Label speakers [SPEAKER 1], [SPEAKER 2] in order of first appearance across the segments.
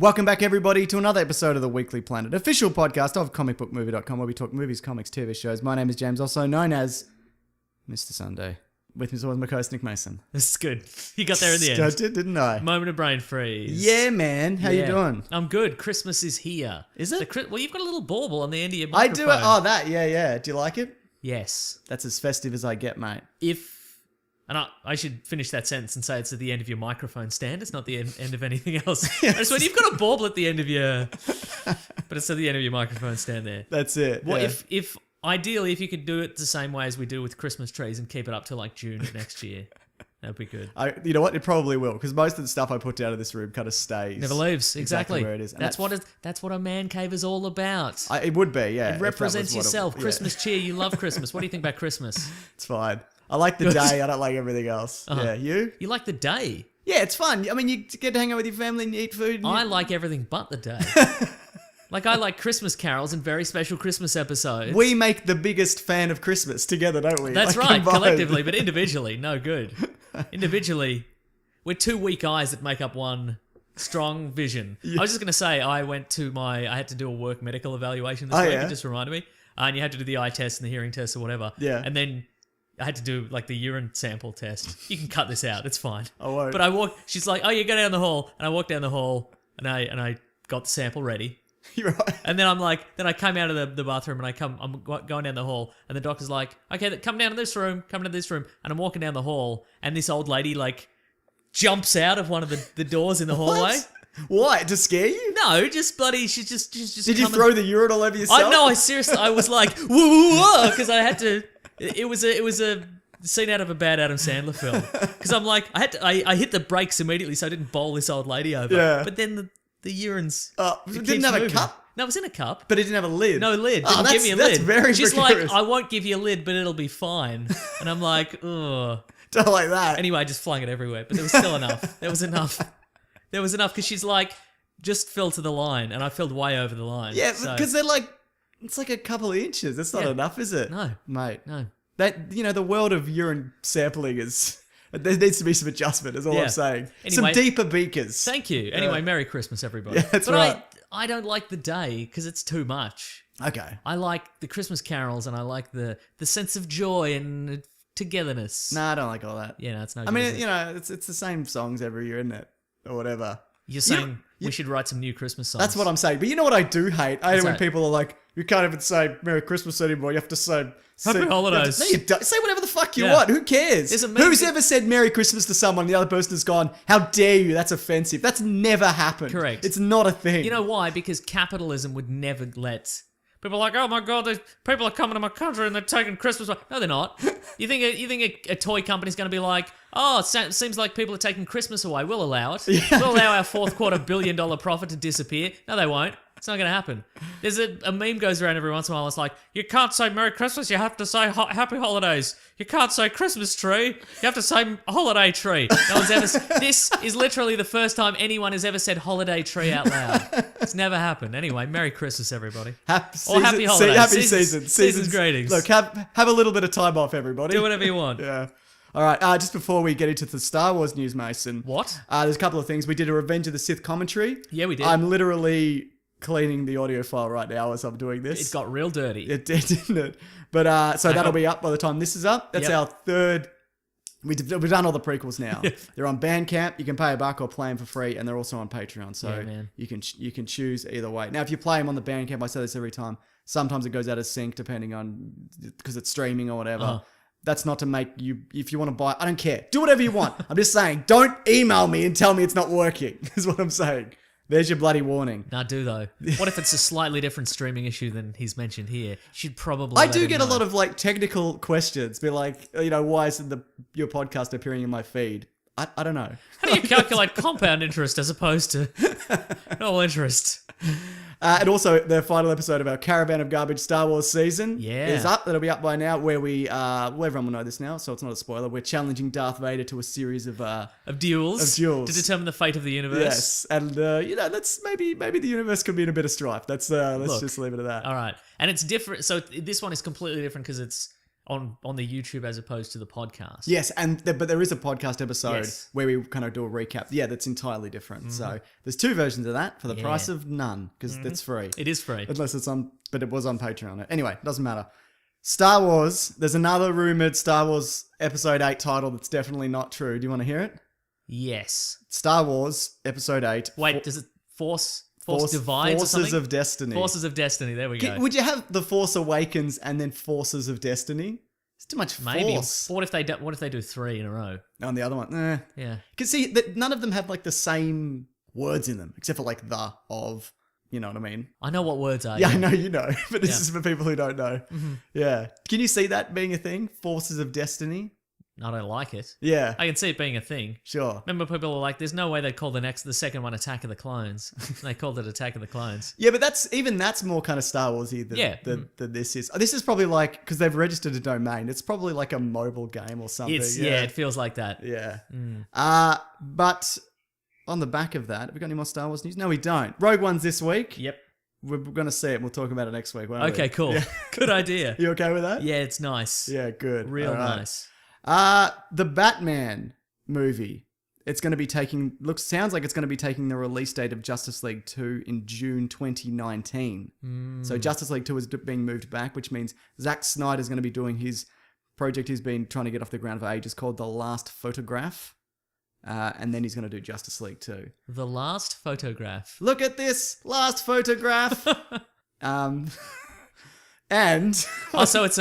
[SPEAKER 1] Welcome back, everybody, to another episode of the Weekly Planet, official podcast of comicbookmovie.com, where we talk movies, comics, TV shows. My name is James, also known as Mr. Sunday. With me is always my co-host, Nick Mason.
[SPEAKER 2] This is good. You got there in the end.
[SPEAKER 1] I did, didn't I?
[SPEAKER 2] Moment of brain freeze.
[SPEAKER 1] Yeah, man. How you doing?
[SPEAKER 2] I'm good. Christmas is here.
[SPEAKER 1] Is it?
[SPEAKER 2] Well, you've got a little bauble on the end of your
[SPEAKER 1] I
[SPEAKER 2] microphone.
[SPEAKER 1] do it. Oh, that. Yeah. Do you like it?
[SPEAKER 2] Yes.
[SPEAKER 1] That's as festive as I get, mate.
[SPEAKER 2] And I should finish that sentence and say it's at the end of your microphone stand. It's not the end of anything else. Yes. I just went, you've got a bauble at the end of your... But it's at the end of your microphone stand there.
[SPEAKER 1] That's it.
[SPEAKER 2] Well,
[SPEAKER 1] yeah.
[SPEAKER 2] if ideally, if you could do it the same way as we do with Christmas trees and keep it up to like June of next year, that'd be good.
[SPEAKER 1] You know what? It probably will, because most of the stuff I put down in this room kind of stays.
[SPEAKER 2] Never leaves. Exactly
[SPEAKER 1] where it is. And
[SPEAKER 2] that's what a man cave is all about.
[SPEAKER 1] It would be, yeah.
[SPEAKER 2] It represents yourself.
[SPEAKER 1] Yeah.
[SPEAKER 2] Christmas cheer. You love Christmas. What do you think about Christmas?
[SPEAKER 1] It's fine. I like the day. I don't like everything else.
[SPEAKER 2] Uh-huh.
[SPEAKER 1] Yeah, you?
[SPEAKER 2] You like the day.
[SPEAKER 1] Yeah, it's fun. I mean, you get to hang out with your family and you eat food. And
[SPEAKER 2] I like everything but the day. Like, I like Christmas carols and very special Christmas episodes.
[SPEAKER 1] We make the biggest fan of Christmas together, don't we?
[SPEAKER 2] That's
[SPEAKER 1] like,
[SPEAKER 2] right,
[SPEAKER 1] combined.
[SPEAKER 2] collectively, but individually, no good. Individually, we're two weak eyes that make up one strong vision. Yeah. I was just going to say, I had to do a work medical evaluation this week.
[SPEAKER 1] Yeah?
[SPEAKER 2] It just reminded me. And you had to do the eye test and the hearing test or whatever.
[SPEAKER 1] Yeah.
[SPEAKER 2] And then I had to do like the urine sample test. You can cut this out. It's fine.
[SPEAKER 1] I won't.
[SPEAKER 2] But she's like, oh, you go down the hall. And I walked down the hall and I got the sample ready.
[SPEAKER 1] You're right.
[SPEAKER 2] And then then I came out of the bathroom and I'm going down the hall and the doctor's like, okay, come down to this room, and I'm walking down the hall and this old lady like jumps out of one of the doors in the hallway.
[SPEAKER 1] Why? To scare you?
[SPEAKER 2] No, just bloody, she's just
[SPEAKER 1] Did you throw the urine all over yourself?
[SPEAKER 2] I was like, whoa, because I had to, it was a scene out of a bad Adam Sandler film. Because I'm like, I hit the brakes immediately so I didn't bowl this old lady over.
[SPEAKER 1] Yeah.
[SPEAKER 2] But then the urine's...
[SPEAKER 1] It didn't have
[SPEAKER 2] moving.
[SPEAKER 1] a cup?
[SPEAKER 2] No, it was in a cup.
[SPEAKER 1] But it didn't have a lid?
[SPEAKER 2] No lid.
[SPEAKER 1] Oh,
[SPEAKER 2] Didn't give me a
[SPEAKER 1] that's
[SPEAKER 2] lid.
[SPEAKER 1] very
[SPEAKER 2] She's
[SPEAKER 1] precarious.
[SPEAKER 2] like, I won't give you a lid, but it'll be fine. And I'm like, ugh.
[SPEAKER 1] Don't like that.
[SPEAKER 2] Anyway, I just flung it everywhere. But there was still enough. There was enough because she's like, just fill to the line. And I filled way over the line.
[SPEAKER 1] Yeah,
[SPEAKER 2] so.
[SPEAKER 1] because they're like, it's like a couple of inches. That's not enough, is it?
[SPEAKER 2] No.
[SPEAKER 1] Mate.
[SPEAKER 2] No.
[SPEAKER 1] That, the world of urine sampling is... There needs to be some adjustment, is all I'm saying.
[SPEAKER 2] Anyway,
[SPEAKER 1] some deeper beakers.
[SPEAKER 2] Thank you. Anyway, Merry Christmas, everybody.
[SPEAKER 1] Yeah, that's right.
[SPEAKER 2] I don't like the day because it's too much.
[SPEAKER 1] Okay.
[SPEAKER 2] I like the Christmas carols and I like the sense of joy and togetherness.
[SPEAKER 1] Nah, I don't like all that.
[SPEAKER 2] Yeah, no, it's no
[SPEAKER 1] I
[SPEAKER 2] good,
[SPEAKER 1] mean,
[SPEAKER 2] is it?
[SPEAKER 1] it's the same songs every year, isn't it? Or whatever.
[SPEAKER 2] You're saying we should write some new Christmas songs.
[SPEAKER 1] That's what I'm saying. But you know what I do hate? I hate when
[SPEAKER 2] that?
[SPEAKER 1] people are like, you can't even say Merry Christmas anymore. You have to say...
[SPEAKER 2] Happy holidays.
[SPEAKER 1] No, you don't. Say whatever the fuck you
[SPEAKER 2] Yeah.
[SPEAKER 1] want. Who cares?
[SPEAKER 2] There's a meme-
[SPEAKER 1] Who's ever said Merry Christmas to someone and the other person has gone, how dare you? That's offensive. That's never happened.
[SPEAKER 2] Correct.
[SPEAKER 1] It's not a thing.
[SPEAKER 2] You know why? Because capitalism would never let... People are like, oh my God, these people are coming to my country and they're taking Christmas away. No, they're not. You think a toy company's going to be like, oh, it seems like people are taking Christmas away. We'll allow it.
[SPEAKER 1] Yeah.
[SPEAKER 2] We'll allow our $4 billion profit to disappear. No, they won't. It's not going to happen. There's a meme goes around every once in a while. It's like, you can't say Merry Christmas. You have to say Happy Holidays. You can't say Christmas tree. You have to say holiday tree. No one's ever... This is literally the first time anyone has ever said holiday tree out loud. It's never happened. Anyway, Merry Christmas, everybody.
[SPEAKER 1] Happy
[SPEAKER 2] Happy holidays.
[SPEAKER 1] Happy season.
[SPEAKER 2] Season's greetings.
[SPEAKER 1] Look, have a little bit of time off, everybody.
[SPEAKER 2] Do whatever you want.
[SPEAKER 1] Yeah. All right, just before we get into the Star Wars news, Mason.
[SPEAKER 2] What?
[SPEAKER 1] There's a couple of things. We did a Revenge of the Sith commentary.
[SPEAKER 2] Yeah, we did.
[SPEAKER 1] I'm literally cleaning the audio file right now as I'm doing this.
[SPEAKER 2] It got real dirty.
[SPEAKER 1] It did, didn't it? But so that'll be up by the time this is up. That's our third. We've done all the prequels now. They're on Bandcamp. You can pay $1 or play them for free, and they're also on Patreon. So you can choose either way. Now, if you play them on the Bandcamp, I say this every time. Sometimes it goes out of sync depending on because it's streaming or whatever.
[SPEAKER 2] Uh-huh.
[SPEAKER 1] That's not to make you, if you want to buy, I don't care. Do whatever you want. I'm just saying, don't email me and tell me it's not working, is what I'm saying. There's your bloody warning.
[SPEAKER 2] Nah, do though. What if it's a slightly different streaming issue than he's mentioned here? You should probably
[SPEAKER 1] I
[SPEAKER 2] let
[SPEAKER 1] do
[SPEAKER 2] him
[SPEAKER 1] get
[SPEAKER 2] know.
[SPEAKER 1] a lot of like technical questions. Be like, why isn't your podcast appearing in my feed? I don't know.
[SPEAKER 2] How do you calculate compound interest as opposed to normal interest?
[SPEAKER 1] And also, the final episode of our Caravan of Garbage Star Wars season is up. That'll be up by now, where everyone will know this now, so it's not a spoiler. We're challenging Darth Vader to a series of
[SPEAKER 2] duels
[SPEAKER 1] to
[SPEAKER 2] determine the fate of the universe.
[SPEAKER 1] Yes, and let's maybe the universe could be in a bit of strife. Let's just leave it at that.
[SPEAKER 2] All right, and it's different. So this one is completely different because it's on the YouTube as opposed to the podcast.
[SPEAKER 1] Yes, but there is a podcast episode
[SPEAKER 2] Yes.
[SPEAKER 1] where we kind of do a recap. Yeah, that's entirely different. So there's 2 versions of that for the price of none, because it's free.
[SPEAKER 2] It is free.
[SPEAKER 1] Unless it's on, but it was on Patreon. Anyway, doesn't matter. Star Wars, there's another rumored Star Wars Episode 8 title that's definitely not true. Do you want to hear it?
[SPEAKER 2] Yes.
[SPEAKER 1] Star Wars Episode 8.
[SPEAKER 2] Wait, does it Force Divides or
[SPEAKER 1] Forces
[SPEAKER 2] something?
[SPEAKER 1] of Destiny.
[SPEAKER 2] Forces of Destiny. There we go.
[SPEAKER 1] Would you have The Force Awakens and then Forces of Destiny? It's too much
[SPEAKER 2] Maybe.
[SPEAKER 1] force.
[SPEAKER 2] What if they do 3 in a row?
[SPEAKER 1] On the other one,
[SPEAKER 2] Yeah.
[SPEAKER 1] Because see, that none of them have like the same words in them, except for like the, of, you know what I mean?
[SPEAKER 2] I know what words are.
[SPEAKER 1] Yeah, I know you know, but this
[SPEAKER 2] Yeah.
[SPEAKER 1] is for people who don't know. Yeah. Can you see that being a thing? Forces of Destiny?
[SPEAKER 2] I don't like it.
[SPEAKER 1] Yeah,
[SPEAKER 2] I can see it being a thing.
[SPEAKER 1] sure.
[SPEAKER 2] Remember, people were like, "There's no way they'd call the second one Attack of the Clones." They called it Attack of the Clones.
[SPEAKER 1] Yeah, but that's more kind of Star Warsy than this is. This is probably like, because they've registered a domain, it's probably like a mobile game or something.
[SPEAKER 2] It feels like that.
[SPEAKER 1] Yeah. But on the back of that, have we got any more Star Wars news? No, we don't. Rogue One's this week.
[SPEAKER 2] Yep.
[SPEAKER 1] We're going to see it and we'll talk about it next week, won't we?
[SPEAKER 2] Okay, cool.
[SPEAKER 1] Yeah.
[SPEAKER 2] Good idea.
[SPEAKER 1] You okay with that?
[SPEAKER 2] Yeah, it's nice.
[SPEAKER 1] Yeah, good.
[SPEAKER 2] Real
[SPEAKER 1] All right.
[SPEAKER 2] nice.
[SPEAKER 1] The Batman movie. It's going to be sounds like it's going to be taking the release date of Justice League 2 in June 2019. So Justice League 2 is being moved back, which means Zack Snyder's going to be doing his project he's been trying to get off the ground for ages called The Last Photograph. And then he's going to do Justice League 2.
[SPEAKER 2] The Last Photograph.
[SPEAKER 1] Look at this last photograph. And
[SPEAKER 2] Oh, so it's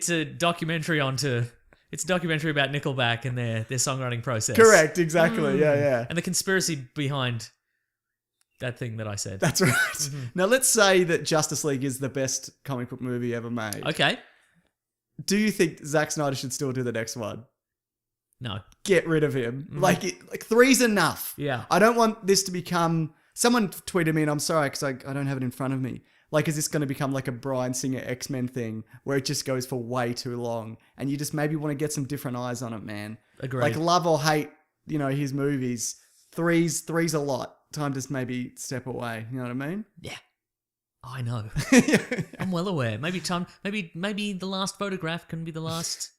[SPEAKER 2] a documentary It's a documentary about Nickelback and their songwriting process.
[SPEAKER 1] correct, exactly. Yeah.
[SPEAKER 2] And the conspiracy behind that thing that I said.
[SPEAKER 1] That's right. Now let's say that Justice League is the best comic book movie ever made.
[SPEAKER 2] Okay.
[SPEAKER 1] Do you think Zack Snyder should still do the next one?
[SPEAKER 2] No.
[SPEAKER 1] Get rid of him. Like 3's enough.
[SPEAKER 2] Yeah.
[SPEAKER 1] I don't want this to become. Someone tweeted me, and I'm sorry because I don't have it in front of me. Like, is this going to become like a Bryan Singer X-Men thing where it just goes for way too long, and you just maybe want to get some different eyes on it, man?
[SPEAKER 2] Agreed.
[SPEAKER 1] Like, love or hate, his movies. Three's a lot. Time to maybe step away. You know what I mean?
[SPEAKER 2] Yeah. I know. I'm well aware. Maybe The Last Photograph can be the last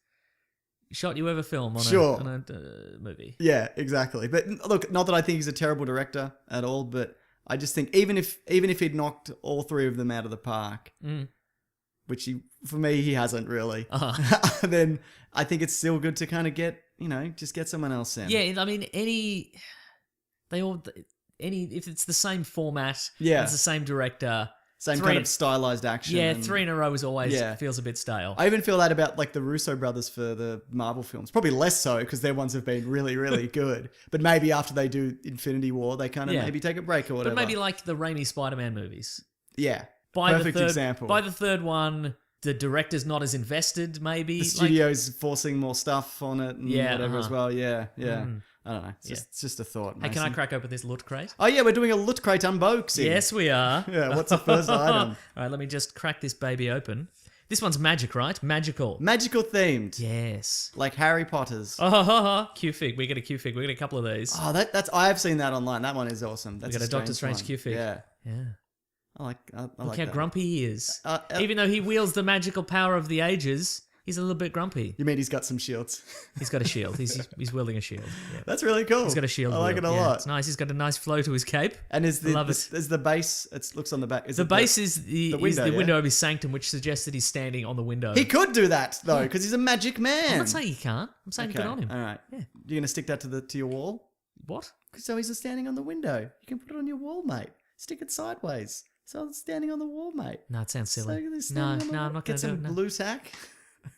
[SPEAKER 2] shot you ever film on a movie.
[SPEAKER 1] Yeah, exactly. But look, not that I think he's a terrible director at all, but I just think even if he'd knocked all 3 of them out of the park, which for me he hasn't really, then I think it's still good to kind of get just get someone else in.
[SPEAKER 2] Yeah, I mean if it's the same format,
[SPEAKER 1] Yeah.
[SPEAKER 2] it's the same director.
[SPEAKER 1] Same kind of stylized action.
[SPEAKER 2] Yeah,
[SPEAKER 1] and
[SPEAKER 2] 3 in a row is always
[SPEAKER 1] Yeah.
[SPEAKER 2] feels a bit stale.
[SPEAKER 1] I even feel that about like the Russo brothers for the Marvel films. Probably less so because their ones have been really, really good. But maybe after they do Infinity War, they kind of maybe take a break or whatever.
[SPEAKER 2] But maybe like the Raimi Spider-Man movies.
[SPEAKER 1] Yeah.
[SPEAKER 2] By
[SPEAKER 1] Perfect example.
[SPEAKER 2] By the third one, the director's not as invested, maybe.
[SPEAKER 1] The studio's forcing more stuff on it and
[SPEAKER 2] Yeah,
[SPEAKER 1] whatever as well. Yeah.
[SPEAKER 2] Mm.
[SPEAKER 1] I don't know. It's just a thought.
[SPEAKER 2] Hey, can I
[SPEAKER 1] Mason.
[SPEAKER 2] crack open this loot crate?
[SPEAKER 1] Oh, yeah, we're doing a Loot Crate unboxing.
[SPEAKER 2] Yes, we are.
[SPEAKER 1] Yeah, what's the first item?
[SPEAKER 2] All right, let me just crack this baby open. This one's magic, right? Magical.
[SPEAKER 1] Magical themed.
[SPEAKER 2] Yes.
[SPEAKER 1] Like Harry Potter's.
[SPEAKER 2] Oh, Q-Fig. We get a Q-Fig. We get a couple of these.
[SPEAKER 1] Oh, that's I have seen that online. That one is awesome. That's
[SPEAKER 2] got a Doctor Strange
[SPEAKER 1] one.
[SPEAKER 2] Q-Fig.
[SPEAKER 1] Yeah.
[SPEAKER 2] Yeah.
[SPEAKER 1] I like
[SPEAKER 2] Look how
[SPEAKER 1] that.
[SPEAKER 2] grumpy he is.
[SPEAKER 1] Uh,
[SPEAKER 2] Even though he wields the magical power of the ages, he's a little bit grumpy.
[SPEAKER 1] You mean he's got some shields?
[SPEAKER 2] He's got a shield. He's wielding a shield. Yeah.
[SPEAKER 1] That's really cool.
[SPEAKER 2] He's got a shield.
[SPEAKER 1] I like it a
[SPEAKER 2] wield. Yeah,
[SPEAKER 1] lot.
[SPEAKER 2] it's nice. He's got a nice flow to his cape.
[SPEAKER 1] And is
[SPEAKER 2] Love
[SPEAKER 1] the base? It looks on the back. Is
[SPEAKER 2] The
[SPEAKER 1] it
[SPEAKER 2] base is the
[SPEAKER 1] window, yeah?
[SPEAKER 2] window of his sanctum, which suggests that he's standing on the window.
[SPEAKER 1] He could do that though, because he's a magic man.
[SPEAKER 2] I'm not saying he can't. I'm saying
[SPEAKER 1] Okay,
[SPEAKER 2] good on him.
[SPEAKER 1] All right.
[SPEAKER 2] Yeah.
[SPEAKER 1] You're gonna stick that to your wall?
[SPEAKER 2] What?
[SPEAKER 1] So he's standing on the window. You can put it on your wall, mate. Stick it sideways. So it's standing on the wall, mate.
[SPEAKER 2] No, it sounds
[SPEAKER 1] So
[SPEAKER 2] silly.
[SPEAKER 1] it's
[SPEAKER 2] No,
[SPEAKER 1] standing on the wall.
[SPEAKER 2] I'm not going
[SPEAKER 1] Get
[SPEAKER 2] to do
[SPEAKER 1] some
[SPEAKER 2] it. No.
[SPEAKER 1] blue tack.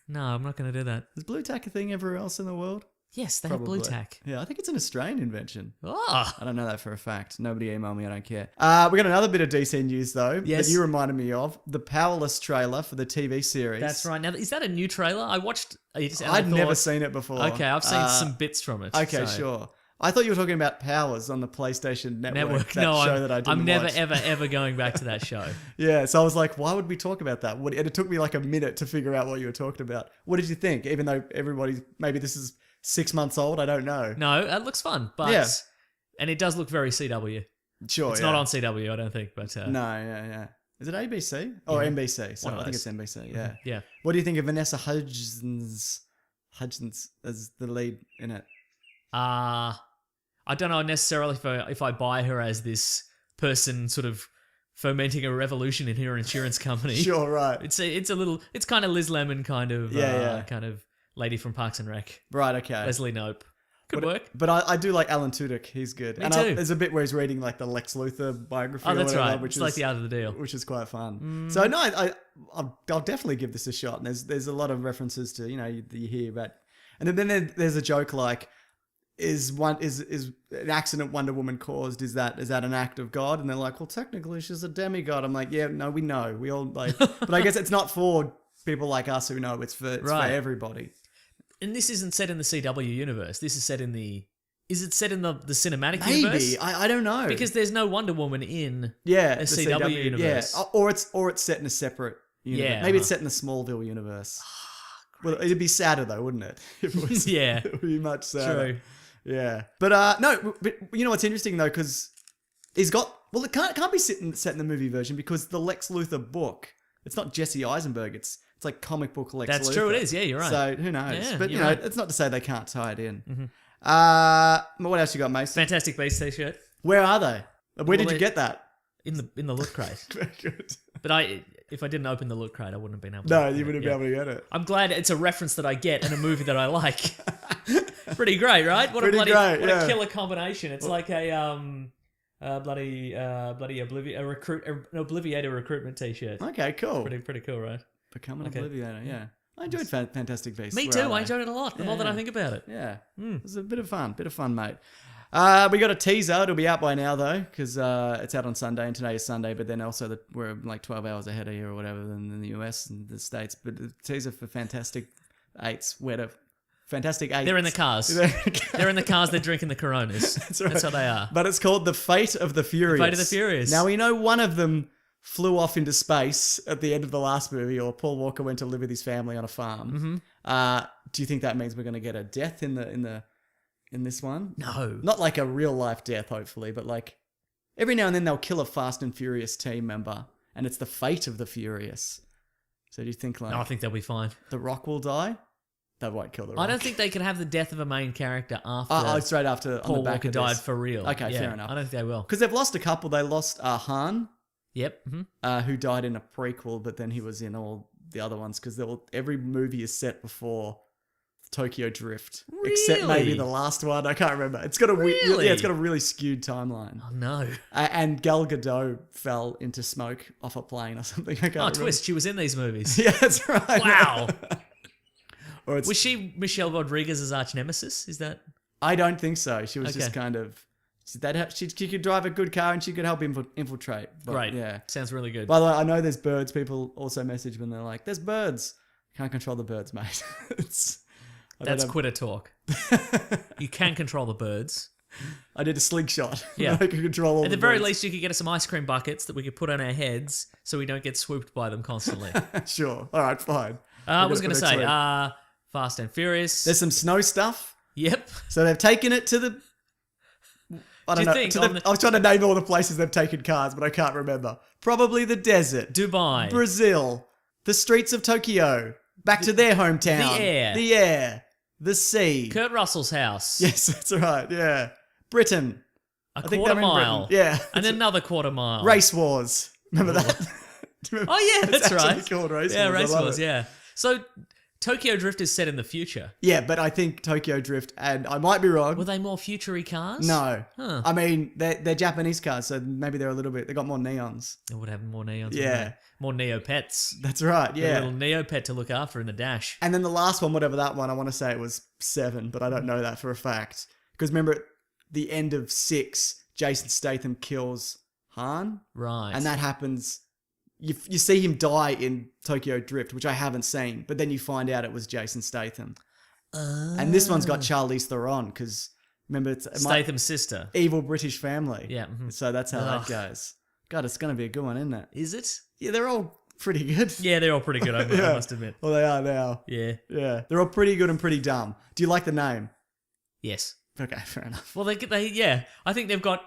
[SPEAKER 2] No, I'm not going to do that.
[SPEAKER 1] Is blue tack a thing everywhere else in the world?
[SPEAKER 2] Yes, they have blue
[SPEAKER 1] Probably.
[SPEAKER 2] tack.
[SPEAKER 1] Yeah, I think it's an Australian invention.
[SPEAKER 2] Oh,
[SPEAKER 1] I don't know that for a fact. Nobody email me. I don't care. We got another bit of DC news though.
[SPEAKER 2] Yes.
[SPEAKER 1] That you reminded me of the Powerless trailer for the TV series.
[SPEAKER 2] that's right. Now, is that a new trailer? I watched.
[SPEAKER 1] I'd never seen it before.
[SPEAKER 2] Okay, I've seen some bits from it.
[SPEAKER 1] Okay,
[SPEAKER 2] so.
[SPEAKER 1] sure. I thought you were talking about Powers on the PlayStation Network. That
[SPEAKER 2] No,
[SPEAKER 1] show that I didn't
[SPEAKER 2] I'm never,
[SPEAKER 1] watch.
[SPEAKER 2] ever going back to that show.
[SPEAKER 1] Yeah, so I was like, why would we talk about that? And it took me like a minute to figure out what you were talking about. What did you think? Even though maybe this is 6 months old, I don't know.
[SPEAKER 2] No, it looks fun, but
[SPEAKER 1] Yeah.
[SPEAKER 2] and it does look very CW.
[SPEAKER 1] Sure,
[SPEAKER 2] It's
[SPEAKER 1] yeah.
[SPEAKER 2] not on CW, I don't think, but
[SPEAKER 1] No, yeah. Is it ABC? Or NBC? So I think it's NBC, yeah.
[SPEAKER 2] Yeah.
[SPEAKER 1] What do you think of Vanessa Hudgens as the lead in it?
[SPEAKER 2] I don't know necessarily if I buy her as this person sort of fomenting a revolution in her insurance company.
[SPEAKER 1] Sure, right.
[SPEAKER 2] It's kind of Liz Lemon kind of kind of lady from Parks and Rec.
[SPEAKER 1] Right, okay.
[SPEAKER 2] Leslie Knope. Could work.
[SPEAKER 1] But I do like Alan Tudyk. He's good.
[SPEAKER 2] Me too.
[SPEAKER 1] There's a bit where he's reading like the Lex Luthor biography.
[SPEAKER 2] Oh, that's right.
[SPEAKER 1] Which
[SPEAKER 2] it's
[SPEAKER 1] is
[SPEAKER 2] like the art of the deal.
[SPEAKER 1] which is quite fun. So no, I'll definitely give this a shot. And there's a lot of references to you hear about, and then there's a joke like, is an accident Wonder Woman caused? Is that an act of God? And they're like, well, technically she's a demigod. I'm like, yeah, no, we know, we all like, but I guess it's not for people like us who know. It's for everybody.
[SPEAKER 2] And this isn't set in the CW universe. This is set in the... Is it set in the cinematic
[SPEAKER 1] Maybe.
[SPEAKER 2] universe?
[SPEAKER 1] I don't know.
[SPEAKER 2] Because there's no Wonder Woman in
[SPEAKER 1] the
[SPEAKER 2] CW universe.
[SPEAKER 1] Yeah. Or it's set in a separate universe.
[SPEAKER 2] Yeah,
[SPEAKER 1] Maybe it's set in the Smallville universe. Well, it'd be sadder though, wouldn't it? If it was,
[SPEAKER 2] Yeah.
[SPEAKER 1] It would be much sadder.
[SPEAKER 2] True.
[SPEAKER 1] Yeah. But no, but you know what's interesting though, because it can't be set in the movie version because the Lex Luthor book, it's not Jesse Eisenberg, it's like comic book Lex Luthor.
[SPEAKER 2] That's true, it is. Yeah, you're right.
[SPEAKER 1] So who knows?
[SPEAKER 2] Yeah,
[SPEAKER 1] but
[SPEAKER 2] you're right.
[SPEAKER 1] it's not to say they can't tie it in. What else you got, Mason?
[SPEAKER 2] Fantastic Beasts t-shirt.
[SPEAKER 1] Where are they? Where did you get that?
[SPEAKER 2] In the loot crate.
[SPEAKER 1] Very good.
[SPEAKER 2] But if I didn't open the loot crate, I wouldn't have been able to.
[SPEAKER 1] No, you wouldn't be able to get it.
[SPEAKER 2] I'm glad it's a reference that I get in a movie that I like. Pretty great, right? What a killer combination. It's like a Obliviator recruitment t-shirt.
[SPEAKER 1] Okay, cool.
[SPEAKER 2] Pretty cool, right?
[SPEAKER 1] Become an Obliviator, yeah. I enjoyed Fantastic Beasts.
[SPEAKER 2] Me too. I enjoyed it a lot. The more that I think about it.
[SPEAKER 1] Yeah. It was a bit of fun, mate. We got a teaser. It'll be out by now though, because it's out on Sunday, and today is Sunday. But then also we're like 12 hours ahead of here or whatever than the US and the States. But the teaser for Fantastic Eights, Fantastic Eight.
[SPEAKER 2] They're in the cars. They're in the cars. They're drinking the Coronas. That's right. That's what they are.
[SPEAKER 1] But it's called The Fate of the Furious.
[SPEAKER 2] The Fate of the Furious.
[SPEAKER 1] Now we know one of them flew off into space at the end of the last movie, or Paul Walker went to live with his family on a farm. Mm-hmm. Do you think that means we're going to get a death in this one?
[SPEAKER 2] No,
[SPEAKER 1] not like a real life death, hopefully, but like every now and then they'll kill a Fast and Furious team member, and it's the fate of the Furious. So do you think like?
[SPEAKER 2] No, I think they'll be fine.
[SPEAKER 1] The Rock will die. They won't kill the Rock.
[SPEAKER 2] I don't think they can have the death of a main character after.
[SPEAKER 1] Straight after
[SPEAKER 2] Paul
[SPEAKER 1] on the back
[SPEAKER 2] Walker
[SPEAKER 1] of
[SPEAKER 2] died
[SPEAKER 1] this.
[SPEAKER 2] for real.
[SPEAKER 1] Okay,
[SPEAKER 2] yeah,
[SPEAKER 1] fair enough.
[SPEAKER 2] I don't think they will
[SPEAKER 1] because they've lost a couple. They lost Han.
[SPEAKER 2] Yep. Mm-hmm.
[SPEAKER 1] Who died in a prequel, but then he was in all the other ones because every movie is set before Tokyo Drift,
[SPEAKER 2] really?
[SPEAKER 1] Except maybe the last one. I can't remember. It's got it's got a really skewed timeline.
[SPEAKER 2] Oh no!
[SPEAKER 1] And Gal Gadot fell into smoke off a plane or something. I can't remember.
[SPEAKER 2] Twist! She was in these movies.
[SPEAKER 1] Yeah, that's right.
[SPEAKER 2] Wow.
[SPEAKER 1] Was
[SPEAKER 2] she Michelle Rodriguez's arch nemesis? Is that?
[SPEAKER 1] I don't think so. She was just kind of. She could drive a good car and she could help infiltrate. But,
[SPEAKER 2] right.
[SPEAKER 1] Yeah.
[SPEAKER 2] Sounds really good.
[SPEAKER 1] By the way, I know there's birds. People also message when they're like, "There's birds." Can't control the birds, mate.
[SPEAKER 2] That's quitter talk. You can control the birds.
[SPEAKER 1] I did a slingshot.
[SPEAKER 2] Yeah.
[SPEAKER 1] I could control all
[SPEAKER 2] At the
[SPEAKER 1] birds.
[SPEAKER 2] very least, you could get us some ice cream buckets that we could put on our heads so we don't get swooped by them constantly.
[SPEAKER 1] Sure. All right, fine.
[SPEAKER 2] I was going to say, Fast and Furious.
[SPEAKER 1] There's some snow stuff.
[SPEAKER 2] Yep.
[SPEAKER 1] So they've taken it to the... I don't know. I was trying to name all the places they've taken cars, but I can't remember. Probably the desert.
[SPEAKER 2] Dubai.
[SPEAKER 1] Brazil. The streets of Tokyo. Back to their hometown. The air. The sea.
[SPEAKER 2] Kurt Russell's house.
[SPEAKER 1] Yes, that's right. Yeah. Britain.
[SPEAKER 2] A quarter mile.
[SPEAKER 1] Yeah.
[SPEAKER 2] And another quarter mile.
[SPEAKER 1] Race Wars. Remember that?
[SPEAKER 2] Oh, yeah, that's right.
[SPEAKER 1] It's called Race Wars.
[SPEAKER 2] Yeah, Race Wars, yeah. So Tokyo Drift is set in the future.
[SPEAKER 1] Yeah, but I think Tokyo Drift, and I might be wrong.
[SPEAKER 2] Were they more future-y cars?
[SPEAKER 1] No.
[SPEAKER 2] Huh.
[SPEAKER 1] I mean, they're Japanese cars, so maybe they're they got more neons.
[SPEAKER 2] They would have more neons.
[SPEAKER 1] Yeah.
[SPEAKER 2] More Neopets.
[SPEAKER 1] That's right, yeah.
[SPEAKER 2] A little Neopet to look after in the dash.
[SPEAKER 1] And then the last one, whatever that one, I want to say it was 7, but I don't know that for a fact. Because remember, at the end of 6, Jason Statham kills Han.
[SPEAKER 2] Right.
[SPEAKER 1] And that happens... You see him die in Tokyo Drift, which I haven't seen, but then you find out it was Jason Statham. And this one's got Charlize Theron, because remember, it's
[SPEAKER 2] Statham's sister.
[SPEAKER 1] Evil British family.
[SPEAKER 2] Yeah. Mm-hmm.
[SPEAKER 1] So that's how that goes. God, it's going to be a good one, isn't it?
[SPEAKER 2] Is it?
[SPEAKER 1] Yeah, they're all pretty good.
[SPEAKER 2] Yeah, they're all pretty good, I must admit.
[SPEAKER 1] Well, they are now.
[SPEAKER 2] Yeah.
[SPEAKER 1] Yeah. They're all pretty good and pretty dumb. Do you like the name?
[SPEAKER 2] Yes.
[SPEAKER 1] Okay, fair enough.
[SPEAKER 2] Well, they I think they've got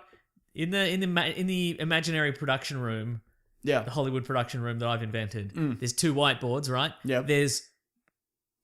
[SPEAKER 2] in the imaginary production room.
[SPEAKER 1] Yeah.
[SPEAKER 2] the Hollywood production room that I've invented. There's 2 whiteboards, right?
[SPEAKER 1] Yep.
[SPEAKER 2] There's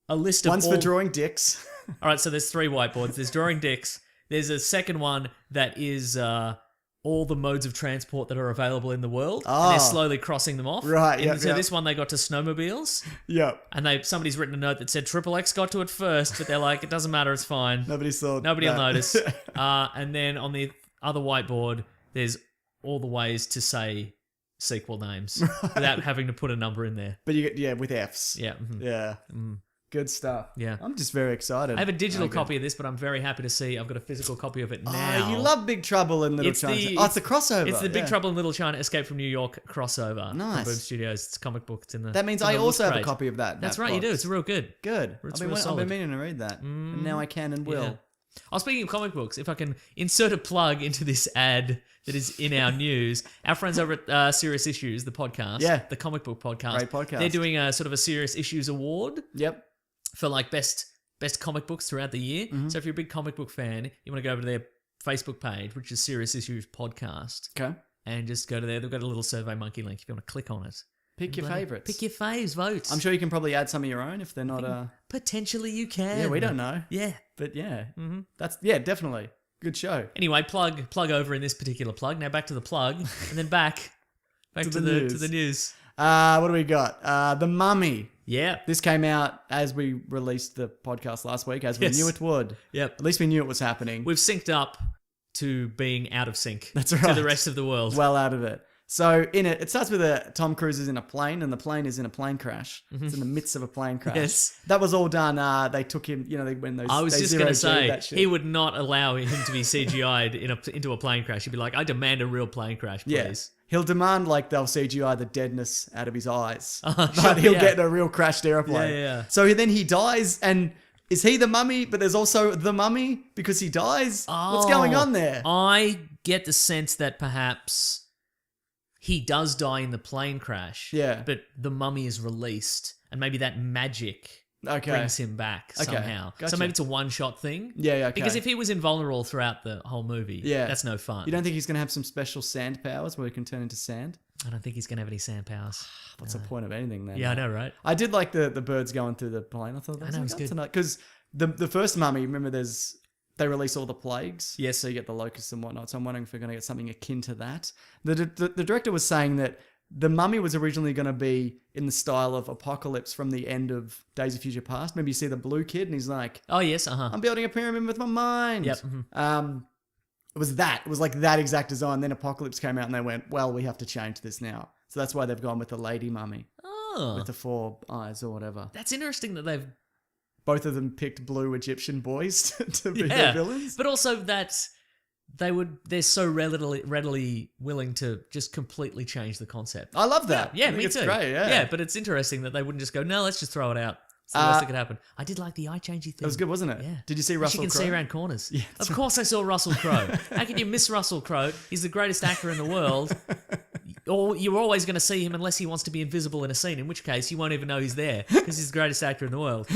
[SPEAKER 2] a list of
[SPEAKER 1] One's for drawing dicks.
[SPEAKER 2] All right, so there's 3 whiteboards. There's drawing dicks. There's a second one that is all the modes of transport that are available in the world. And they're slowly crossing them off.
[SPEAKER 1] Right,
[SPEAKER 2] And
[SPEAKER 1] yep,
[SPEAKER 2] so
[SPEAKER 1] yep.
[SPEAKER 2] this one, they got to snowmobiles.
[SPEAKER 1] Yep.
[SPEAKER 2] And somebody's written a note that said Triple X got to it first, but they're like, it doesn't matter, it's fine.
[SPEAKER 1] Nobody saw
[SPEAKER 2] Nobody
[SPEAKER 1] that.
[SPEAKER 2] will notice. And then on the other whiteboard, there's all the ways to say sequel names without having to put a number in there.
[SPEAKER 1] But you get, with Fs.
[SPEAKER 2] Yeah. mhm.
[SPEAKER 1] Yeah. Good stuff.
[SPEAKER 2] Yeah.
[SPEAKER 1] I'm just very excited.
[SPEAKER 2] I have a digital
[SPEAKER 1] Okay.
[SPEAKER 2] copy of this, but I'm very happy to see I've got a physical copy of it now.
[SPEAKER 1] Oh, you love Big Trouble in Little
[SPEAKER 2] It's
[SPEAKER 1] China.
[SPEAKER 2] the-
[SPEAKER 1] It's the crossover.
[SPEAKER 2] It's the Big
[SPEAKER 1] yeah.
[SPEAKER 2] Trouble in Little China Escape from New York crossover.
[SPEAKER 1] Nice.
[SPEAKER 2] From Boom Studios. It's a comic book. It's in the.
[SPEAKER 1] That means
[SPEAKER 2] it's in
[SPEAKER 1] I
[SPEAKER 2] the
[SPEAKER 1] also have
[SPEAKER 2] Look
[SPEAKER 1] a
[SPEAKER 2] Crate.
[SPEAKER 1] copy of that.
[SPEAKER 2] That's
[SPEAKER 1] that
[SPEAKER 2] right, you do.
[SPEAKER 1] box.
[SPEAKER 2] It's real good.
[SPEAKER 1] Good.
[SPEAKER 2] It's
[SPEAKER 1] I've
[SPEAKER 2] real
[SPEAKER 1] been
[SPEAKER 2] solid.
[SPEAKER 1] meaning to read that. And now I can and will.
[SPEAKER 2] Yeah. Oh, speaking of comic books, if I can insert a plug into this ad that is in our news, our friends over at Serious Issues, the podcast,
[SPEAKER 1] Yeah.
[SPEAKER 2] the comic book podcast,
[SPEAKER 1] Great podcast.
[SPEAKER 2] they're doing a sort of a Serious Issues award
[SPEAKER 1] Yep.
[SPEAKER 2] for like best comic books throughout the year.
[SPEAKER 1] Mm-hmm.
[SPEAKER 2] So if you're a big comic book fan, you want to go over to their Facebook page, which is Serious Issues Podcast,
[SPEAKER 1] Okay.
[SPEAKER 2] and just go to there. They've got a little Survey Monkey link if you want to click on it.
[SPEAKER 1] Pick your favorites.
[SPEAKER 2] Pick your faves, vote.
[SPEAKER 1] I'm sure you can probably add some of your own if they're not.
[SPEAKER 2] Potentially you can.
[SPEAKER 1] Yeah, we don't know.
[SPEAKER 2] Yeah.
[SPEAKER 1] But yeah, that's definitely good show.
[SPEAKER 2] Anyway, plug over in this particular plug. Now back to the plug, and then back to
[SPEAKER 1] the
[SPEAKER 2] the
[SPEAKER 1] news.
[SPEAKER 2] news.
[SPEAKER 1] What do we got? The Mummy.
[SPEAKER 2] Yeah.
[SPEAKER 1] This came out as we released the podcast last week, as we
[SPEAKER 2] Yes.
[SPEAKER 1] knew it would.
[SPEAKER 2] Yep.
[SPEAKER 1] At least we knew it was happening.
[SPEAKER 2] We've synced up to being out of sync.
[SPEAKER 1] That's
[SPEAKER 2] To
[SPEAKER 1] right.
[SPEAKER 2] the rest of the world.
[SPEAKER 1] Well out of it. So in it starts with Tom Cruise is in a plane, and the plane is in a plane crash. It's in the midst of a plane crash.
[SPEAKER 2] Yes.
[SPEAKER 1] That was all done. They took him. When those.
[SPEAKER 2] I was
[SPEAKER 1] they
[SPEAKER 2] just going to
[SPEAKER 1] zero-G'd
[SPEAKER 2] say,
[SPEAKER 1] that shit.
[SPEAKER 2] he would not allow him to be CGI'd into a plane crash. He'd be like, I demand a real plane crash, please.
[SPEAKER 1] Yeah. He'll demand like they'll CGI the deadness out of his eyes,
[SPEAKER 2] Sure,
[SPEAKER 1] but he'll
[SPEAKER 2] yeah.
[SPEAKER 1] get in a real crashed airplane.
[SPEAKER 2] Yeah.
[SPEAKER 1] So then he dies, and is he the mummy? But there's also the mummy because he dies. What's going on there?
[SPEAKER 2] I get the sense that perhaps he does die in the plane crash.
[SPEAKER 1] Yeah.
[SPEAKER 2] But the mummy is released, and maybe that magic
[SPEAKER 1] Okay.
[SPEAKER 2] brings him back
[SPEAKER 1] Okay,
[SPEAKER 2] somehow.
[SPEAKER 1] gotcha.
[SPEAKER 2] So maybe it's a one-shot thing.
[SPEAKER 1] Yeah, okay.
[SPEAKER 2] Because if he was invulnerable throughout the whole movie,
[SPEAKER 1] Yeah.
[SPEAKER 2] that's no fun.
[SPEAKER 1] You don't think he's gonna have some special sand powers where he can turn into sand?
[SPEAKER 2] I don't think he's going to have any sand powers.
[SPEAKER 1] What's the point of anything then?
[SPEAKER 2] Yeah, I know, right?
[SPEAKER 1] I did like the birds going through the plane. I thought that
[SPEAKER 2] I know,
[SPEAKER 1] was
[SPEAKER 2] it's good.
[SPEAKER 1] because the first Mummy. Remember, they release all the plagues.
[SPEAKER 2] Yes.
[SPEAKER 1] So you get the locusts and whatnot. So I'm wondering if we're going to get something akin to that. The director was saying that the Mummy was originally going to be in the style of Apocalypse from the end of Days of Future Past. Maybe you see the blue kid and he's like,
[SPEAKER 2] Oh, yes, uh-huh.
[SPEAKER 1] I'm building a pyramid with my mind.
[SPEAKER 2] Yep.
[SPEAKER 1] It was that. It was like that exact design. Then Apocalypse came out and they went, well, we have to change this now. So that's why they've gone with the lady mummy
[SPEAKER 2] Oh,
[SPEAKER 1] with the 4 eyes or whatever.
[SPEAKER 2] that's interesting that they've...
[SPEAKER 1] Both of them picked blue Egyptian boys to be
[SPEAKER 2] Yeah,
[SPEAKER 1] their villains.
[SPEAKER 2] but also that they're so readily willing to just completely change the concept.
[SPEAKER 1] I love that.
[SPEAKER 2] Yeah,
[SPEAKER 1] I think
[SPEAKER 2] me
[SPEAKER 1] it's
[SPEAKER 2] too.
[SPEAKER 1] great. Yeah.
[SPEAKER 2] Yeah, but it's interesting that they wouldn't just go, no, let's just throw it out. It's the worst that could happen. I did like the eye-changey thing.
[SPEAKER 1] It was good, wasn't it?
[SPEAKER 2] Yeah.
[SPEAKER 1] Did you see
[SPEAKER 2] She
[SPEAKER 1] Russell
[SPEAKER 2] can
[SPEAKER 1] Crowe?
[SPEAKER 2] see around corners.
[SPEAKER 1] Yeah,
[SPEAKER 2] of course I saw Russell Crowe. How can you miss Russell Crowe? He's the greatest actor in the world. Or you're always going to see him unless he wants to be invisible in a scene, in which case you won't even know he's there because he's the greatest actor in the world.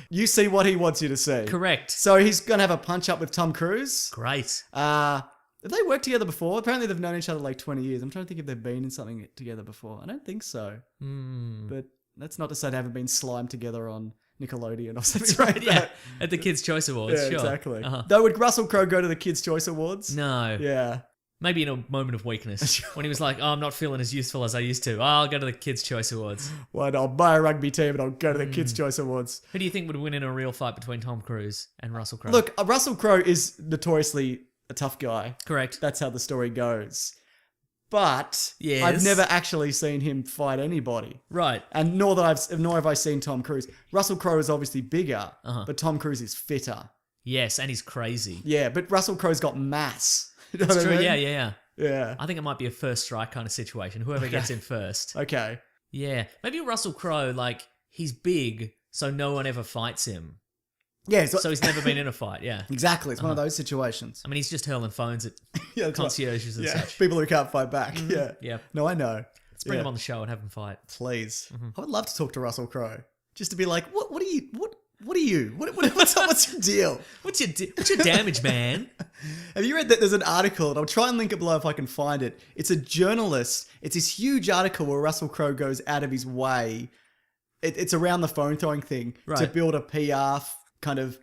[SPEAKER 1] You see what he wants you to see.
[SPEAKER 2] Correct.
[SPEAKER 1] So he's going to have a punch-up with Tom Cruise.
[SPEAKER 2] Great.
[SPEAKER 1] Have they worked together before? Apparently they've known each other like 20 years. I'm trying to think if they've been in something together before. I don't think so. But that's not to say they haven't been slimed together on Nickelodeon or something like
[SPEAKER 2] Yeah,
[SPEAKER 1] that.
[SPEAKER 2] at the Kids' Choice Awards,
[SPEAKER 1] Yeah,
[SPEAKER 2] sure.
[SPEAKER 1] exactly.
[SPEAKER 2] Uh-huh.
[SPEAKER 1] Though would Russell Crowe go to the Kids' Choice Awards?
[SPEAKER 2] No.
[SPEAKER 1] Yeah.
[SPEAKER 2] Maybe in a moment of weakness. When he was like, oh, I'm not feeling as useful as I used to. Oh, I'll go to the Kids' Choice Awards.
[SPEAKER 1] Well, I'll buy a rugby team and I'll go
[SPEAKER 2] Hmm.
[SPEAKER 1] to the Kids' Choice Awards.
[SPEAKER 2] Who do you think would win in a real fight between Tom Cruise and Russell Crowe?
[SPEAKER 1] Look, Russell Crowe is notoriously a tough guy.
[SPEAKER 2] Correct.
[SPEAKER 1] That's how the story goes. But
[SPEAKER 2] Yes.
[SPEAKER 1] I've never actually seen him fight anybody.
[SPEAKER 2] Right.
[SPEAKER 1] And nor have I seen Tom Cruise. Russell Crowe is obviously bigger,
[SPEAKER 2] Uh-huh.
[SPEAKER 1] but Tom Cruise is fitter.
[SPEAKER 2] Yes, and he's crazy.
[SPEAKER 1] Yeah, but Russell Crowe's got mass. You know
[SPEAKER 2] It's
[SPEAKER 1] what I
[SPEAKER 2] true,
[SPEAKER 1] mean?
[SPEAKER 2] yeah.
[SPEAKER 1] Yeah.
[SPEAKER 2] I think it might be a first strike kind of situation. Whoever gets in first.
[SPEAKER 1] Okay.
[SPEAKER 2] Yeah. Maybe Russell Crowe, like, he's big, so no one ever fights him.
[SPEAKER 1] Yeah,
[SPEAKER 2] So he's never been in a fight, yeah.
[SPEAKER 1] exactly. It's one of those situations.
[SPEAKER 2] I mean, he's just hurling phones at
[SPEAKER 1] Yeah, that's right.
[SPEAKER 2] concierges and
[SPEAKER 1] Yeah,
[SPEAKER 2] such.
[SPEAKER 1] people who can't fight back. Yeah.
[SPEAKER 2] Yeah.
[SPEAKER 1] No, I know.
[SPEAKER 2] Let's bring
[SPEAKER 1] Yeah.
[SPEAKER 2] him on the show and have him fight.
[SPEAKER 1] Please.
[SPEAKER 2] Mm-hmm.
[SPEAKER 1] I would love to talk to Russell Crowe. Just to be like, what What are you? What's your deal?
[SPEAKER 2] What's your damage, man?
[SPEAKER 1] Have you read that there's an article, and I'll try and link it below if I can find it. It's a journalist. It's this huge article where Russell Crowe goes out of his way. It's around the phone throwing thing to build a PR kind of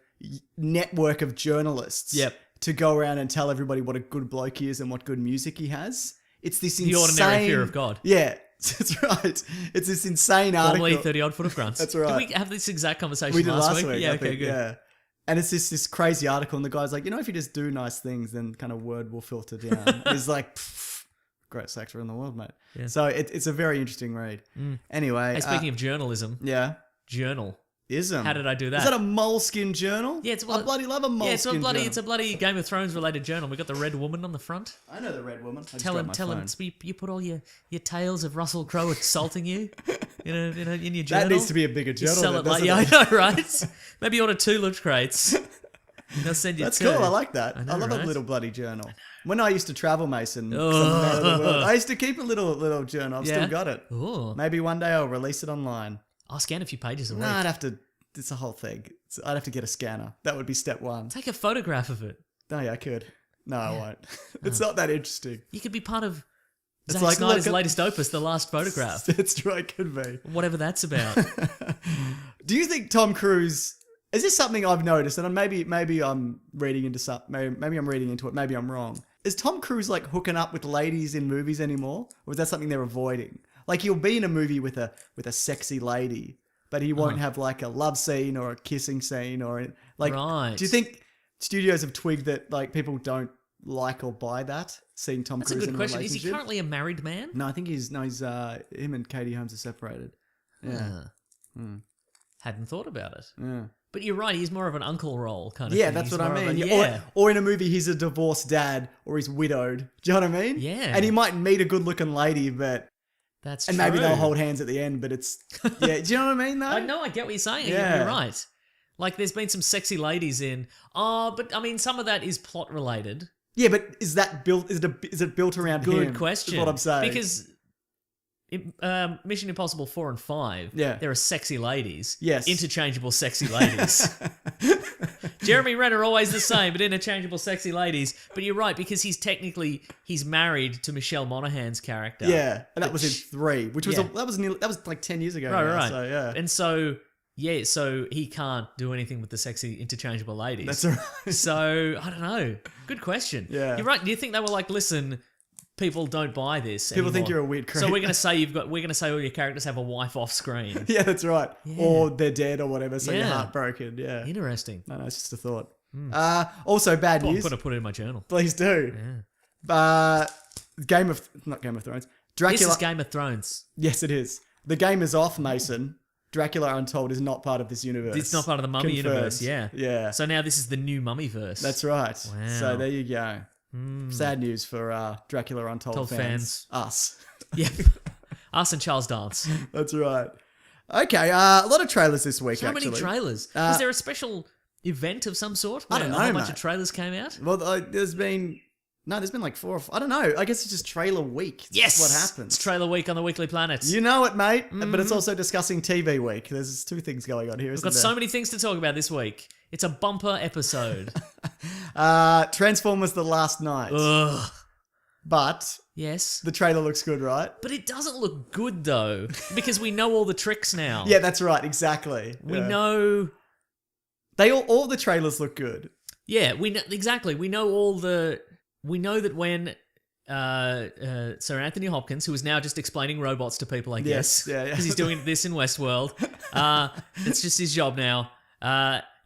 [SPEAKER 1] network of journalists to go around and tell everybody what a good bloke he is and what good music he has. It's this insane...
[SPEAKER 2] The ordinary fear of God.
[SPEAKER 1] Yeah, that's right. It's this insane article.
[SPEAKER 2] Formerly 30-odd foot of grunts.
[SPEAKER 1] That's right.
[SPEAKER 2] Did we have this exact conversation
[SPEAKER 1] we did last
[SPEAKER 2] week?
[SPEAKER 1] Yeah, okay, good. Yeah. And it's this crazy article, and the guy's like, if you just do nice things, then kind of word will filter down. He's like, greatest actor in the world, mate. Yeah. So it's a very interesting read. Anyway.
[SPEAKER 2] Hey, speaking of journalism.
[SPEAKER 1] Yeah.
[SPEAKER 2] Journal.
[SPEAKER 1] Ism.
[SPEAKER 2] How did I do that?
[SPEAKER 1] Is that a Moleskine journal?
[SPEAKER 2] Yeah, I
[SPEAKER 1] bloody love a Moleskine journal.
[SPEAKER 2] It's a bloody Game of Thrones related journal. We got the Red Woman on the front.
[SPEAKER 1] I know the Red Woman.
[SPEAKER 2] Tell him, you put all your tales of Russell Crowe assaulting you, in your journal.
[SPEAKER 1] That needs to be a bigger journal.
[SPEAKER 2] You sell it like, I know, right? Maybe you order 2 loot crates. They'll send you 2.
[SPEAKER 1] That's cool. I like that. I love a little bloody journal. When I used to travel, Mason, I used to keep a little journal. I've still got it.
[SPEAKER 2] Ooh.
[SPEAKER 1] Maybe one day I'll release it online.
[SPEAKER 2] I'll scan a few pages a week.
[SPEAKER 1] No, I'd have to. It's a whole thing. I'd have to get a scanner. That would be step 1.
[SPEAKER 2] Take a photograph of it.
[SPEAKER 1] No, yeah, I could. No, I won't. It's not that interesting.
[SPEAKER 2] You could be part of Zack Snyder's latest opus, The Last Photograph.
[SPEAKER 1] That's true, it could be.
[SPEAKER 2] Whatever that's about.
[SPEAKER 1] Do you think Tom Cruise... Is this something I've noticed? And maybe I'm reading into something. Maybe I'm reading into it. Maybe I'm wrong. Is Tom Cruise like hooking up with ladies in movies anymore? Or is that something they're avoiding? Like he'll be in a movie with a sexy lady, but he won't have like a love scene or a kissing scene or like. Right. Do you think studios have twigged that like people don't like or buy that? Seeing Tom Cruise in a relationship. That's a good question.
[SPEAKER 2] Is he currently a married man?
[SPEAKER 1] No, I think he's him and Katie Holmes are separated. Yeah.
[SPEAKER 2] Hadn't thought about it.
[SPEAKER 1] Yeah.
[SPEAKER 2] But you're right, he's more of an uncle role kind of
[SPEAKER 1] thing. Yeah,
[SPEAKER 2] that's
[SPEAKER 1] what I mean. Or in a movie, he's a divorced dad or he's widowed. Do you know what I mean?
[SPEAKER 2] Yeah.
[SPEAKER 1] And he might meet a good-looking lady, but...
[SPEAKER 2] That's
[SPEAKER 1] true. And maybe they'll hold hands at the end, but it's... Yeah, do you know what I mean, though?
[SPEAKER 2] I know, I get what you're saying. Yeah. You're right. Like, there's been some sexy ladies in... but, I mean, some of that is plot-related.
[SPEAKER 1] Yeah, but is that built... Is it built around him?
[SPEAKER 2] Good question.
[SPEAKER 1] Is what I'm saying.
[SPEAKER 2] Because... Mission Impossible 4 and 5, there are sexy ladies.
[SPEAKER 1] Yes.
[SPEAKER 2] Interchangeable sexy ladies. Jeremy Renner always the same, but interchangeable sexy ladies. But you're right, because he's married to Michelle Monaghan's character.
[SPEAKER 1] Yeah, and that was in 3, which was that was like 10 years ago.
[SPEAKER 2] Right.
[SPEAKER 1] So, yeah.
[SPEAKER 2] And so he can't do anything with the sexy interchangeable ladies.
[SPEAKER 1] That's right.
[SPEAKER 2] So I don't know. Good question.
[SPEAKER 1] Yeah.
[SPEAKER 2] You're right. Do you think they were like, listen, people don't buy this
[SPEAKER 1] People
[SPEAKER 2] anymore.
[SPEAKER 1] think you're a weird creep.
[SPEAKER 2] So we're gonna say all your characters have a wife off screen.
[SPEAKER 1] Yeah, that's right. Yeah. Or they're dead or whatever, so you're heartbroken. Yeah.
[SPEAKER 2] Interesting.
[SPEAKER 1] No, it's just a thought. Also, bad news.
[SPEAKER 2] I'm gonna put it in my journal.
[SPEAKER 1] Please do.
[SPEAKER 2] Yeah.
[SPEAKER 1] Not Game of Thrones. Dracula.
[SPEAKER 2] This is Game of Thrones.
[SPEAKER 1] Yes, it is. The game is off, Mason. Dracula Untold is not part of this universe.
[SPEAKER 2] It's not part of the Mummy universe. Yeah.
[SPEAKER 1] Yeah.
[SPEAKER 2] So now this is the new Mummyverse.
[SPEAKER 1] That's right.
[SPEAKER 2] Wow.
[SPEAKER 1] So there you go. Sad news for Dracula Untold fans. Us.
[SPEAKER 2] Yeah. Us and Charles Dance.
[SPEAKER 1] That's right. Okay, a lot of trailers this week,
[SPEAKER 2] actually. So many trailers. Was there a special event of some sort?
[SPEAKER 1] I don't know,
[SPEAKER 2] a bunch of trailers came out?
[SPEAKER 1] Well, there's been like 4 or 5. I don't know. I guess it's just trailer week.
[SPEAKER 2] Yes!
[SPEAKER 1] That's what happens.
[SPEAKER 2] It's trailer week on the Weekly Planet.
[SPEAKER 1] You know it, mate. But it's also discussing TV week. There's 2 things going on here,
[SPEAKER 2] We've got so many things to talk about this week. It's a bumper episode.
[SPEAKER 1] Transformers The Last Night.
[SPEAKER 2] Ugh.
[SPEAKER 1] But
[SPEAKER 2] yes,
[SPEAKER 1] the trailer looks good, right?
[SPEAKER 2] But it doesn't look good though, because we know all the tricks now.
[SPEAKER 1] Yeah, that's right. Exactly.
[SPEAKER 2] We know
[SPEAKER 1] all the trailers look good.
[SPEAKER 2] Yeah, we know exactly. We know that when Sir Anthony Hopkins, who is now just explaining robots to people, I guess, because he's doing this in Westworld. It's just his job now.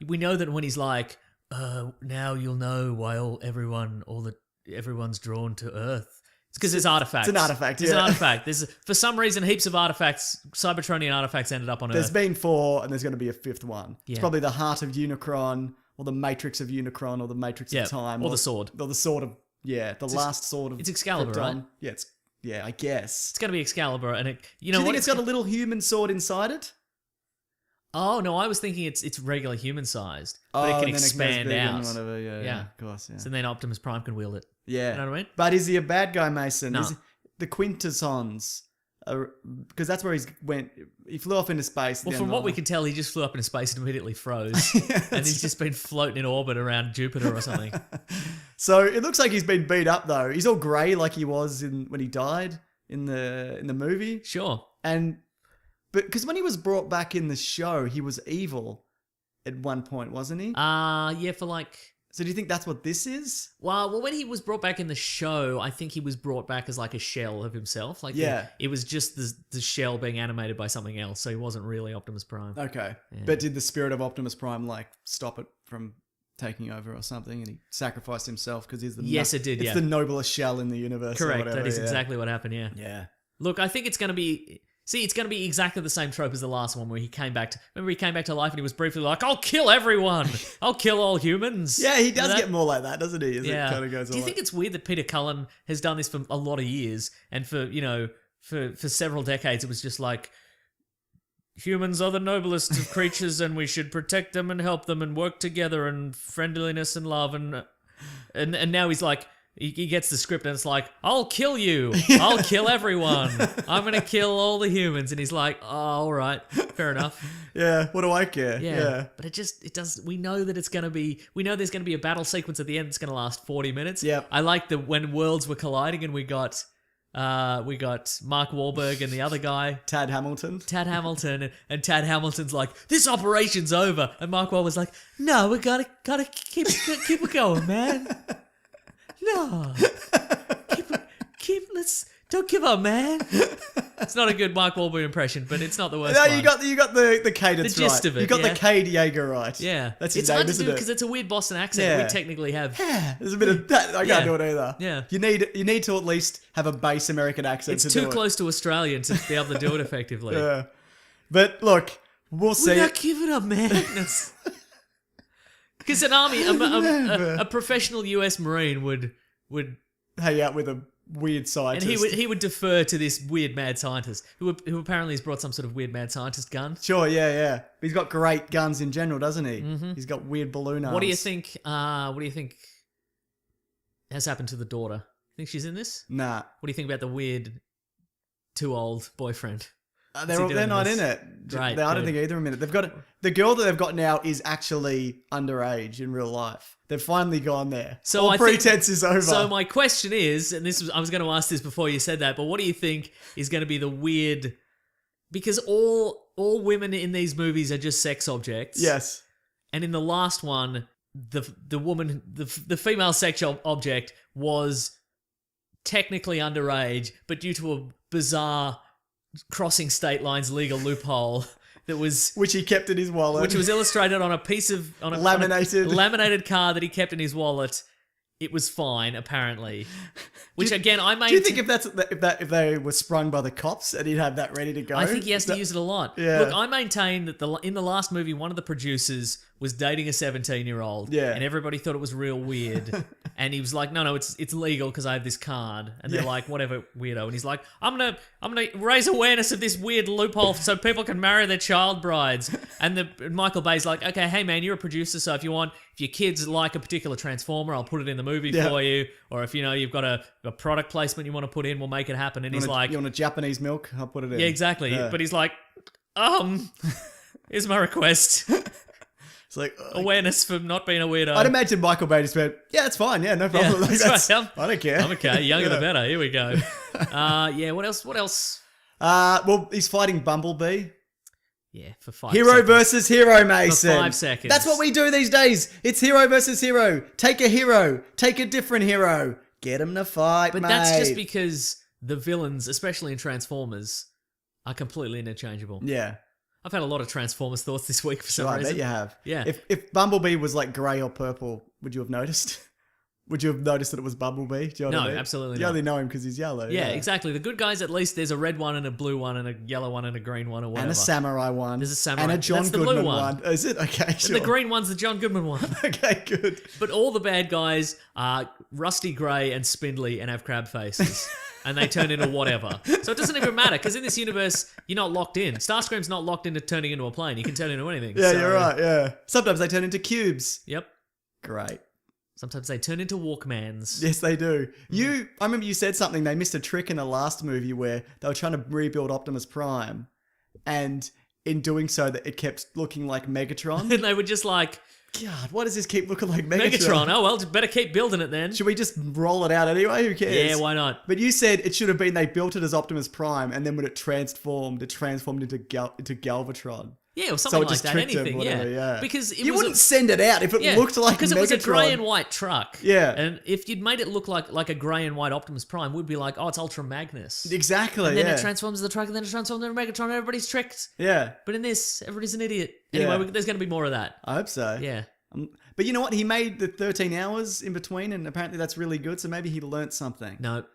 [SPEAKER 2] We know that when he's like, now you'll know why everyone's drawn to Earth. It's because there's artifacts.
[SPEAKER 1] It's an artifact.
[SPEAKER 2] There's an artifact. For some reason, heaps of artifacts, Cybertronian artifacts, ended up on Earth.
[SPEAKER 1] There's been 4, and there's going to be a 5th one. Yeah. It's probably the Heart of Unicron, or the Matrix of Unicron, or the Matrix of Time,
[SPEAKER 2] or the Sword,
[SPEAKER 1] or the Sword of last sword of.
[SPEAKER 2] It's Excalibur,
[SPEAKER 1] Krypton. Right? Yeah, I guess
[SPEAKER 2] it's going to be Excalibur, and do you
[SPEAKER 1] think it's got a little human sword inside it?
[SPEAKER 2] Oh no, I was thinking it's regular human sized, but it can expand out.
[SPEAKER 1] Whatever. Yeah, of course. Yeah.
[SPEAKER 2] So then Optimus Prime can wield it.
[SPEAKER 1] Yeah,
[SPEAKER 2] you know what I mean.
[SPEAKER 1] But is he a bad guy, Mason?
[SPEAKER 2] No.
[SPEAKER 1] The Quintessons. because that's where he flew off into space.
[SPEAKER 2] Well, from what we can tell, he just flew up into space and immediately froze. And he's just been floating in orbit around Jupiter or something.
[SPEAKER 1] So it looks like he's been beat up though. He's all grey like he was when he died in the movie.
[SPEAKER 2] Sure.
[SPEAKER 1] But because when he was brought back in the show, he was evil at one point, wasn't he?
[SPEAKER 2] Yeah, for like...
[SPEAKER 1] So do you think that's what this is?
[SPEAKER 2] Well, when he was brought back in the show, I think he was brought back as like a shell of himself. Like, it was just the shell being animated by something else, so he wasn't really Optimus Prime.
[SPEAKER 1] Okay. Yeah. But did the spirit of Optimus Prime like stop it from taking over or something, and he sacrificed himself because he's the
[SPEAKER 2] it did.
[SPEAKER 1] It's the noblest shell in the universe.
[SPEAKER 2] Correct.
[SPEAKER 1] Or whatever,
[SPEAKER 2] that is exactly what happened. Yeah.
[SPEAKER 1] Yeah.
[SPEAKER 2] Look, I think it's going to be. See, it's going to be exactly the same trope as the last one where he came back to... Remember, he came back to life and he was briefly like, I'll kill everyone. I'll kill all humans.
[SPEAKER 1] Yeah, he does get more like that, doesn't he? As it kind of goes
[SPEAKER 2] Do you think it's weird that Peter Cullen has done this for a lot of years and for several decades it was just like, humans are the noblest of creatures and we should protect them and help them and work together and friendliness and love and now he's like... He gets the script and it's like, I'll kill you. I'll kill everyone. I'm going to kill all the humans. And he's like, oh, all right. Fair enough.
[SPEAKER 1] Yeah. What do I care?
[SPEAKER 2] Yeah. But it does, we know that there's going to be a battle sequence at the end that's going to last 40 minutes.
[SPEAKER 1] Yeah.
[SPEAKER 2] I like when worlds were colliding and we got Mark Wahlberg and the other guy.
[SPEAKER 1] Tad Hamilton.
[SPEAKER 2] And Tad Hamilton's like, this operation's over. And Mark Wahlberg's like, no, we gotta keep it going, man. No, don't give up, man. It's not a good Mark Wahlberg impression, but it's not the worst.
[SPEAKER 1] No,
[SPEAKER 2] one.
[SPEAKER 1] you got the cadence
[SPEAKER 2] the gist
[SPEAKER 1] right.
[SPEAKER 2] of it.
[SPEAKER 1] You got the Cade Yeager right.
[SPEAKER 2] Yeah,
[SPEAKER 1] that's his
[SPEAKER 2] it's
[SPEAKER 1] name,
[SPEAKER 2] hard to
[SPEAKER 1] isn't
[SPEAKER 2] do
[SPEAKER 1] it?
[SPEAKER 2] because it's a weird Boston accent. We technically have.
[SPEAKER 1] Yeah, there's a bit of that. I can't do it either.
[SPEAKER 2] Yeah,
[SPEAKER 1] you need to at least have a base American accent.
[SPEAKER 2] It's too close to Australian to be able to do it effectively.
[SPEAKER 1] Yeah, but look, we'll see.
[SPEAKER 2] We're not giving up, man. Because an army, a professional U.S. Marine would
[SPEAKER 1] hang out with a weird scientist.
[SPEAKER 2] And he would defer to this weird mad scientist who apparently has brought some sort of weird mad scientist gun.
[SPEAKER 1] Sure, yeah. He's got great guns in general, doesn't he? Mm-hmm. He's got weird balloon arms.
[SPEAKER 2] What do you think has happened to the daughter? Think she's in this?
[SPEAKER 1] Nah.
[SPEAKER 2] What do you think about the weird too old boyfriend?
[SPEAKER 1] They're not in it.
[SPEAKER 2] Right.
[SPEAKER 1] I don't think either are in it. They've got the girl that they've got now is actually underage in real life. They've finally gone there. So all pretense is over.
[SPEAKER 2] So my question is, and I was going to ask this before you said that, but what do you think is going to be the weird? Because all women in these movies are just sex objects.
[SPEAKER 1] Yes.
[SPEAKER 2] And in the last one, the woman, the female sex object was technically underage, but due to a bizarre crossing state lines legal loophole that was
[SPEAKER 1] which he kept in his wallet,
[SPEAKER 2] which was illustrated on a piece of laminated card that he kept in his wallet. It was fine, apparently. Which again, I made.
[SPEAKER 1] Do you think if they were sprung by the cops and he'd have that ready to go?
[SPEAKER 2] I think he has to use it a lot.
[SPEAKER 1] Yeah.
[SPEAKER 2] Look, I maintain that in the last movie, one of the producers was dating a 17-year-old.
[SPEAKER 1] Yeah.
[SPEAKER 2] And everybody thought it was real weird. And he was like, no, it's legal because I have this card. And they're like, whatever, weirdo. And he's like, I'm gonna raise awareness of this weird loophole so people can marry their child brides. And Michael Bay's like, okay, hey man, you're a producer, so if your kids like a particular Transformer, I'll put it in the movie for you. Or if you've got a product placement you want to put in, we'll make it happen. And he's like,
[SPEAKER 1] you want a Japanese milk? I'll put it in.
[SPEAKER 2] Yeah, exactly. Yeah. But he's like, here's my request.
[SPEAKER 1] It's like
[SPEAKER 2] awareness for not being a weirdo.
[SPEAKER 1] I'd imagine Michael Bay just went, yeah, it's fine. Yeah, no problem.
[SPEAKER 2] Yeah, that's right.
[SPEAKER 1] I don't care.
[SPEAKER 2] I'm okay. Younger the better. Here we go. Yeah. What else?
[SPEAKER 1] Well, he's fighting Bumblebee.
[SPEAKER 2] Yeah, for 5
[SPEAKER 1] hero
[SPEAKER 2] seconds.
[SPEAKER 1] versus hero, Mason.
[SPEAKER 2] For 5 seconds.
[SPEAKER 1] That's what we do these days. It's hero versus hero. Take a hero. Take a different hero. Get him to fight,
[SPEAKER 2] But that's just because the villains, especially in Transformers, are completely interchangeable.
[SPEAKER 1] Yeah.
[SPEAKER 2] I've had a lot of Transformers thoughts this week for some reason.
[SPEAKER 1] I bet you have.
[SPEAKER 2] Yeah.
[SPEAKER 1] If Bumblebee was like grey or purple, would you have noticed? Would you have noticed that it was Bumblebee? Do you know what I mean?
[SPEAKER 2] Absolutely
[SPEAKER 1] not. You only know him because he's yellow.
[SPEAKER 2] Yeah, exactly. The good guys, at least there's a red one and a blue one and a yellow one and a green one or whatever.
[SPEAKER 1] And a samurai one.
[SPEAKER 2] There's a samurai.
[SPEAKER 1] And a John
[SPEAKER 2] That's the
[SPEAKER 1] Goodman
[SPEAKER 2] blue one.
[SPEAKER 1] Is it? Okay, sure.
[SPEAKER 2] And the green one's the John Goodman one.
[SPEAKER 1] Okay, good.
[SPEAKER 2] But all the bad guys are rusty grey and spindly and have crab faces. And they turn into whatever. So it doesn't even matter, because in this universe, you're not locked in. Starscream's not locked into turning into a plane. You can turn into anything.
[SPEAKER 1] Yeah, you're right, yeah. Sometimes they turn into cubes.
[SPEAKER 2] Yep.
[SPEAKER 1] Great.
[SPEAKER 2] Sometimes they turn into Walkmans.
[SPEAKER 1] Yes, they do. I remember you said something. They missed a trick in the last movie where they were trying to rebuild Optimus Prime, and in doing so, that it kept looking like Megatron.
[SPEAKER 2] And they were just like,
[SPEAKER 1] God, why does this keep looking like Megatron?
[SPEAKER 2] Megatron. Oh well, just better keep building it then.
[SPEAKER 1] Should we just roll it out anyway? Who cares?
[SPEAKER 2] Yeah, why not?
[SPEAKER 1] But you said it should have been they built it as Optimus Prime, and then when it transformed into Galvatron.
[SPEAKER 2] Yeah, or
[SPEAKER 1] So
[SPEAKER 2] something
[SPEAKER 1] it
[SPEAKER 2] like
[SPEAKER 1] just
[SPEAKER 2] that.
[SPEAKER 1] tricked him,
[SPEAKER 2] Anything,
[SPEAKER 1] whatever,
[SPEAKER 2] yeah. Because
[SPEAKER 1] you wouldn't send it out if it looked like Megatron.
[SPEAKER 2] Because it was a grey and white truck.
[SPEAKER 1] Yeah.
[SPEAKER 2] And if you'd made it look like a grey and white Optimus Prime, we'd be like, oh, it's Ultra Magnus.
[SPEAKER 1] Exactly,
[SPEAKER 2] And then
[SPEAKER 1] yeah.
[SPEAKER 2] it transforms the truck, and then it transforms into Megatron, and everybody's tricked.
[SPEAKER 1] Yeah.
[SPEAKER 2] But in this, everybody's an idiot. Anyway,
[SPEAKER 1] Yeah.
[SPEAKER 2] there's going to be more of that.
[SPEAKER 1] I hope so.
[SPEAKER 2] Yeah.
[SPEAKER 1] But you know what? He made the 13 hours in between, and apparently that's really good. So maybe he learnt something.
[SPEAKER 2] No,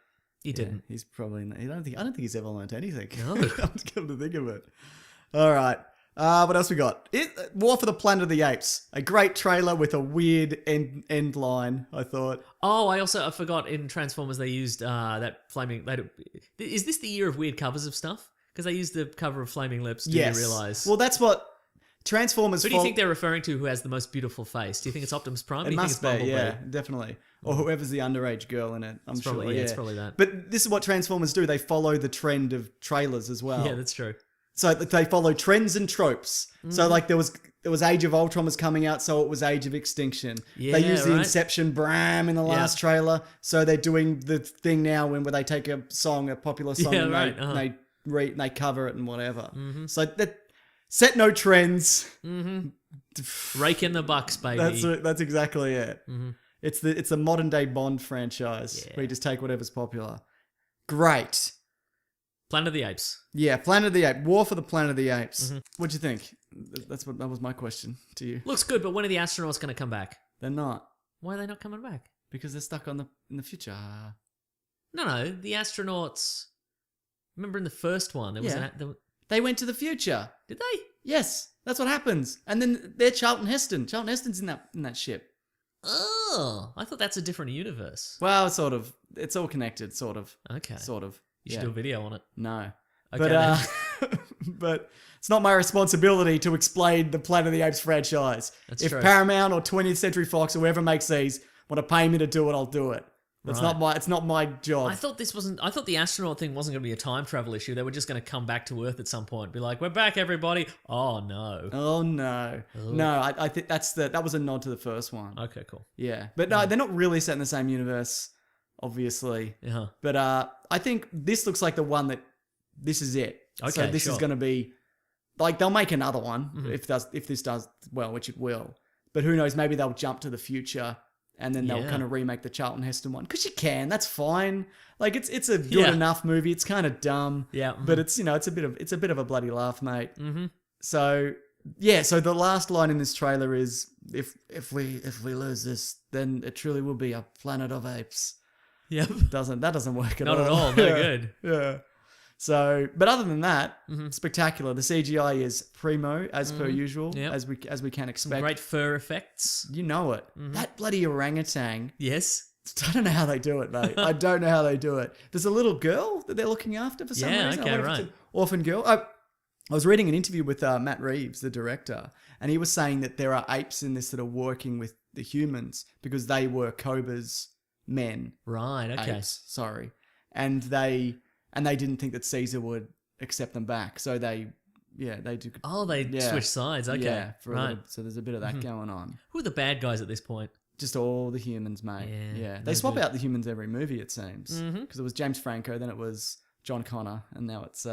[SPEAKER 2] he didn't.
[SPEAKER 1] He's probably. I don't think he's ever learnt anything.
[SPEAKER 2] No.
[SPEAKER 1] I'm just coming to think of it. All right. What else we got? War for the Planet of the Apes. A great trailer with a weird end line, I thought.
[SPEAKER 2] Oh, I forgot in Transformers they used that flaming... Is this the year of weird covers of stuff? Because they used the cover of Flaming Lips, do you realise?
[SPEAKER 1] Well, that's what Transformers...
[SPEAKER 2] Who do you think they're referring to who has the most beautiful face? Do you think it's Optimus Prime?
[SPEAKER 1] It must be, yeah, definitely. Or whoever's the underage girl in it, I'm sure.
[SPEAKER 2] Probably, yeah, it's probably that.
[SPEAKER 1] But this is what Transformers do. They follow the trend of trailers as well.
[SPEAKER 2] Yeah, that's true.
[SPEAKER 1] So they follow trends and tropes. So like there was Age of Ultron was coming out, so it was Age of Extinction.
[SPEAKER 2] Yeah,
[SPEAKER 1] they used the
[SPEAKER 2] right.
[SPEAKER 1] Inception Bram in the last trailer, so they're doing the thing now where they take a popular song,
[SPEAKER 2] Yeah,
[SPEAKER 1] and
[SPEAKER 2] right,
[SPEAKER 1] they cover it and whatever. So that set no trends.
[SPEAKER 2] Rake in the bucks, baby.
[SPEAKER 1] That's exactly it. It's the modern day Bond franchise where you just take whatever's popular. Great.
[SPEAKER 2] Planet of the Apes.
[SPEAKER 1] Yeah, Planet of the Apes. War for the Planet of the Apes. What'd you think? That was my question to you.
[SPEAKER 2] Looks good, but when are the astronauts going to come back?
[SPEAKER 1] They're not,
[SPEAKER 2] Why are they not coming back?
[SPEAKER 1] because they're stuck in the future.
[SPEAKER 2] No, the astronauts... Remember in the first one, there was
[SPEAKER 1] They went to the future.
[SPEAKER 2] Did they?
[SPEAKER 1] Yes, that's what happens. And then they're Charlton Heston. Charlton Heston's in that ship.
[SPEAKER 2] Oh, I thought that's a different universe.
[SPEAKER 1] Well, sort of. It's all connected, sort of.
[SPEAKER 2] Okay.
[SPEAKER 1] Sort of.
[SPEAKER 2] You should do a video on it.
[SPEAKER 1] No.
[SPEAKER 2] Okay,
[SPEAKER 1] But it's not my responsibility to explain the Planet of the Apes franchise.
[SPEAKER 2] That's
[SPEAKER 1] if
[SPEAKER 2] true.
[SPEAKER 1] Paramount or 20th Century Fox or whoever makes these want to pay me to do it, I'll do it. It's
[SPEAKER 2] Right.
[SPEAKER 1] not my job.
[SPEAKER 2] I thought the astronaut thing wasn't going to be a time travel issue. They were just going to come back to Earth at some point. Be like, we're back, everybody. Oh, no.
[SPEAKER 1] Oh no. No, I think that was a nod to the first one.
[SPEAKER 2] Okay, cool.
[SPEAKER 1] Yeah. But no, they're not really set in the same universe, obviously.
[SPEAKER 2] Yeah.
[SPEAKER 1] But I think this looks like the one that this is it. So
[SPEAKER 2] Okay,
[SPEAKER 1] this is
[SPEAKER 2] sure.
[SPEAKER 1] going to be like they'll make another one if this does well, which it will. But who knows? Maybe they'll jump to the future and then they'll kind of remake the Charlton Heston one because you can. That's fine. Like it's a good enough movie. It's kind of dumb.
[SPEAKER 2] Yeah.
[SPEAKER 1] But it's it's a bit of a bloody laugh, mate. Mm-hmm. So yeah. So the last line in this trailer is if we lose this, then it truly will be a planet of apes.
[SPEAKER 2] Yep.
[SPEAKER 1] That doesn't work at
[SPEAKER 2] Not
[SPEAKER 1] all.
[SPEAKER 2] at all. No good.
[SPEAKER 1] Yeah. So, but other than that, spectacular. The CGI is primo as per usual,
[SPEAKER 2] Yep.
[SPEAKER 1] as we can expect.
[SPEAKER 2] Great fur effects.
[SPEAKER 1] You know it. That bloody orangutan.
[SPEAKER 2] Yes.
[SPEAKER 1] I don't know how they do it, mate. I don't know how they do it. There's a little girl that they're looking after for some
[SPEAKER 2] Yeah,
[SPEAKER 1] reason. I
[SPEAKER 2] okay,
[SPEAKER 1] wonder if it's
[SPEAKER 2] right.
[SPEAKER 1] an orphan girl. I was reading an interview with Matt Reeves, the director, and he was saying that there are apes in this that are working with the humans because they were Koba's men.
[SPEAKER 2] Right. Okay.
[SPEAKER 1] Apes, sorry. And they didn't think that Caesar would accept them back. So they do.
[SPEAKER 2] Oh, they switch sides. Okay.
[SPEAKER 1] Yeah,
[SPEAKER 2] right.
[SPEAKER 1] so there's a bit of that going on.
[SPEAKER 2] Who are the bad guys at this point?
[SPEAKER 1] Just all the humans, mate.
[SPEAKER 2] Yeah,
[SPEAKER 1] They
[SPEAKER 2] no
[SPEAKER 1] swap
[SPEAKER 2] good.
[SPEAKER 1] out the humans every movie, it seems. Because it was James Franco, then it was John Connor, and now it's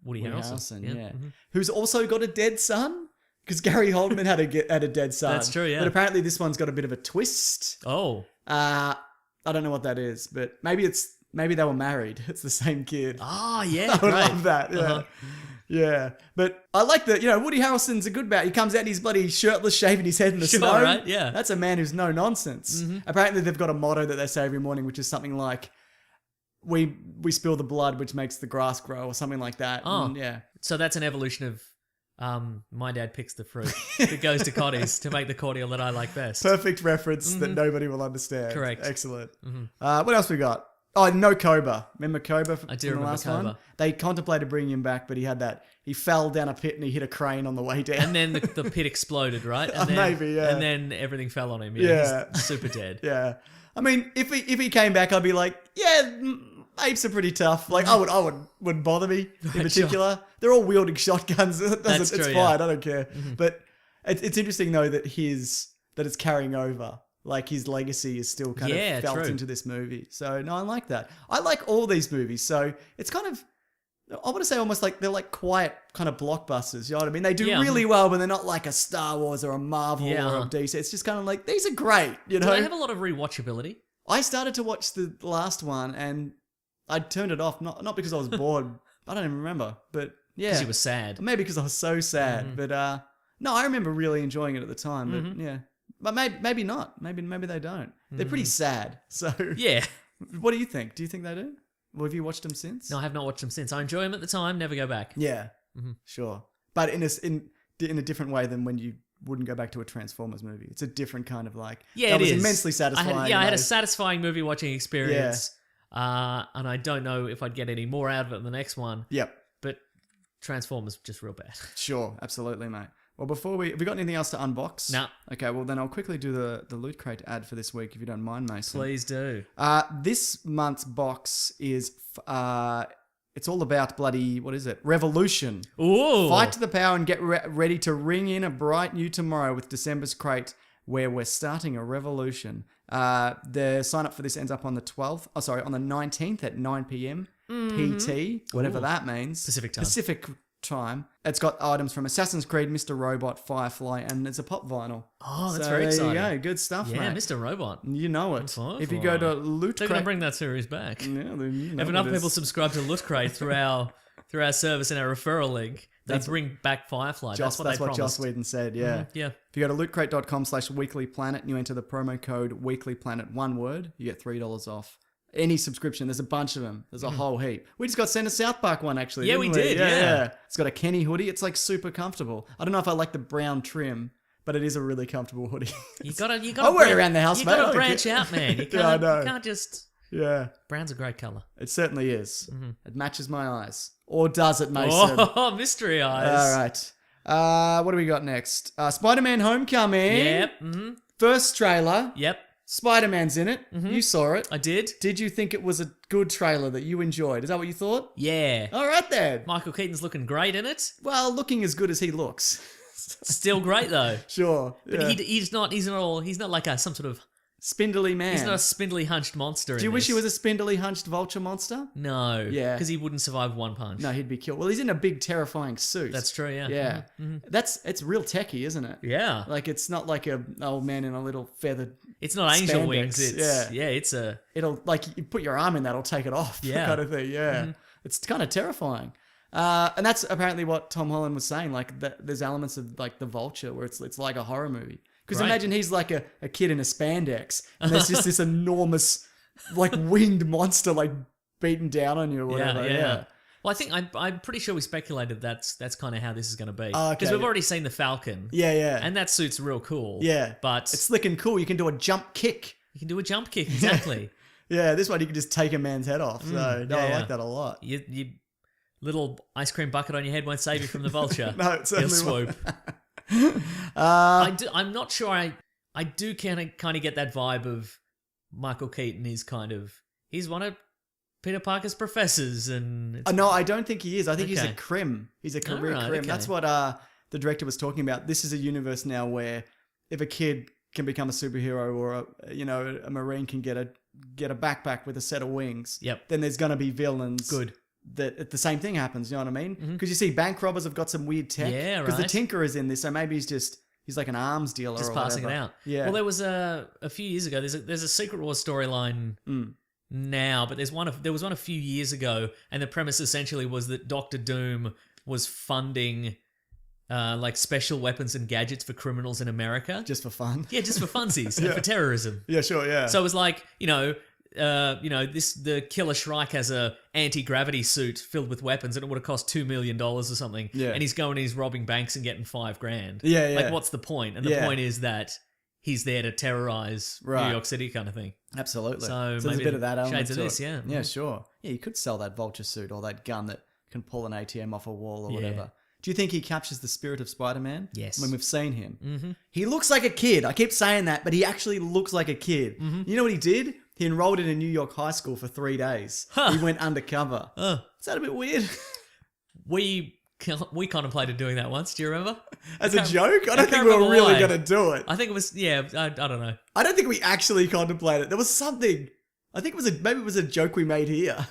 [SPEAKER 2] Woody Harrelson.
[SPEAKER 1] yeah. Who's also got a dead son. Because Gary Oldman had a dead son.
[SPEAKER 2] That's true, yeah.
[SPEAKER 1] But apparently this one's got a bit of a twist.
[SPEAKER 2] Oh.
[SPEAKER 1] I don't know what that is, but maybe they were married. It's the same kid.
[SPEAKER 2] Oh, yeah.
[SPEAKER 1] I would
[SPEAKER 2] right.
[SPEAKER 1] love that. Yeah.
[SPEAKER 2] Uh-huh.
[SPEAKER 1] Yeah. But I like that, Woody Harrelson's a good bat. He comes out and he's bloody shirtless, shaving his head in the
[SPEAKER 2] Sure,
[SPEAKER 1] snow.
[SPEAKER 2] right? Yeah.
[SPEAKER 1] That's a man who's no nonsense. Apparently they've got a motto that they say every morning, which is something like, we spill the blood, which makes the grass grow, or something like that.
[SPEAKER 2] Oh.
[SPEAKER 1] And yeah.
[SPEAKER 2] So that's an evolution of my dad picks the fruit that goes to Cotties to make the cordial that I like best.
[SPEAKER 1] Perfect reference that nobody will understand.
[SPEAKER 2] Correct.
[SPEAKER 1] Excellent. What else we got? Oh, no Koba. Remember Koba from the
[SPEAKER 2] remember
[SPEAKER 1] last
[SPEAKER 2] Koba.
[SPEAKER 1] one? They contemplated bringing him back, but he fell down a pit and he hit a crane on the way down.
[SPEAKER 2] And then the pit exploded, right? And then,
[SPEAKER 1] maybe, yeah.
[SPEAKER 2] And then everything fell on him.
[SPEAKER 1] Yeah.
[SPEAKER 2] He's super dead.
[SPEAKER 1] Yeah. I mean, if he came back, I'd be like, yeah, apes are pretty tough. Like, wouldn't bother me in particular. Sure. They're all wielding shotguns. It's
[SPEAKER 2] true,
[SPEAKER 1] fine.
[SPEAKER 2] yeah.
[SPEAKER 1] I don't care. Mm-hmm. But it's interesting though that it's carrying over. Like his legacy is still kind of felt into this movie. So no, I like that. I like all these movies. So it's kind of, I want to say almost like they're like quiet kind of blockbusters. You know what I mean? They do really well, but they're not like a Star Wars or a Marvel or a DC. It's just kind of like, these are great. You know?
[SPEAKER 2] Do they have a lot of rewatchability?
[SPEAKER 1] I started to watch the last one and I turned it off, not because I was bored. I don't even remember, but yeah.
[SPEAKER 2] Because you were sad.
[SPEAKER 1] Maybe because I was so sad. Mm-hmm. But no, I remember really enjoying it at the time. But yeah. But maybe not. Maybe they don't. They're pretty sad. So
[SPEAKER 2] yeah.
[SPEAKER 1] What do you think? Do you think they do? Or have you watched them since?
[SPEAKER 2] No, I have not watched them since. I enjoy them at the time. Never go back.
[SPEAKER 1] Yeah. Mm-hmm. Sure. But in a different way than when you wouldn't go back to a Transformers movie. It's a different kind of like.
[SPEAKER 2] Yeah,
[SPEAKER 1] that was immensely satisfying.
[SPEAKER 2] I had a satisfying movie watching experience. Yeah. And I don't know if I'd get any more out of it in the next one.
[SPEAKER 1] Yep.
[SPEAKER 2] But Transformers just real bad.
[SPEAKER 1] Sure. Absolutely, mate. Well, have we got anything else to unbox?
[SPEAKER 2] No.
[SPEAKER 1] Okay, well then I'll quickly do the Loot Crate ad for this week, if you don't mind, Mason.
[SPEAKER 2] Please do.
[SPEAKER 1] This month's box is, it's all about bloody, what is it? Revolution.
[SPEAKER 2] Ooh.
[SPEAKER 1] Fight to the power and get ready to ring in a bright new tomorrow with December's Crate, where we're starting a revolution. The sign up for this ends up on the 19th at 9 p.m. PT, whatever that means. Pacific time. It's got items from Assassin's Creed, Mr. Robot, Firefly, and it's a pop vinyl.
[SPEAKER 2] Oh, that's very exciting.
[SPEAKER 1] There you go. Good stuff, mate.
[SPEAKER 2] Yeah, Mr. Robot.
[SPEAKER 1] You know it.
[SPEAKER 2] Firefly.
[SPEAKER 1] If you go to Loot Crate...
[SPEAKER 2] They're going to bring that series back.
[SPEAKER 1] Yeah, you know
[SPEAKER 2] if enough people subscribe to Loot Crate through our service and our referral link, they bring back Firefly. That's what
[SPEAKER 1] Joss Whedon said, yeah.
[SPEAKER 2] Mm-hmm. Yeah.
[SPEAKER 1] If you go to lootcrate.com/weeklyplanet and you enter the promo code weeklyplanet, one word, you get $3 off. Any subscription, there's a bunch of them. There's a whole heap. We just got sent a South Park one, actually.
[SPEAKER 2] Yeah, we did. Yeah.
[SPEAKER 1] It's got a Kenny hoodie. It's like super comfortable. I don't know if I like the brown trim, but it is a really comfortable hoodie.
[SPEAKER 2] You gotta.
[SPEAKER 1] I'll wear it around the house,
[SPEAKER 2] you
[SPEAKER 1] mate.
[SPEAKER 2] You gotta branch out, man. You can't,
[SPEAKER 1] I know.
[SPEAKER 2] You can't just.
[SPEAKER 1] Yeah.
[SPEAKER 2] Brown's a great color.
[SPEAKER 1] It certainly is. Mm-hmm. It matches my eyes. Or does it, Mason?
[SPEAKER 2] Oh, mystery eyes.
[SPEAKER 1] All right. What do we got next? Spider-Man Homecoming.
[SPEAKER 2] Yep. Mm-hmm.
[SPEAKER 1] First trailer.
[SPEAKER 2] Yep.
[SPEAKER 1] Spider-Man's in it. Mm-hmm. You saw it.
[SPEAKER 2] I did.
[SPEAKER 1] Did you think it was a good trailer that you enjoyed? Is that what you thought?
[SPEAKER 2] Yeah.
[SPEAKER 1] All right then.
[SPEAKER 2] Michael Keaton's looking great in it.
[SPEAKER 1] Well, looking as good as he looks.
[SPEAKER 2] Still great though.
[SPEAKER 1] Sure.
[SPEAKER 2] But yeah. he's not like some sort of
[SPEAKER 1] spindly man.
[SPEAKER 2] He's not a spindly hunched monster.
[SPEAKER 1] Do you wish he was a spindly hunched vulture monster?
[SPEAKER 2] No.
[SPEAKER 1] Yeah.
[SPEAKER 2] Because he wouldn't survive one punch.
[SPEAKER 1] No, he'd be killed. Well, he's in a big, terrifying suit.
[SPEAKER 2] That's true, yeah.
[SPEAKER 1] Yeah. Mm-hmm. It's real techie, isn't it?
[SPEAKER 2] Yeah.
[SPEAKER 1] Like, it's not like an old man in a little feathered
[SPEAKER 2] It's not angel
[SPEAKER 1] spandex.
[SPEAKER 2] wings. It's
[SPEAKER 1] It'll, like, you put your arm in that, it'll take it off.
[SPEAKER 2] Yeah.
[SPEAKER 1] Kind of thing, yeah. Mm-hmm. It's kind of terrifying. And that's apparently what Tom Holland was saying. Like, there's elements of, like, the vulture where it's like a horror movie. Because imagine he's like a kid in a spandex, and there's just this enormous, like, winged monster, like, beating down on you or whatever. Yeah.
[SPEAKER 2] Well, I think I'm pretty sure we speculated that's kind of how this is going to be.
[SPEAKER 1] Oh,
[SPEAKER 2] because we've already seen the Falcon.
[SPEAKER 1] Yeah.
[SPEAKER 2] And that suit's real cool.
[SPEAKER 1] Yeah.
[SPEAKER 2] But
[SPEAKER 1] it's slick and cool. You can do a jump kick.
[SPEAKER 2] You can do a jump kick, exactly.
[SPEAKER 1] Yeah, this one you can just take a man's head off. So, I like that a lot.
[SPEAKER 2] You little ice cream bucket on your head won't save you from the vulture.
[SPEAKER 1] No, it certainly
[SPEAKER 2] He'll swoop. I'm not sure. I do kind of get that vibe of Michael Keaton is he's one of Peter Parker's professors, and
[SPEAKER 1] no, I don't think he is. I think he's a crim. He's a career crim.
[SPEAKER 2] Okay.
[SPEAKER 1] That's what the director was talking about. This is a universe now where if a kid can become a superhero or a Marine can get a backpack with a set of wings, then there's gonna be villains.
[SPEAKER 2] Good.
[SPEAKER 1] That the same thing happens, you know what I mean? Because you see bank robbers have got some weird tech.
[SPEAKER 2] Yeah, right.
[SPEAKER 1] Because the Tinker is in this, so maybe he's like an arms dealer
[SPEAKER 2] just
[SPEAKER 1] or
[SPEAKER 2] passing
[SPEAKER 1] whatever.
[SPEAKER 2] it out.
[SPEAKER 1] Yeah.
[SPEAKER 2] Well, there was a few years ago. There's a Secret Wars storyline now, but there was one a few years ago, and the premise essentially was that Doctor Doom was funding like special weapons and gadgets for criminals in America.
[SPEAKER 1] Just for fun.
[SPEAKER 2] Yeah, just for funsies and for terrorism.
[SPEAKER 1] Yeah, sure, yeah.
[SPEAKER 2] So it was like, the Killer Shrike has a anti-gravity suit filled with weapons, and it would have cost $2 million or something.
[SPEAKER 1] Yeah.
[SPEAKER 2] And he's robbing banks and getting $5,000.
[SPEAKER 1] Yeah.
[SPEAKER 2] Like, what's the point? And the point is that he's there to terrorize New
[SPEAKER 1] Right.
[SPEAKER 2] York City kind of thing.
[SPEAKER 1] Absolutely.
[SPEAKER 2] So
[SPEAKER 1] there's
[SPEAKER 2] maybe
[SPEAKER 1] a bit of that element
[SPEAKER 2] shades of
[SPEAKER 1] to
[SPEAKER 2] this,
[SPEAKER 1] it.
[SPEAKER 2] yeah.
[SPEAKER 1] Yeah, sure. Yeah, you could sell that vulture suit or that gun that can pull an ATM off a wall or
[SPEAKER 2] Yeah.
[SPEAKER 1] whatever. Do you think he captures the spirit of Spider-Man?
[SPEAKER 2] Yes.
[SPEAKER 1] When we've seen him. Mm-hmm. He looks like a kid. I keep saying that, but he actually looks like a kid.
[SPEAKER 2] Mm-hmm.
[SPEAKER 1] You know what he did? He enrolled in a New York high school for 3 days.
[SPEAKER 2] Huh.
[SPEAKER 1] He went undercover. Is that a bit weird?
[SPEAKER 2] We contemplated doing that once. Do you remember?
[SPEAKER 1] As a joke? I don't think
[SPEAKER 2] can't
[SPEAKER 1] we were
[SPEAKER 2] remember
[SPEAKER 1] really
[SPEAKER 2] why.
[SPEAKER 1] going to do it.
[SPEAKER 2] I think it was, yeah, I don't know.
[SPEAKER 1] I don't think we actually contemplated. There was something. I think maybe it was a joke we made here.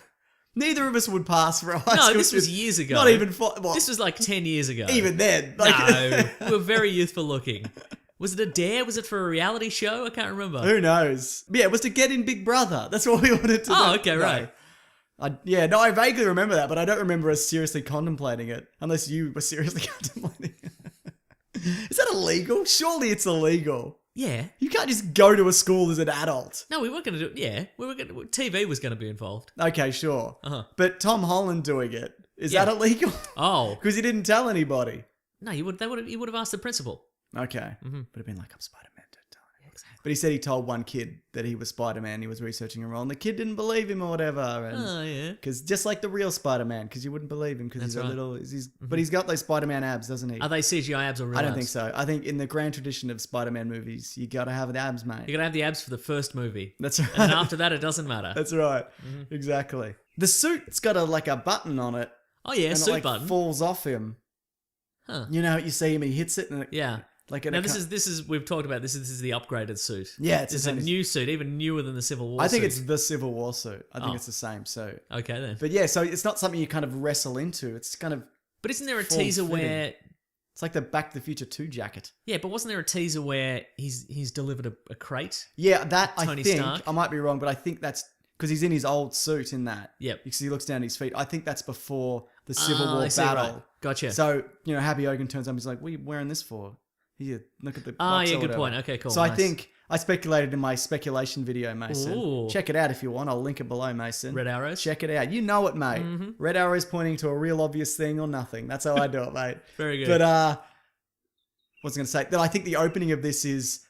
[SPEAKER 1] Neither of us would pass for a high
[SPEAKER 2] No,
[SPEAKER 1] school.
[SPEAKER 2] this was
[SPEAKER 1] student.
[SPEAKER 2] years ago.
[SPEAKER 1] Not even
[SPEAKER 2] This was like 10 years ago.
[SPEAKER 1] even then.
[SPEAKER 2] No, we were very youthful looking. Was it a dare? Was it for a reality show? I can't remember.
[SPEAKER 1] Who knows? Yeah, it was to get in Big Brother. That's what we wanted to do.
[SPEAKER 2] Oh, okay, right.
[SPEAKER 1] I vaguely remember that, but I don't remember us seriously contemplating it. Unless you were seriously contemplating it. Is that illegal? Surely it's illegal.
[SPEAKER 2] Yeah.
[SPEAKER 1] You can't just go to a school as an adult.
[SPEAKER 2] No, we weren't going to do it. Yeah. TV was going to be involved.
[SPEAKER 1] Okay, sure.
[SPEAKER 2] Uh-huh.
[SPEAKER 1] But Tom Holland doing it, is
[SPEAKER 2] Yeah.
[SPEAKER 1] that illegal?
[SPEAKER 2] Oh.
[SPEAKER 1] Because he didn't tell anybody.
[SPEAKER 2] No, you would have asked the principal.
[SPEAKER 1] Okay.
[SPEAKER 2] Mm-hmm.
[SPEAKER 1] But it'd been like, I'm Spider-Man. Don't tell anyone. But he said he told one kid that he was Spider-Man. He was researching a role, and the kid didn't believe him or whatever.
[SPEAKER 2] Oh, yeah.
[SPEAKER 1] Because just like the real Spider-Man, because you wouldn't believe him because he's
[SPEAKER 2] That's
[SPEAKER 1] a
[SPEAKER 2] right.
[SPEAKER 1] little. But he's got those Spider-Man abs, doesn't he?
[SPEAKER 2] Are they CGI abs or real
[SPEAKER 1] I don't
[SPEAKER 2] abs?
[SPEAKER 1] think so. I think in the grand tradition of Spider-Man movies, you gotta have the abs, mate.
[SPEAKER 2] You're going to have the abs for the first movie.
[SPEAKER 1] That's right.
[SPEAKER 2] And then after that, it doesn't matter.
[SPEAKER 1] That's right.
[SPEAKER 2] Mm-hmm.
[SPEAKER 1] Exactly. The suit's got a button on it.
[SPEAKER 2] Oh, yeah,
[SPEAKER 1] and
[SPEAKER 2] suit
[SPEAKER 1] it like
[SPEAKER 2] button.
[SPEAKER 1] falls off him.
[SPEAKER 2] Huh.
[SPEAKER 1] You know, you see him, he hits it, and it,
[SPEAKER 2] Yeah.
[SPEAKER 1] like
[SPEAKER 2] Now, this is we've talked about this. This is the upgraded suit.
[SPEAKER 1] Yeah, it's
[SPEAKER 2] It's
[SPEAKER 1] the
[SPEAKER 2] a
[SPEAKER 1] same as-
[SPEAKER 2] new suit, even newer than the Civil War
[SPEAKER 1] I think
[SPEAKER 2] suit.
[SPEAKER 1] it's the Civil War suit. I think
[SPEAKER 2] Oh.
[SPEAKER 1] it's the same suit.
[SPEAKER 2] Okay, then.
[SPEAKER 1] But yeah, so it's not something you kind of wrestle into. It's kind of
[SPEAKER 2] But isn't there a
[SPEAKER 1] form
[SPEAKER 2] teaser
[SPEAKER 1] fitting.
[SPEAKER 2] where...
[SPEAKER 1] it's like the Back to the Future 2 jacket.
[SPEAKER 2] Yeah, but wasn't there a teaser where he's delivered a crate?
[SPEAKER 1] Yeah, that I
[SPEAKER 2] Tony
[SPEAKER 1] think
[SPEAKER 2] Stark.
[SPEAKER 1] I might be wrong, but I think that's because he's in his old suit in that.
[SPEAKER 2] Yep.
[SPEAKER 1] Because he looks down at his feet. I think that's before the Civil
[SPEAKER 2] Ah,
[SPEAKER 1] War
[SPEAKER 2] I see,
[SPEAKER 1] battle.
[SPEAKER 2] right. Gotcha.
[SPEAKER 1] So Happy Hogan turns up. He's like, "What are you wearing this for?" Here, look at the.
[SPEAKER 2] Ah,
[SPEAKER 1] box
[SPEAKER 2] yeah,
[SPEAKER 1] or
[SPEAKER 2] good
[SPEAKER 1] whatever."
[SPEAKER 2] point. Okay, cool.
[SPEAKER 1] So I
[SPEAKER 2] nice.
[SPEAKER 1] think I speculated in my speculation video, Mason.
[SPEAKER 2] Ooh.
[SPEAKER 1] Check it out if you want. I'll link it below, Mason.
[SPEAKER 2] Red arrows?
[SPEAKER 1] Check it out. You know it, mate.
[SPEAKER 2] Mm-hmm.
[SPEAKER 1] Red arrows pointing to a real obvious thing or nothing. That's how I do it, mate.
[SPEAKER 2] Very good.
[SPEAKER 1] But what was I going to say? That I think the opening of this is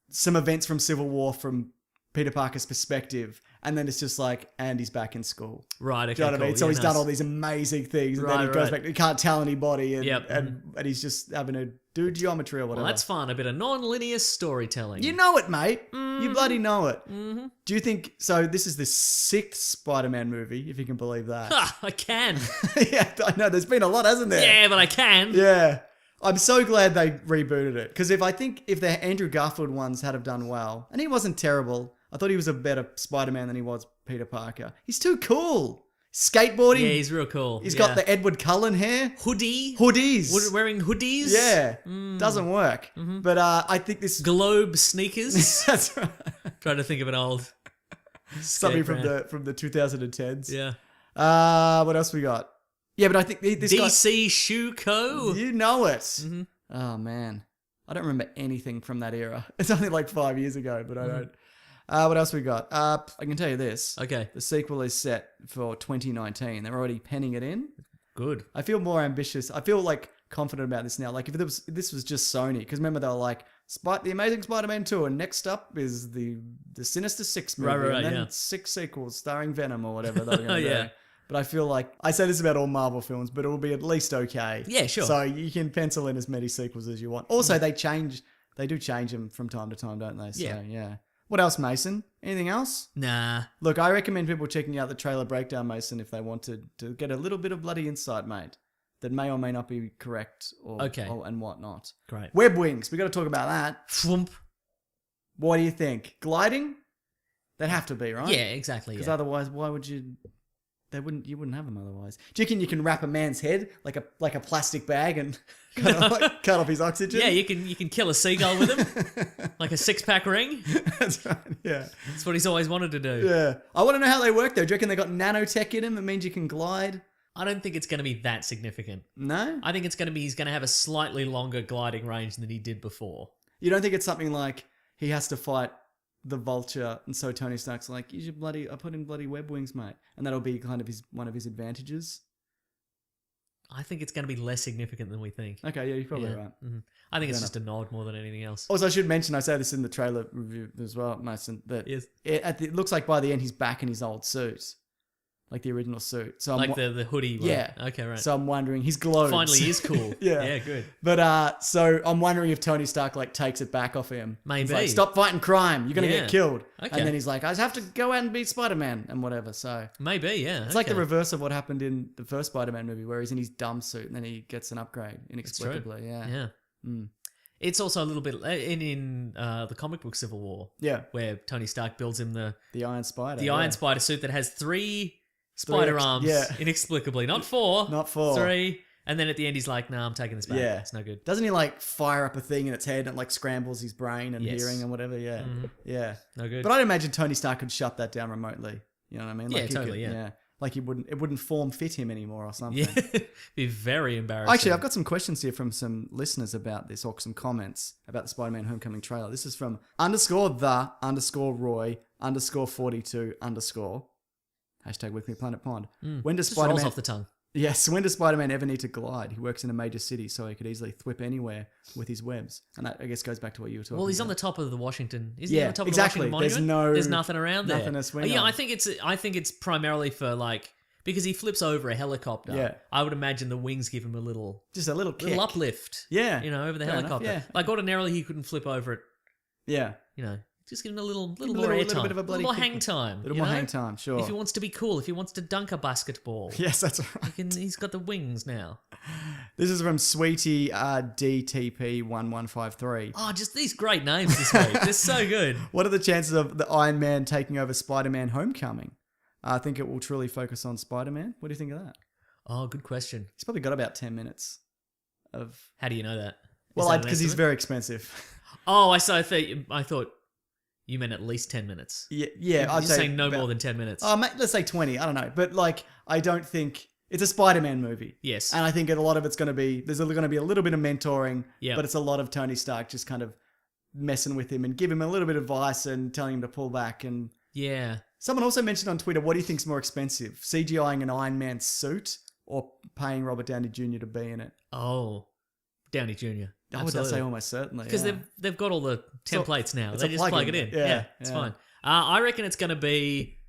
[SPEAKER 1] some events from Civil War from Peter Parker's perspective, and then it's just like, and he's back in school.
[SPEAKER 2] Right, okay,
[SPEAKER 1] Do you know what I mean?
[SPEAKER 2] cool.
[SPEAKER 1] So
[SPEAKER 2] Yeah,
[SPEAKER 1] he's done
[SPEAKER 2] nice.
[SPEAKER 1] all these amazing things, and then
[SPEAKER 2] Right,
[SPEAKER 1] he goes
[SPEAKER 2] right.
[SPEAKER 1] back. He can't tell anybody, and,
[SPEAKER 2] Yep.
[SPEAKER 1] and he's just having to do geometry or whatever.
[SPEAKER 2] Well, that's fun. A bit of non-linear storytelling.
[SPEAKER 1] You know it, mate.
[SPEAKER 2] Mm-hmm.
[SPEAKER 1] You bloody know it. Do you think so? This is the 6th Spider-Man movie, if you can believe that.
[SPEAKER 2] Ha, I can.
[SPEAKER 1] Yeah, I know. There's been a lot, hasn't there?
[SPEAKER 2] Yeah, but I can.
[SPEAKER 1] Yeah. I'm so glad they rebooted it. Because if the Andrew Garfield ones had have done well, and he wasn't terrible, I thought he was a better Spider-Man than he was Peter Parker. He's too cool. Skateboarding.
[SPEAKER 2] Yeah, he's real cool.
[SPEAKER 1] He's
[SPEAKER 2] yeah.
[SPEAKER 1] got the Edward Cullen hair.
[SPEAKER 2] hoodie.
[SPEAKER 1] Hoodies.
[SPEAKER 2] Wearing hoodies.
[SPEAKER 1] Yeah.
[SPEAKER 2] Mm.
[SPEAKER 1] Doesn't work.
[SPEAKER 2] Mm-hmm.
[SPEAKER 1] But I think this...
[SPEAKER 2] Globe sneakers.
[SPEAKER 1] That's right.
[SPEAKER 2] Trying to think of an old
[SPEAKER 1] Something
[SPEAKER 2] skate brand.
[SPEAKER 1] from the 2010s.
[SPEAKER 2] Yeah.
[SPEAKER 1] What else we got? Yeah, but I think this guy...
[SPEAKER 2] DC Shoe Co.
[SPEAKER 1] You know it.
[SPEAKER 2] Mhm.
[SPEAKER 1] Oh, man. I don't remember anything from that era. It's only like 5 years ago, but I don't. What else we got? I can tell you this.
[SPEAKER 2] Okay.
[SPEAKER 1] The sequel is set for 2019. They're already penning it in.
[SPEAKER 2] Good.
[SPEAKER 1] I feel more ambitious. I feel like confident about this now. Like if this was just Sony, because remember they were like, The Amazing Spider-Man 2, and next up is the Sinister Six movie,
[SPEAKER 2] Right,
[SPEAKER 1] and then
[SPEAKER 2] yeah.
[SPEAKER 1] 6 sequels starring Venom or whatever they were going to
[SPEAKER 2] Yeah.
[SPEAKER 1] do. But I feel like, I say this about all Marvel films, but it will be at least okay.
[SPEAKER 2] Yeah, sure.
[SPEAKER 1] So you can pencil in as many sequels as you want. Also, they do change them from time to time, don't they? So, yeah. What else, Mason? Anything else?
[SPEAKER 2] Nah.
[SPEAKER 1] Look, I recommend people checking out the trailer breakdown, Mason, if they want to get a little bit of bloody insight, mate, that may or may not be correct or and whatnot.
[SPEAKER 2] Great.
[SPEAKER 1] Web wings, we got to talk about that.
[SPEAKER 2] Thwump.
[SPEAKER 1] What do you think? Gliding? They'd have to be, right?
[SPEAKER 2] Yeah, exactly.
[SPEAKER 1] Because
[SPEAKER 2] Yeah.
[SPEAKER 1] otherwise, why would you? You wouldn't have them otherwise. Do you reckon you can wrap a man's head like a plastic bag and cut off his oxygen?
[SPEAKER 2] Yeah, you can kill a seagull with him, like a 6-pack ring.
[SPEAKER 1] That's right. Yeah.
[SPEAKER 2] That's what he's always wanted to do.
[SPEAKER 1] Yeah. I want to know how they work though. Do you reckon they got nanotech in them? That means you can glide.
[SPEAKER 2] I don't think it's going to be that significant.
[SPEAKER 1] No.
[SPEAKER 2] I think he's going to have a slightly longer gliding range than he did before.
[SPEAKER 1] You don't think it's something like he has to fight the Vulture, and so Tony Stark's like, I put in bloody web wings, mate, and that'll be kind of one of his advantages.
[SPEAKER 2] I think it's going to be less significant than we think.
[SPEAKER 1] Okay, yeah, you're probably
[SPEAKER 2] Yeah.
[SPEAKER 1] right.
[SPEAKER 2] I think it's just a nod more than anything else.
[SPEAKER 1] Also, I should mention, I say this in the trailer review as well, Mason, that
[SPEAKER 2] Yes.
[SPEAKER 1] it looks like by the end he's back in his old suit. Like the original suit. So
[SPEAKER 2] Like the hoodie one.
[SPEAKER 1] Yeah.
[SPEAKER 2] Okay, right.
[SPEAKER 1] So I'm wondering, his globes.
[SPEAKER 2] Finally is cool.
[SPEAKER 1] Yeah.
[SPEAKER 2] Yeah, good.
[SPEAKER 1] But so I'm wondering if Tony Stark like takes it back off him.
[SPEAKER 2] Maybe.
[SPEAKER 1] He's like, stop fighting crime. You're gonna
[SPEAKER 2] Yeah.
[SPEAKER 1] get killed.
[SPEAKER 2] Okay.
[SPEAKER 1] And then he's like, I just have to go out and be Spider-Man and whatever. So
[SPEAKER 2] Maybe, yeah.
[SPEAKER 1] it's like the reverse of what happened in the first Spider-Man movie, where he's in his dumb suit and then he gets an upgrade inexplicably. Yeah.
[SPEAKER 2] Yeah. It's also a little bit in the comic book Civil War,
[SPEAKER 1] Yeah.
[SPEAKER 2] where Tony Stark builds him the
[SPEAKER 1] Iron Spider.
[SPEAKER 2] Iron Spider suit that has 3 spider arms inexplicably. Not 4.
[SPEAKER 1] Not 4.
[SPEAKER 2] 3. And then at the end he's like, nah, I'm taking this back.
[SPEAKER 1] Yeah.
[SPEAKER 2] It's no good.
[SPEAKER 1] Doesn't he like fire up a thing in its head and it like scrambles his brain and
[SPEAKER 2] Yes.
[SPEAKER 1] hearing and whatever? Yeah. Yeah.
[SPEAKER 2] No good.
[SPEAKER 1] But I'd imagine Tony Stark could shut that down remotely. You know what I mean?
[SPEAKER 2] Yeah,
[SPEAKER 1] Like he
[SPEAKER 2] totally,
[SPEAKER 1] could,
[SPEAKER 2] yeah.
[SPEAKER 1] Like it wouldn't form fit him anymore or something.
[SPEAKER 2] Yeah. Be very embarrassing.
[SPEAKER 1] Actually, I've got some questions here from some listeners about this, or some comments about the Spider-Man Homecoming trailer. This is from _the_Roy_42_ Hashtag Weekly Planet Pond. When does
[SPEAKER 2] just rolls
[SPEAKER 1] Spider-Man...
[SPEAKER 2] off the tongue.
[SPEAKER 1] Yes, when does Spider-Man ever need to glide? He works in a major city, so he could easily thwip anywhere with his webs. And that, I guess, goes back to what you were talking about.
[SPEAKER 2] Well, he's on the top of the Washington. Isn't he
[SPEAKER 1] Yeah,
[SPEAKER 2] on the top
[SPEAKER 1] exactly.
[SPEAKER 2] of the Washington
[SPEAKER 1] There's
[SPEAKER 2] Monument?
[SPEAKER 1] no-
[SPEAKER 2] There's nothing around there.
[SPEAKER 1] nothing to swing
[SPEAKER 2] Yeah,
[SPEAKER 1] on.
[SPEAKER 2] I think it's primarily for like because he flips over a helicopter.
[SPEAKER 1] Yeah.
[SPEAKER 2] I would imagine the wings give him a little
[SPEAKER 1] Just a little kick.
[SPEAKER 2] uplift.
[SPEAKER 1] Yeah.
[SPEAKER 2] You know, over the
[SPEAKER 1] Fair enough,
[SPEAKER 2] helicopter.
[SPEAKER 1] yeah.
[SPEAKER 2] Like ordinarily he couldn't flip over it.
[SPEAKER 1] Yeah.
[SPEAKER 2] You know, just give him a little more
[SPEAKER 1] little
[SPEAKER 2] airtime,
[SPEAKER 1] bit of a bloody
[SPEAKER 2] more
[SPEAKER 1] kick.
[SPEAKER 2] hang time.
[SPEAKER 1] A little
[SPEAKER 2] you
[SPEAKER 1] more
[SPEAKER 2] know?
[SPEAKER 1] hang time, sure.
[SPEAKER 2] If he wants to be cool, if he wants to dunk a basketball,
[SPEAKER 1] Yes, that's right.
[SPEAKER 2] he's got the wings now.
[SPEAKER 1] This is from Sweetie DTP1153.
[SPEAKER 2] Oh, just these great names this week. They're so good.
[SPEAKER 1] What are the chances of the Iron Man taking over Spider-Man Homecoming? I think it will truly focus on Spider-Man. What do you think of that?
[SPEAKER 2] Oh, good question.
[SPEAKER 1] He's probably got about 10 minutes of...
[SPEAKER 2] How do you know that?
[SPEAKER 1] Well, because he's very expensive.
[SPEAKER 2] Oh, I thought you meant at least 10 minutes.
[SPEAKER 1] Yeah, I'd
[SPEAKER 2] You're
[SPEAKER 1] say
[SPEAKER 2] saying no
[SPEAKER 1] about-
[SPEAKER 2] more than 10 minutes.
[SPEAKER 1] Oh, let's say 20. I don't know. But, like, I don't think... It's a Spider-Man movie.
[SPEAKER 2] Yes.
[SPEAKER 1] And I think a lot of it's going to be... There's going to be a little bit of mentoring.
[SPEAKER 2] Yeah.
[SPEAKER 1] But it's a lot of Tony Stark just kind of messing with him and give him a little bit of advice and telling him to pull back. And
[SPEAKER 2] Yeah.
[SPEAKER 1] someone also mentioned on Twitter, what do you think's more expensive? CGIing an Iron Man suit or paying Robert Downey Jr. to be in it?
[SPEAKER 2] Oh, Downey Jr.
[SPEAKER 1] I would say almost certainly.
[SPEAKER 2] Because
[SPEAKER 1] yeah.
[SPEAKER 2] they've got all the templates now.
[SPEAKER 1] it's
[SPEAKER 2] They
[SPEAKER 1] a
[SPEAKER 2] just plug it
[SPEAKER 1] plug-in.
[SPEAKER 2] in.
[SPEAKER 1] Yeah,
[SPEAKER 2] It's
[SPEAKER 1] yeah.
[SPEAKER 2] fine. I reckon it's going to be...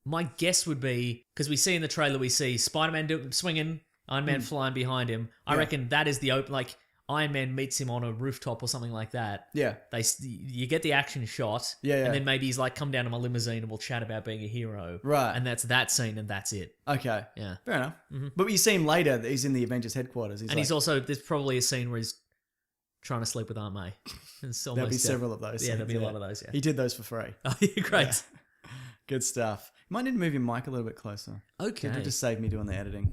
[SPEAKER 2] My guess would be, because we see in the trailer, we see Spider-Man swinging, Iron Man flying behind him. I
[SPEAKER 1] Yeah.
[SPEAKER 2] reckon that is the open... Like, Iron Man meets him on a rooftop or something like that.
[SPEAKER 1] Yeah.
[SPEAKER 2] You get the action shot,
[SPEAKER 1] Yeah, yeah.
[SPEAKER 2] and then maybe he's like, come down to my limousine and we'll chat about being a hero.
[SPEAKER 1] Right.
[SPEAKER 2] And that's that scene and that's it.
[SPEAKER 1] Okay.
[SPEAKER 2] Yeah.
[SPEAKER 1] Fair enough. But you see him later, that he's in the Avengers headquarters.
[SPEAKER 2] He's also, there's probably a scene where he's trying to sleep with Aunt May. It's
[SPEAKER 1] there'll be
[SPEAKER 2] almost
[SPEAKER 1] several of those.
[SPEAKER 2] Yeah,
[SPEAKER 1] scenes,
[SPEAKER 2] there'll be a lot of those, yeah.
[SPEAKER 1] He did those for free.
[SPEAKER 2] Oh, yeah, great.
[SPEAKER 1] Yeah. Good stuff. You might need to move your mic a little bit closer.
[SPEAKER 2] Okay.
[SPEAKER 1] You just saved me doing the editing.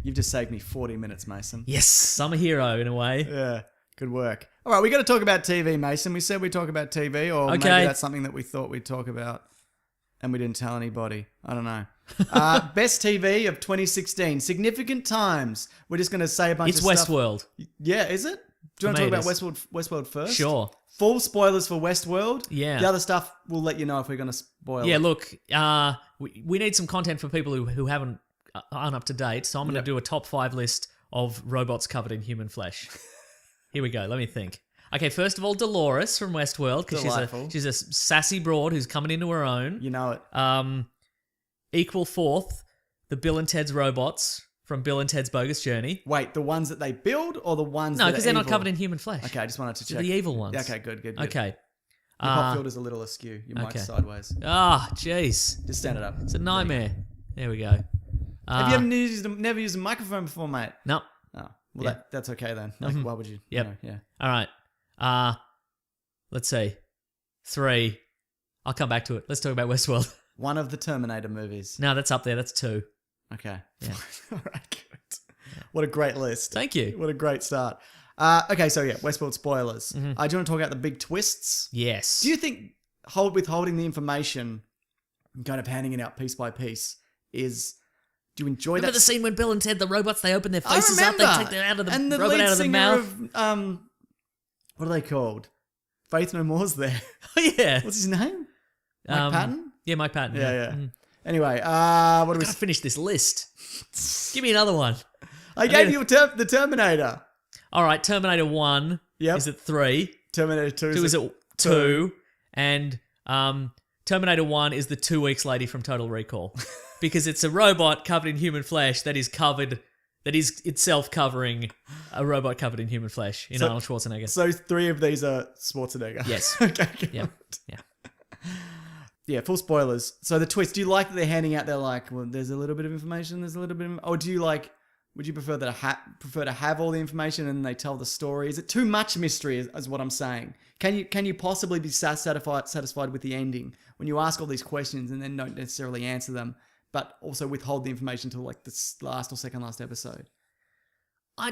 [SPEAKER 1] You've just saved me 40 minutes, Mason.
[SPEAKER 2] Yes, I'm a hero in a way.
[SPEAKER 1] Yeah. Good work. All right, we got to talk about TV, Mason. We said we'd talk about TV, or maybe
[SPEAKER 2] Okay.
[SPEAKER 1] that's something that we thought we'd talk about and we didn't tell anybody. I don't know. Best TV of 2016. Significant times. We're just going to say a bunch
[SPEAKER 2] It's
[SPEAKER 1] of stuff.
[SPEAKER 2] Westworld.
[SPEAKER 1] Yeah, is it? Do you want to
[SPEAKER 2] me
[SPEAKER 1] talk
[SPEAKER 2] it
[SPEAKER 1] about Westworld first?
[SPEAKER 2] Sure.
[SPEAKER 1] Full spoilers for Westworld.
[SPEAKER 2] Yeah.
[SPEAKER 1] The other stuff, we'll let you know if we're going to spoil
[SPEAKER 2] Yeah,
[SPEAKER 1] it.
[SPEAKER 2] look, we need some content for people who aren't up to date, so I'm going to do a top 5 list of robots covered in human flesh. Here we go. Let me think. Okay, first of all, Dolores from Westworld, because
[SPEAKER 1] Delightful.
[SPEAKER 2] she's a sassy broad who's coming into her own.
[SPEAKER 1] You know it.
[SPEAKER 2] Equal fourth, the Bill and Ted's robots from Bill and Ted's Bogus Journey.
[SPEAKER 1] Wait, the ones that they build or the ones
[SPEAKER 2] No,
[SPEAKER 1] that
[SPEAKER 2] because
[SPEAKER 1] are
[SPEAKER 2] they're not
[SPEAKER 1] evil?
[SPEAKER 2] covered in human flesh.
[SPEAKER 1] Okay, I just wanted to
[SPEAKER 2] They're
[SPEAKER 1] check.
[SPEAKER 2] the evil ones.
[SPEAKER 1] Yeah, okay, good.
[SPEAKER 2] Okay.
[SPEAKER 1] Your pop filter's a little askew. Your mic's
[SPEAKER 2] okay.
[SPEAKER 1] sideways.
[SPEAKER 2] Ah, jeez.
[SPEAKER 1] Just stand it up.
[SPEAKER 2] It's a nightmare. There we go.
[SPEAKER 1] Have you never used a microphone before, mate?
[SPEAKER 2] No.
[SPEAKER 1] Oh, well,
[SPEAKER 2] Yeah.
[SPEAKER 1] that's okay then. Like, why would you?
[SPEAKER 2] Yep.
[SPEAKER 1] You know, yeah.
[SPEAKER 2] All right. Let's see. 3. I'll come back to it. Let's talk about Westworld.
[SPEAKER 1] One of the Terminator movies.
[SPEAKER 2] No, that's up there. That's 2.
[SPEAKER 1] Okay.
[SPEAKER 2] Yeah.
[SPEAKER 1] All right, good. What a great list.
[SPEAKER 2] Thank you.
[SPEAKER 1] What a great start. Okay, so yeah, Westworld spoilers. Do you want to talk about the big twists?
[SPEAKER 2] Yes.
[SPEAKER 1] Do you think withholding the information, kind of handing it out piece by piece, do you enjoy
[SPEAKER 2] Remember
[SPEAKER 1] that?
[SPEAKER 2] the scene when Bill and Ted, the robots, they open their
[SPEAKER 1] I
[SPEAKER 2] faces up,
[SPEAKER 1] remember.
[SPEAKER 2] they take them out of the
[SPEAKER 1] and the
[SPEAKER 2] robot
[SPEAKER 1] lead
[SPEAKER 2] out of the
[SPEAKER 1] singer
[SPEAKER 2] mouth?
[SPEAKER 1] of what are they called? Faith No More's there.
[SPEAKER 2] Oh, yeah.
[SPEAKER 1] What's his name? Mike Patton?
[SPEAKER 2] Yeah, Mike Patton.
[SPEAKER 1] Yeah.
[SPEAKER 2] Mhm.
[SPEAKER 1] Anyway, what do we...
[SPEAKER 2] Gotta finish this list. Give me another one.
[SPEAKER 1] I gave you the Terminator.
[SPEAKER 2] All right, Terminator 1 is at 3.
[SPEAKER 1] Terminator 2
[SPEAKER 2] is at 2. And Terminator 1 is the 2 weeks lady from Total Recall. Because it's a robot covered in human flesh that is itself covering a robot covered in human flesh in Arnold Schwarzenegger.
[SPEAKER 1] So 3 of these are Schwarzenegger.
[SPEAKER 2] Yes.
[SPEAKER 1] Okay.
[SPEAKER 2] Yeah.
[SPEAKER 1] Yeah, full spoilers. So the twist, do you like that they're handing out, they're like, well, there's a little bit of information, or do you like, would you prefer to have all the information and they tell the story? Is it too much mystery is what I'm saying? Can you possibly be satisfied with the ending when you ask all these questions and then don't necessarily answer them, but also withhold the information till like the last or second last episode?
[SPEAKER 2] I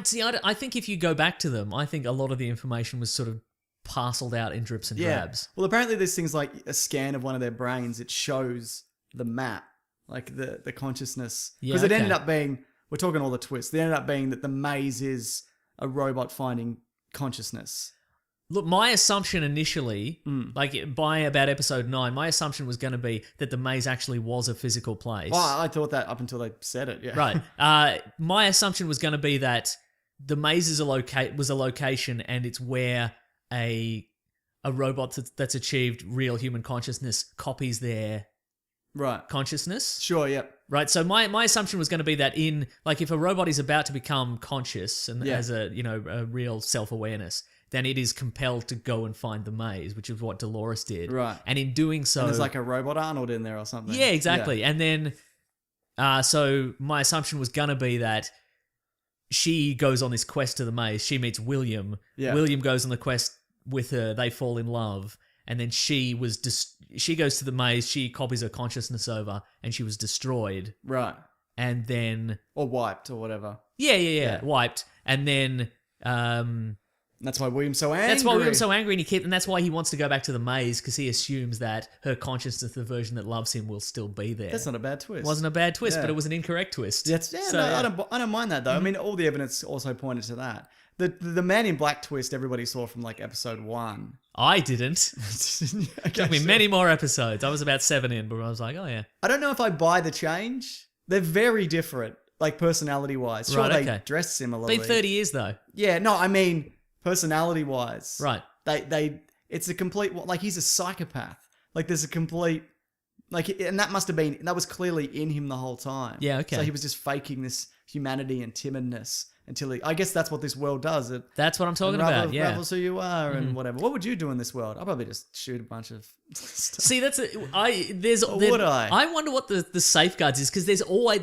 [SPEAKER 2] think if you go back to them, I think a lot of the information was sort of parceled out in drips and drabs.
[SPEAKER 1] Well, apparently there's things like a scan of one of their brains. It shows the map, like the consciousness. Because it ended up being, we're talking all the twists, it ended up being that the maze is a robot finding consciousness.
[SPEAKER 2] Look, my assumption initially, like by about episode 9, my assumption was going to be that the maze actually was a physical place.
[SPEAKER 1] Well, I thought that up until they said it, yeah.
[SPEAKER 2] Right. My assumption was going to be that the maze is was a location and it's where a robot that's achieved real human consciousness copies their consciousness.
[SPEAKER 1] Sure, yeah.
[SPEAKER 2] Right, so my assumption was going to be that if a robot is about to become conscious and has a real self-awareness, then it is compelled to go and find the maze, which is what Dolores did.
[SPEAKER 1] Right.
[SPEAKER 2] And in doing so...
[SPEAKER 1] And there's like a robot Arnold in there or something.
[SPEAKER 2] Yeah, exactly. Yeah. And then, so my assumption was going to be that she goes on this quest to the maze. She meets William. Yeah. William goes on the quest with her. They fall in love. And then she goes to the maze. She copies her consciousness over and she was destroyed.
[SPEAKER 1] Right.
[SPEAKER 2] And then...
[SPEAKER 1] Or wiped or whatever.
[SPEAKER 2] Yeah. Wiped. And then...
[SPEAKER 1] That's why William's so angry.
[SPEAKER 2] And that's why he wants to go back to the maze, because he assumes that her consciousness, the version that loves him, will still be there.
[SPEAKER 1] That's not a bad twist.
[SPEAKER 2] Wasn't a bad twist, but it was an incorrect twist.
[SPEAKER 1] I don't mind that though. I mean, all the evidence also pointed to that. The Man in Black twist everybody saw from like episode 1.
[SPEAKER 2] I didn't. It took me many more episodes. I was about 7 in, but I was like, oh yeah.
[SPEAKER 1] I don't know if I buy the change. They're very different, like personality-wise. Sure, they dress similarly.
[SPEAKER 2] Been 30 years though.
[SPEAKER 1] Yeah, no, I mean... personality wise,
[SPEAKER 2] right?
[SPEAKER 1] It's a complete, like, he's a psychopath. Like, there's a complete, like, and that was clearly in him the whole time.
[SPEAKER 2] Yeah, okay.
[SPEAKER 1] So he was just faking this humanity and timidness until I guess that's what this world does.
[SPEAKER 2] That's what I'm talking about. Yeah,
[SPEAKER 1] ravels who you are and whatever. What would you do in this world? I'd probably just shoot a bunch of stuff.
[SPEAKER 2] See, I wonder what the safeguards is, because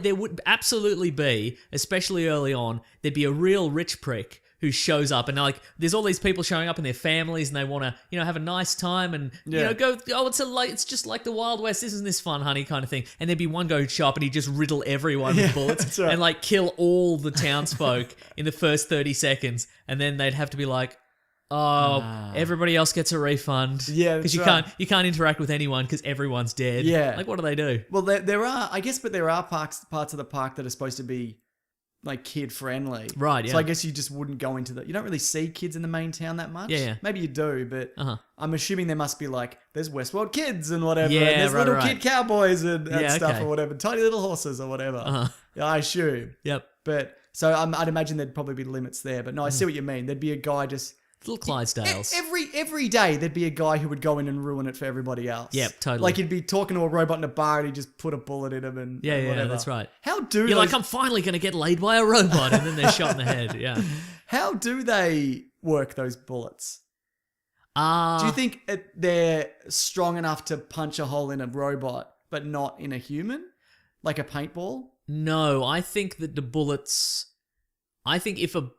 [SPEAKER 2] there would absolutely be, especially early on, there'd be a real rich prick who shows up, and there's all these people showing up in their families, and they want to, have a nice time, and go. Oh, it's just like the Wild West. Isn't this fun, honey? Kind of thing. And there'd be one guy who'd show up, and he'd just riddle everyone with bullets, right. And kill all the townsfolk in the first 30 seconds, and then they'd have to be like, oh, everybody else gets a refund. Yeah, because you can't interact with anyone because everyone's dead.
[SPEAKER 1] Yeah,
[SPEAKER 2] what do they do?
[SPEAKER 1] Well, there are, I guess, but there are parts of the park that are supposed to be like kid friendly.
[SPEAKER 2] Right, yeah.
[SPEAKER 1] So I guess you just wouldn't go into you don't really see kids in the main town that much.
[SPEAKER 2] Yeah.
[SPEAKER 1] Maybe you do, but I'm assuming there must be there's Westworld kids and whatever. Yeah, and there's little kid cowboys and stuff or whatever. Tiny little horses or whatever. Yeah, I assume.
[SPEAKER 2] Yep.
[SPEAKER 1] But so I'd imagine there'd probably be limits there. But no, I see what you mean. There'd be a guy just...
[SPEAKER 2] Little Clydesdales.
[SPEAKER 1] Every day there'd be a guy who would go in and ruin it for everybody else.
[SPEAKER 2] Yep, totally.
[SPEAKER 1] Like he'd be talking to a robot in a bar and he'd just put a bullet in him and whatever.
[SPEAKER 2] Yeah, that's right.
[SPEAKER 1] You're
[SPEAKER 2] like, I'm finally going to get laid by a robot, and then they're shot in the head. Yeah.
[SPEAKER 1] How do they work those bullets? Do you think they're strong enough to punch a hole in a robot, but not in a human, like a paintball?
[SPEAKER 2] No, I think that the bullets. I think if a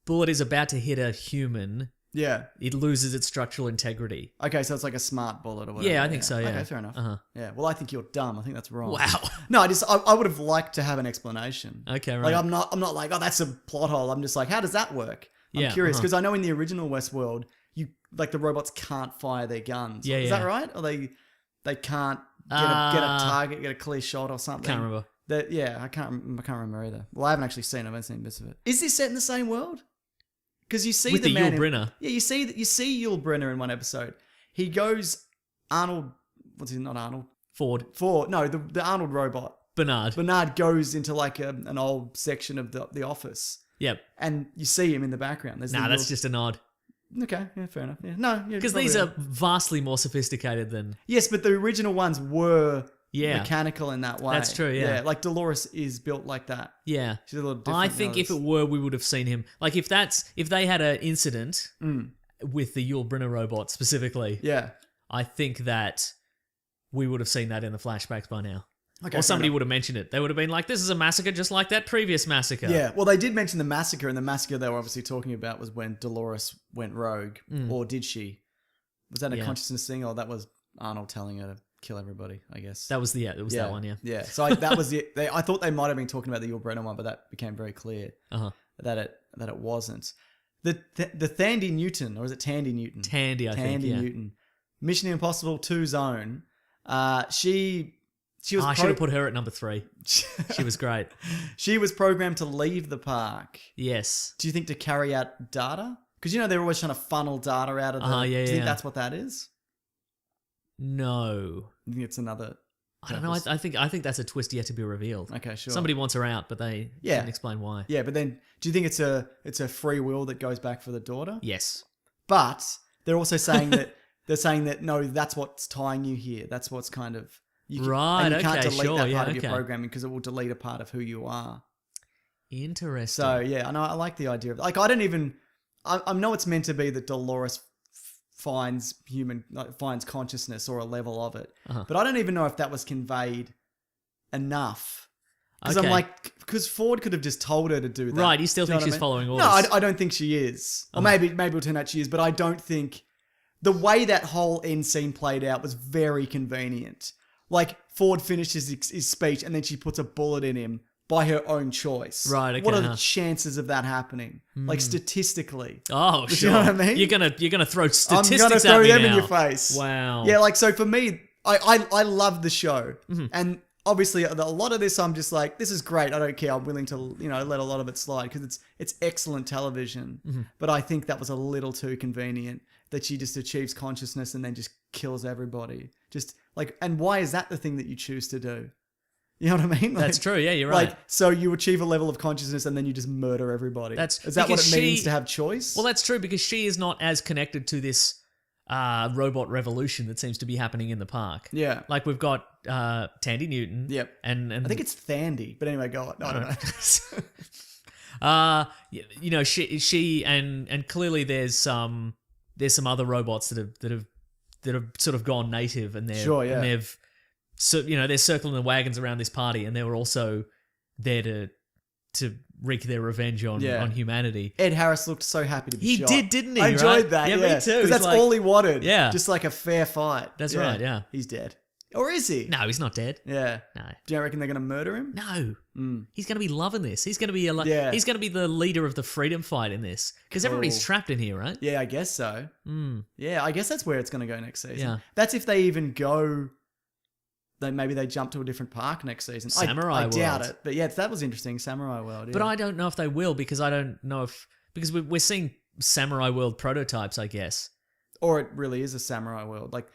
[SPEAKER 2] bullet is about to hit a human, it loses its structural integrity.
[SPEAKER 1] Okay, so it's like a smart bullet or whatever.
[SPEAKER 2] Yeah, I think so, yeah.
[SPEAKER 1] Okay, fair enough. Yeah, well, I think you're dumb. I think that's wrong.
[SPEAKER 2] Wow.
[SPEAKER 1] No, I would have liked to have an explanation.
[SPEAKER 2] Okay, right.
[SPEAKER 1] Like, I'm not like, oh, that's a plot hole. I'm just like, how does that work? I'm curious, because I know in the original Westworld, the robots can't fire their guns.
[SPEAKER 2] Yeah,
[SPEAKER 1] Is that right? Or they can't get a target, get a clear shot or something?
[SPEAKER 2] Can't remember.
[SPEAKER 1] I can't remember either. Well, I haven't actually seen it. I haven't seen bits of it. Is this set in the same world? Because you see
[SPEAKER 2] with the Yul Brynner.
[SPEAKER 1] Yeah, you see Yul Brynner in one episode. He goes Arnold. What's his not Arnold?
[SPEAKER 2] Ford.
[SPEAKER 1] No, the Arnold robot.
[SPEAKER 2] Bernard.
[SPEAKER 1] Bernard goes into like an old section of the office.
[SPEAKER 2] Yep.
[SPEAKER 1] And you see him in the background.
[SPEAKER 2] That's just a nod.
[SPEAKER 1] Okay, yeah, fair enough. Yeah. No,
[SPEAKER 2] because these are vastly more sophisticated than.
[SPEAKER 1] Yes, but the original ones were
[SPEAKER 2] yeah.
[SPEAKER 1] mechanical in that way.
[SPEAKER 2] That's true, yeah.
[SPEAKER 1] Like Dolores is built like that.
[SPEAKER 2] Yeah.
[SPEAKER 1] She's a little different.
[SPEAKER 2] I think if it were, we would have seen him. Like if they had an incident with the Yul Brynner robot specifically.
[SPEAKER 1] Yeah.
[SPEAKER 2] I think that we would have seen that in the flashbacks by now.
[SPEAKER 1] Okay,
[SPEAKER 2] or somebody would have mentioned it. They would have been like, this is a massacre just like that previous massacre.
[SPEAKER 1] Yeah, well, they did mention the massacre, and the massacre they were obviously talking about was when Dolores went rogue. Or did she? Was that a consciousness thing, or that was Arnold telling her to kill everybody, I guess?
[SPEAKER 2] That was that one, yeah.
[SPEAKER 1] Yeah, so that was it. I thought they might have been talking about the Yul Brynner one, but that became very clear that it wasn't. The Thandie Newton, or is it Tandy Newton?
[SPEAKER 2] Tandy, I think, yeah.
[SPEAKER 1] Newton. Mission Impossible 2's own. She was
[SPEAKER 2] I should have put her at number 3. She was great.
[SPEAKER 1] She was programmed to leave the park.
[SPEAKER 2] Yes.
[SPEAKER 1] Do you think to carry out data? Because they're always trying to funnel data out of the... do you think that's what that is?
[SPEAKER 2] No.
[SPEAKER 1] You think it's another...
[SPEAKER 2] I don't know. I think that's a twist yet to be revealed.
[SPEAKER 1] Okay, sure.
[SPEAKER 2] Somebody wants her out, but they didn't explain why.
[SPEAKER 1] Yeah, but then do you think it's a free will that goes back for the daughter?
[SPEAKER 2] Yes.
[SPEAKER 1] But they're also saying that no, that's what's tying you here. That's what's kind of... You can't delete that part of your programming because it will delete a part of who you are.
[SPEAKER 2] Interesting.
[SPEAKER 1] So, yeah, I like the idea of... Like, I don't even... I know it's meant to be that Dolores finds consciousness or a level of it. But I don't even know if that was conveyed enough. Because I'm like... Because Ford could have just told her to do that.
[SPEAKER 2] Right, you still think she's following orders?
[SPEAKER 1] No, I don't think she is. Or maybe it'll turn out she is, but I don't think... The way that whole end scene played out was very convenient. Like, Ford finishes his speech and then she puts a bullet in him by her own choice.
[SPEAKER 2] Right, okay.
[SPEAKER 1] What are the chances of that happening? Like, statistically.
[SPEAKER 2] Oh, sure.
[SPEAKER 1] You know what I mean?
[SPEAKER 2] You're gonna throw statistics
[SPEAKER 1] I'm gonna throw
[SPEAKER 2] at me
[SPEAKER 1] them
[SPEAKER 2] now.
[SPEAKER 1] in your face.
[SPEAKER 2] Wow.
[SPEAKER 1] Yeah, like, so for me, I love the show. And obviously, a lot of this, I'm just like, this is great. I don't care. I'm willing to, let a lot of it slide because it's excellent television. But I think that was a little too convenient that she just achieves consciousness and then just kills everybody. Just like, and why is that the thing that you choose to do? You know what I mean? Like,
[SPEAKER 2] that's true. Yeah, you're right.
[SPEAKER 1] Like, so you achieve a level of consciousness and then you just murder everybody. Is that what it means to have choice?
[SPEAKER 2] Well, that's true because she is not as connected to this robot revolution that seems to be happening in the park.
[SPEAKER 1] Yeah.
[SPEAKER 2] Like we've got Tandy Newton.
[SPEAKER 1] Yep.
[SPEAKER 2] And
[SPEAKER 1] I think it's Thandie, but anyway, go on. I
[SPEAKER 2] don't know. She and clearly there's some other robots that have sort of gone native and and they've they're circling the wagons around this party and they were also there to wreak their revenge on humanity.
[SPEAKER 1] Ed Harris looked so happy to be shot.
[SPEAKER 2] He did, didn't he?
[SPEAKER 1] I enjoyed that.
[SPEAKER 2] Yeah,
[SPEAKER 1] me
[SPEAKER 2] too.
[SPEAKER 1] Because that's all he wanted.
[SPEAKER 2] Yeah.
[SPEAKER 1] Just like a fair fight.
[SPEAKER 2] That's right, yeah.
[SPEAKER 1] He's dead. Or is he?
[SPEAKER 2] No, he's not dead.
[SPEAKER 1] Yeah.
[SPEAKER 2] No.
[SPEAKER 1] Do you reckon they're going to murder him?
[SPEAKER 2] No. He's going to be loving this. He's going to be he's going to be the leader of the freedom fight in this. Because everybody's trapped in here, right?
[SPEAKER 1] Yeah, I guess so. Yeah, I guess that's where it's going to go next season.
[SPEAKER 2] Yeah.
[SPEAKER 1] That's if they even go... Maybe they jump to a different park next season.
[SPEAKER 2] Samurai World.
[SPEAKER 1] I doubt it. But yeah, that was interesting. Samurai World. Yeah.
[SPEAKER 2] But I don't know if they will because I don't know if... Because we're seeing Samurai World prototypes, I guess.
[SPEAKER 1] Or it really is a Samurai World. Like,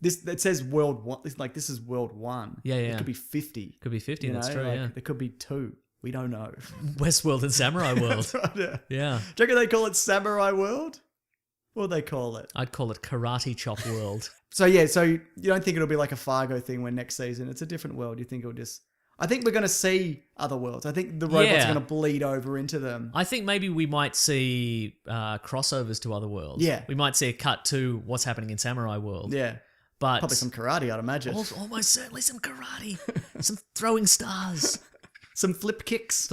[SPEAKER 1] it says World 1. Like, this is World 1.
[SPEAKER 2] Yeah.
[SPEAKER 1] It could be 50.
[SPEAKER 2] Could be 50, that's true, yeah.
[SPEAKER 1] There could be 2. We don't know.
[SPEAKER 2] Westworld and Samurai World.
[SPEAKER 1] That's right,
[SPEAKER 2] yeah.
[SPEAKER 1] Do you reckon they call it Samurai World? What would they call it?
[SPEAKER 2] I'd call it Karate Chop World.
[SPEAKER 1] So you don't think it'll be like a Fargo thing where next season it's a different world? You think it'll just... I think we're going to see other worlds. I think the robots are going to bleed over into them.
[SPEAKER 2] I think maybe we might see crossovers to other worlds.
[SPEAKER 1] Yeah.
[SPEAKER 2] We might see a cut to what's happening in Samurai World.
[SPEAKER 1] Yeah.
[SPEAKER 2] But
[SPEAKER 1] probably some karate, I'd imagine.
[SPEAKER 2] Almost certainly some karate. Some throwing stars.
[SPEAKER 1] Some flip kicks.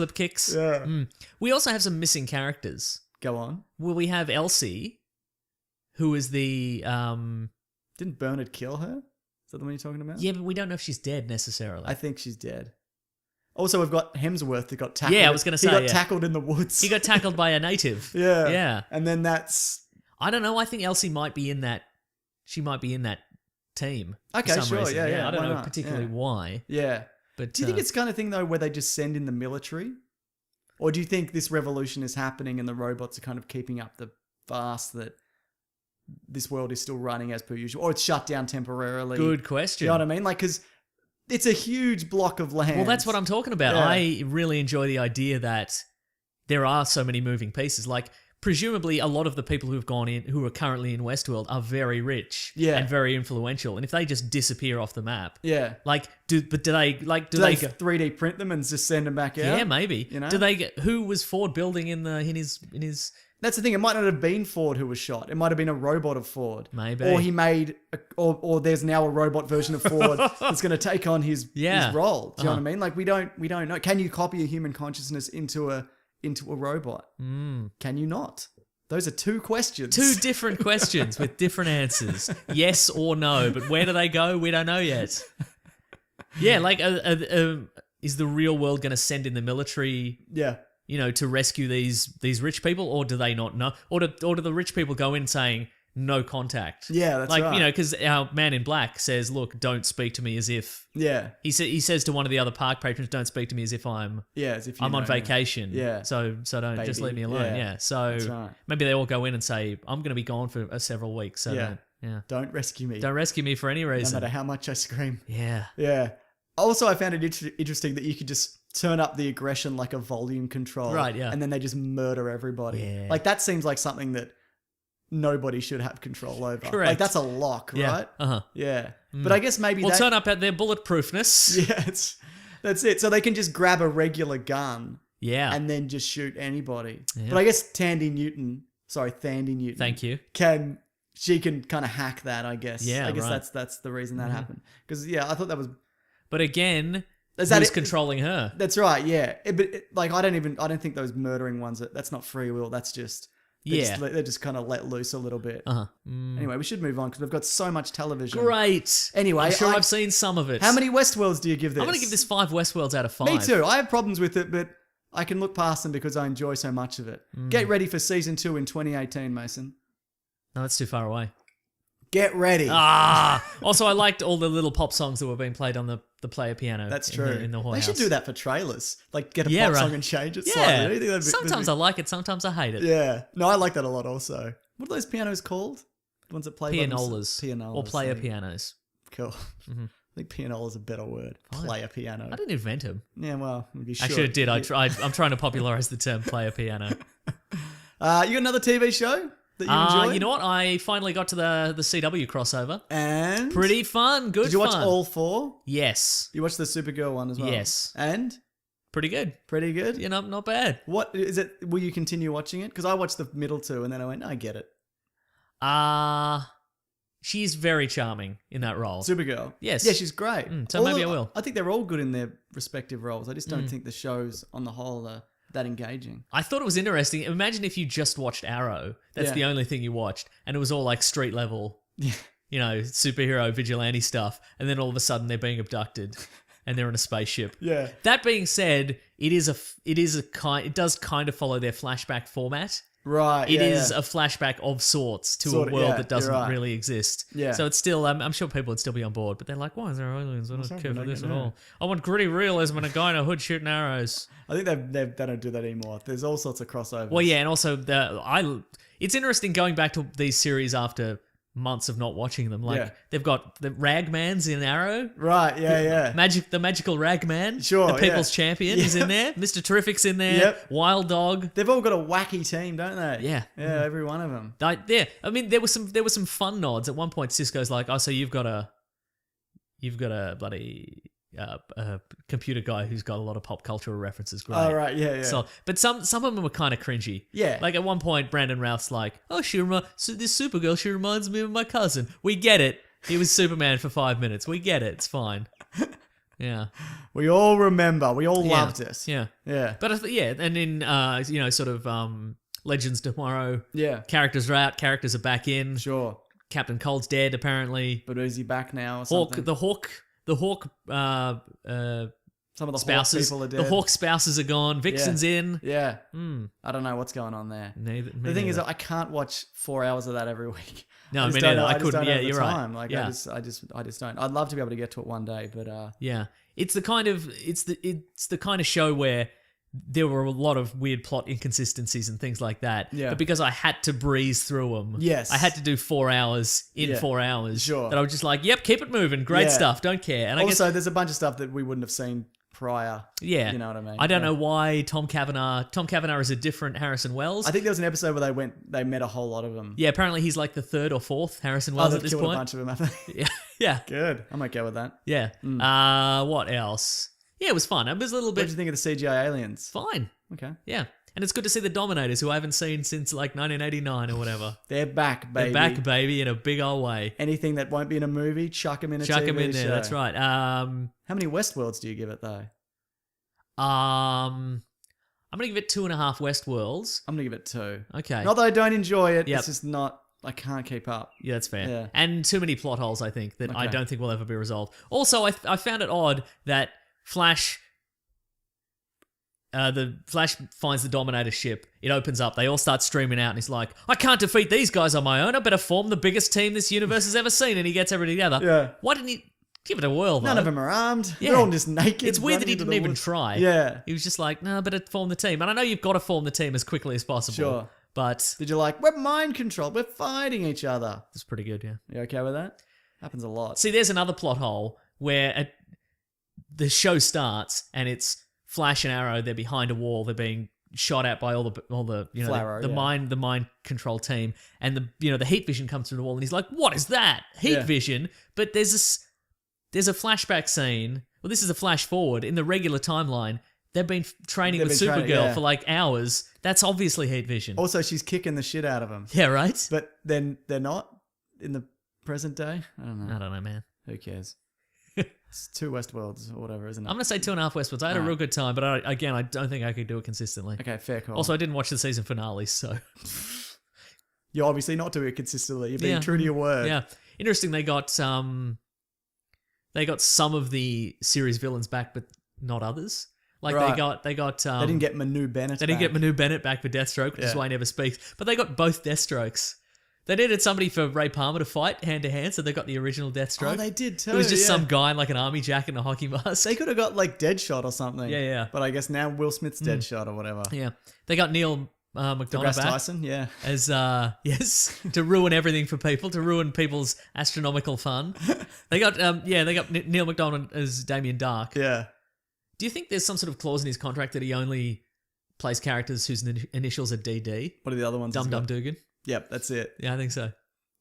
[SPEAKER 2] Yeah. We also have some missing characters.
[SPEAKER 1] Go on.
[SPEAKER 2] Well, we have Elsie, who is the...
[SPEAKER 1] Didn't Bernard kill her? Is that the one you're talking about?
[SPEAKER 2] Yeah, but we don't know if she's dead necessarily.
[SPEAKER 1] I think she's dead. Also, we've got Hemsworth that got tackled.
[SPEAKER 2] Yeah, I was going to say,
[SPEAKER 1] he got tackled in the woods.
[SPEAKER 2] He got tackled by a native.
[SPEAKER 1] Yeah.
[SPEAKER 2] Yeah.
[SPEAKER 1] And then that's...
[SPEAKER 2] I don't know. I think Elsie might be in that... She might be in that team.
[SPEAKER 1] Okay,
[SPEAKER 2] for some
[SPEAKER 1] sure.
[SPEAKER 2] reason.
[SPEAKER 1] Yeah.
[SPEAKER 2] I don't know particularly why.
[SPEAKER 1] Yeah.
[SPEAKER 2] But
[SPEAKER 1] do you think it's the kind of thing, though, where they just send in the military? Or do you think this revolution is happening and the robots are kind of keeping up the farce that this world is still running as per usual, or it's shut down temporarily.
[SPEAKER 2] Good question.
[SPEAKER 1] You know what I mean? Like, because it's a huge block of land.
[SPEAKER 2] Well, that's what I'm talking about.
[SPEAKER 1] Yeah.
[SPEAKER 2] I really enjoy the idea that there are so many moving pieces. Like, presumably, a lot of the people who've gone in, who are currently in Westworld, are very rich and very influential. And if they just disappear off the map, like, do they
[SPEAKER 1] 3D print them and just send them back out?
[SPEAKER 2] Yeah, maybe.
[SPEAKER 1] You know?
[SPEAKER 2] Do they get? Who was Ford building in his?
[SPEAKER 1] That's the thing. It might not have been Ford who was shot. It might have been a robot of Ford.
[SPEAKER 2] Maybe.
[SPEAKER 1] Or he made, or there's now a robot version of Ford that's going to take on his role. Do you know what I mean? Like, we don't know. Can you copy a human consciousness into a robot? Can you not? Those are two questions.
[SPEAKER 2] Two different questions with different answers. Yes or no. But where do they go? We don't know yet. Yeah, like, is the real world going to send in the military?
[SPEAKER 1] Yeah.
[SPEAKER 2] You know, to rescue these rich people, or do they not know? Or do the rich people go in saying no contact?
[SPEAKER 1] Yeah, that's
[SPEAKER 2] like,
[SPEAKER 1] right.
[SPEAKER 2] you know, because our man in black says, "Look, don't speak to me as if."
[SPEAKER 1] Yeah.
[SPEAKER 2] He says to one of the other park patrons, "Don't speak to me as if I'm I'm on vacation."
[SPEAKER 1] Yeah.
[SPEAKER 2] So don't
[SPEAKER 1] Baby.
[SPEAKER 2] just leave me alone. Yeah. So
[SPEAKER 1] That's right.
[SPEAKER 2] maybe they all go in and say, "I'm going to be gone for several weeks." So
[SPEAKER 1] Don't rescue me.
[SPEAKER 2] don't rescue me for any
[SPEAKER 1] No
[SPEAKER 2] reason.
[SPEAKER 1] matter how much I scream.
[SPEAKER 2] Yeah.
[SPEAKER 1] Yeah. Also, I found it interesting that you could just turn up the aggression like a volume control.
[SPEAKER 2] Right, yeah.
[SPEAKER 1] And then they just murder everybody.
[SPEAKER 2] Yeah.
[SPEAKER 1] Like, that seems like something that nobody should have control over.
[SPEAKER 2] Correct.
[SPEAKER 1] Like, that's a lock,
[SPEAKER 2] Yeah.
[SPEAKER 1] right?
[SPEAKER 2] Uh-huh.
[SPEAKER 1] Yeah. But I guess maybe
[SPEAKER 2] We'll turn up at their bulletproofness.
[SPEAKER 1] Yeah, that's it. So they can just grab a regular gun
[SPEAKER 2] Yeah.
[SPEAKER 1] and then just shoot anybody.
[SPEAKER 2] Yeah.
[SPEAKER 1] But I guess Thandi Newton,
[SPEAKER 2] Thank you.
[SPEAKER 1] she can kind of hack that, I guess.
[SPEAKER 2] Yeah,
[SPEAKER 1] I guess
[SPEAKER 2] right.
[SPEAKER 1] that's the reason that happened. Because, I thought that was...
[SPEAKER 2] But again,
[SPEAKER 1] Is that
[SPEAKER 2] who's
[SPEAKER 1] it?
[SPEAKER 2] controlling her?
[SPEAKER 1] That's right, yeah. Like, I don't think those murdering ones, that's not free will. That's just... They're just kind of let loose a little bit.
[SPEAKER 2] Uh-huh.
[SPEAKER 1] Anyway, we should move on because we've got so much television.
[SPEAKER 2] Great.
[SPEAKER 1] Anyway,
[SPEAKER 2] I'm sure I've seen some of it.
[SPEAKER 1] How many Westworlds do you give this?
[SPEAKER 2] I'm going to give this 5 Westworlds out of 5.
[SPEAKER 1] Me too. I have problems with it, but I can look past them because I enjoy so much of it. Get ready for season 2 in 2018, Mason.
[SPEAKER 2] No, that's too far away.
[SPEAKER 1] Get ready.
[SPEAKER 2] Also, I liked all the little pop songs that were being played on the player piano.
[SPEAKER 1] That's true.
[SPEAKER 2] In the whorehouse.
[SPEAKER 1] They should do that for trailers. Like, get a pop song and change it slightly.
[SPEAKER 2] Yeah.
[SPEAKER 1] Don't you think that'd be-
[SPEAKER 2] Sometimes I like it, sometimes I hate it.
[SPEAKER 1] Yeah. No, I like that a lot also. What are those pianos called? The ones that play
[SPEAKER 2] Pianolas.
[SPEAKER 1] Pianolas.
[SPEAKER 2] Or player
[SPEAKER 1] there.
[SPEAKER 2] pianos.
[SPEAKER 1] Cool. I think pianola's a better word.
[SPEAKER 2] Fine.
[SPEAKER 1] Player piano.
[SPEAKER 2] I didn't invent them.
[SPEAKER 1] Yeah, well, you should.
[SPEAKER 2] Actually, I did. I'm trying to popularize the term player piano.
[SPEAKER 1] You got another TV show that you enjoyed?
[SPEAKER 2] You know what? I finally got to the CW crossover.
[SPEAKER 1] And?
[SPEAKER 2] Pretty fun. Good
[SPEAKER 1] Did you watch
[SPEAKER 2] fun.
[SPEAKER 1] all 4?
[SPEAKER 2] Yes.
[SPEAKER 1] You watched the Supergirl one as well?
[SPEAKER 2] Yes.
[SPEAKER 1] And?
[SPEAKER 2] Pretty good.
[SPEAKER 1] Pretty good?
[SPEAKER 2] You know, not bad.
[SPEAKER 1] What is it? Will you continue watching it? Because I watched the middle 2 and then I went, I get it.
[SPEAKER 2] She's very charming in that role.
[SPEAKER 1] Supergirl.
[SPEAKER 2] Yes.
[SPEAKER 1] Yeah, she's great.
[SPEAKER 2] So maybe I will.
[SPEAKER 1] I think they're all good in their respective roles. I just don't think the shows on the whole are that engaging.
[SPEAKER 2] I thought it was interesting. Imagine if you just watched Arrow. That's
[SPEAKER 1] Yeah.
[SPEAKER 2] the only thing you watched. And it was all like street level,
[SPEAKER 1] Yeah.
[SPEAKER 2] you know, superhero vigilante stuff. And then all of a sudden they're being abducted and they're in a spaceship.
[SPEAKER 1] Yeah.
[SPEAKER 2] That being said, it does kind of follow their flashback format.
[SPEAKER 1] Right.
[SPEAKER 2] It
[SPEAKER 1] yeah,
[SPEAKER 2] is
[SPEAKER 1] yeah.
[SPEAKER 2] a flashback of sorts to
[SPEAKER 1] Sort
[SPEAKER 2] a
[SPEAKER 1] of,
[SPEAKER 2] world
[SPEAKER 1] yeah,
[SPEAKER 2] that doesn't
[SPEAKER 1] you're right.
[SPEAKER 2] really exist.
[SPEAKER 1] Yeah.
[SPEAKER 2] So it's still, I'm sure people would still be on board, but they're like, why is there aliens? I don't care for this at all. I want gritty realism and a guy in a hood shooting arrows.
[SPEAKER 1] I think they don't do that anymore. There's all sorts of crossovers.
[SPEAKER 2] Well, yeah, and also it's interesting going back to these series after months of not watching them. Like
[SPEAKER 1] Yeah.
[SPEAKER 2] they've got the Ragman's in Arrow.
[SPEAKER 1] Right. Yeah. Yeah.
[SPEAKER 2] The magical Ragman.
[SPEAKER 1] Sure,
[SPEAKER 2] The people's
[SPEAKER 1] yeah.
[SPEAKER 2] champion is in there. Mr. Terrific's in there.
[SPEAKER 1] Yep.
[SPEAKER 2] Wild Dog.
[SPEAKER 1] They've all got a wacky team, don't they?
[SPEAKER 2] Yeah.
[SPEAKER 1] Yeah. Every one of them.
[SPEAKER 2] I mean, there were some fun nods. At one point, Cisco's like, "Oh, so you've got a bloody computer guy who's got a lot of pop cultural references." Great.
[SPEAKER 1] Oh, right. Yeah. Yeah.
[SPEAKER 2] So, but some of them were kind of cringy.
[SPEAKER 1] Yeah.
[SPEAKER 2] Like at one point, Brandon Routh's like, "Oh, this Supergirl, she reminds me of my cousin." We get it. He was Superman for 5 minutes. We get it. It's fine. Yeah.
[SPEAKER 1] we all remember. We all loved it.
[SPEAKER 2] Yeah.
[SPEAKER 1] Yeah.
[SPEAKER 2] But and in sort of Legends Tomorrow,
[SPEAKER 1] Yeah.
[SPEAKER 2] characters are out, characters are back in.
[SPEAKER 1] Sure.
[SPEAKER 2] Captain Cold's dead apparently.
[SPEAKER 1] But is he back now or something?
[SPEAKER 2] The Hawk
[SPEAKER 1] Some of the
[SPEAKER 2] spouses.
[SPEAKER 1] Hawk people are dead.
[SPEAKER 2] The Hawk spouses are gone. Vixen's in.
[SPEAKER 1] Yeah. I don't know what's going on there.
[SPEAKER 2] Neither,
[SPEAKER 1] The thing is, I can't watch 4 hours of that every week.
[SPEAKER 2] No,
[SPEAKER 1] I just
[SPEAKER 2] me
[SPEAKER 1] don't
[SPEAKER 2] neither.
[SPEAKER 1] know-
[SPEAKER 2] I
[SPEAKER 1] just
[SPEAKER 2] couldn't.
[SPEAKER 1] don't
[SPEAKER 2] Yeah,
[SPEAKER 1] have the
[SPEAKER 2] you're
[SPEAKER 1] time.
[SPEAKER 2] right.
[SPEAKER 1] Like
[SPEAKER 2] Yeah.
[SPEAKER 1] I just don't. I'd love to be able to get to it one day, but
[SPEAKER 2] Yeah, it's the kind of show where there were a lot of weird plot inconsistencies and things like that.
[SPEAKER 1] Yeah.
[SPEAKER 2] But because I had to breeze through them,
[SPEAKER 1] Yes.
[SPEAKER 2] I had to do 4 hours in 4 hours.
[SPEAKER 1] Sure.
[SPEAKER 2] That I was just like, yep, keep it moving. Great
[SPEAKER 1] Yeah.
[SPEAKER 2] stuff. Don't care. And I guess,
[SPEAKER 1] Also, there's a bunch of stuff that we wouldn't have seen prior.
[SPEAKER 2] yeah,
[SPEAKER 1] You know what I mean?
[SPEAKER 2] I don't
[SPEAKER 1] Yeah.
[SPEAKER 2] know why Tom Cavanaugh is a different Harrison Wells.
[SPEAKER 1] I think there was an episode where they met a whole lot of them.
[SPEAKER 2] Yeah, apparently he's like the 3rd or 4th Harrison Wells
[SPEAKER 1] They've
[SPEAKER 2] at this
[SPEAKER 1] killed
[SPEAKER 2] point.
[SPEAKER 1] a bunch of them, I think.
[SPEAKER 2] Yeah, yeah,
[SPEAKER 1] Good. I'm okay with that.
[SPEAKER 2] yeah. What else? Yeah, it was fun. It was a little
[SPEAKER 1] What did
[SPEAKER 2] bit
[SPEAKER 1] you think of the CGI aliens?
[SPEAKER 2] fine.
[SPEAKER 1] Okay.
[SPEAKER 2] Yeah, and it's good to see the Dominators, who I haven't seen since like 1989 or whatever.
[SPEAKER 1] They're back, baby.
[SPEAKER 2] They're back, baby, in a big old way.
[SPEAKER 1] Anything that won't be in a movie, chuck them in a
[SPEAKER 2] Chuck
[SPEAKER 1] TV
[SPEAKER 2] them in there.
[SPEAKER 1] show.
[SPEAKER 2] That's right.
[SPEAKER 1] How many Westworlds do you give it, though?
[SPEAKER 2] I'm gonna give it 2.5 Westworlds.
[SPEAKER 1] I'm going to give it 2.
[SPEAKER 2] Okay.
[SPEAKER 1] Not that I don't enjoy it.
[SPEAKER 2] Yep.
[SPEAKER 1] It's just not... I can't keep up.
[SPEAKER 2] Yeah, that's fair.
[SPEAKER 1] Yeah.
[SPEAKER 2] And too many plot holes, I think, that I
[SPEAKER 1] Okay.
[SPEAKER 2] don't think will ever be resolved. Also, I found it odd that Flash... the Flash finds the Dominator ship. It opens up. They all start streaming out, and he's like, I can't defeat these guys on my own. I better form the biggest team this universe has ever seen. And he gets everybody together.
[SPEAKER 1] Yeah.
[SPEAKER 2] Why didn't he give it a whirl, though?
[SPEAKER 1] None of them are armed.
[SPEAKER 2] Yeah.
[SPEAKER 1] They're all just naked.
[SPEAKER 2] It's weird that he
[SPEAKER 1] running into
[SPEAKER 2] didn't
[SPEAKER 1] the
[SPEAKER 2] even
[SPEAKER 1] woods.
[SPEAKER 2] try.
[SPEAKER 1] Yeah.
[SPEAKER 2] He was just like, no, better form the team. And I know you've got to form the team as quickly as possible.
[SPEAKER 1] Sure.
[SPEAKER 2] But
[SPEAKER 1] Did you like, we're mind controlled. We're fighting each other.
[SPEAKER 2] it's pretty good, yeah.
[SPEAKER 1] You okay with that? Happens a lot.
[SPEAKER 2] See, there's another plot hole where the show starts and it's Flash and Arrow. They're behind a wall. They're being shot at by all the you know
[SPEAKER 1] Flarrow,
[SPEAKER 2] the
[SPEAKER 1] yeah.
[SPEAKER 2] mind control team, and the heat vision comes through the wall, and he's like, "What is that? Heat
[SPEAKER 1] Yeah.
[SPEAKER 2] vision?" But there's a flashback scene. Well, this is a flash forward in the regular timeline. They've been training
[SPEAKER 1] They've
[SPEAKER 2] with
[SPEAKER 1] been training,
[SPEAKER 2] Supergirl
[SPEAKER 1] yeah.
[SPEAKER 2] for like hours. That's obviously heat vision.
[SPEAKER 1] Also, she's kicking the shit out of them.
[SPEAKER 2] Yeah, right.
[SPEAKER 1] But then they're not in the present day? I don't know.
[SPEAKER 2] I don't know, man.
[SPEAKER 1] Who cares? It's 2 Westworlds or whatever, isn't it?
[SPEAKER 2] I'm gonna say 2.5 Westworlds. I had a
[SPEAKER 1] Alright.
[SPEAKER 2] real good time, but I don't think I could do it consistently.
[SPEAKER 1] Okay, fair call.
[SPEAKER 2] Also, I didn't watch the season finale, so
[SPEAKER 1] You're obviously not doing it consistently. You're being
[SPEAKER 2] Yeah.
[SPEAKER 1] true to your word.
[SPEAKER 2] yeah. Interesting. They got some of the series villains back, but not others. Like
[SPEAKER 1] Right.
[SPEAKER 2] they got
[SPEAKER 1] They didn't get Manu Bennett
[SPEAKER 2] they didn't
[SPEAKER 1] back.
[SPEAKER 2] get Manu Bennett back for Deathstroke, which is
[SPEAKER 1] Yeah.
[SPEAKER 2] why he never speaks. But they got both Deathstrokes. They needed somebody for Ray Palmer to fight hand to hand, so they got the original Deathstroke.
[SPEAKER 1] Oh, they did too.
[SPEAKER 2] It was just
[SPEAKER 1] yeah.
[SPEAKER 2] some guy in like an army jacket and a hockey mask.
[SPEAKER 1] They could have got like Deadshot or something.
[SPEAKER 2] Yeah, yeah.
[SPEAKER 1] But I guess now Will Smith's Deadshot or whatever.
[SPEAKER 2] Yeah, they got Neil
[SPEAKER 1] DeGrasse
[SPEAKER 2] McDonough back
[SPEAKER 1] Tyson, yeah.
[SPEAKER 2] as yes to ruin everything for people, to ruin people's astronomical fun. They got Neil McDonough as Damien Dark.
[SPEAKER 1] Yeah.
[SPEAKER 2] Do you think there's some sort of clause in his contract that he only plays characters whose initials are DD?
[SPEAKER 1] What are the other ones?
[SPEAKER 2] Dum
[SPEAKER 1] he's
[SPEAKER 2] Dum
[SPEAKER 1] got?
[SPEAKER 2] Dugan.
[SPEAKER 1] Yep, that's it.
[SPEAKER 2] Yeah, I think so.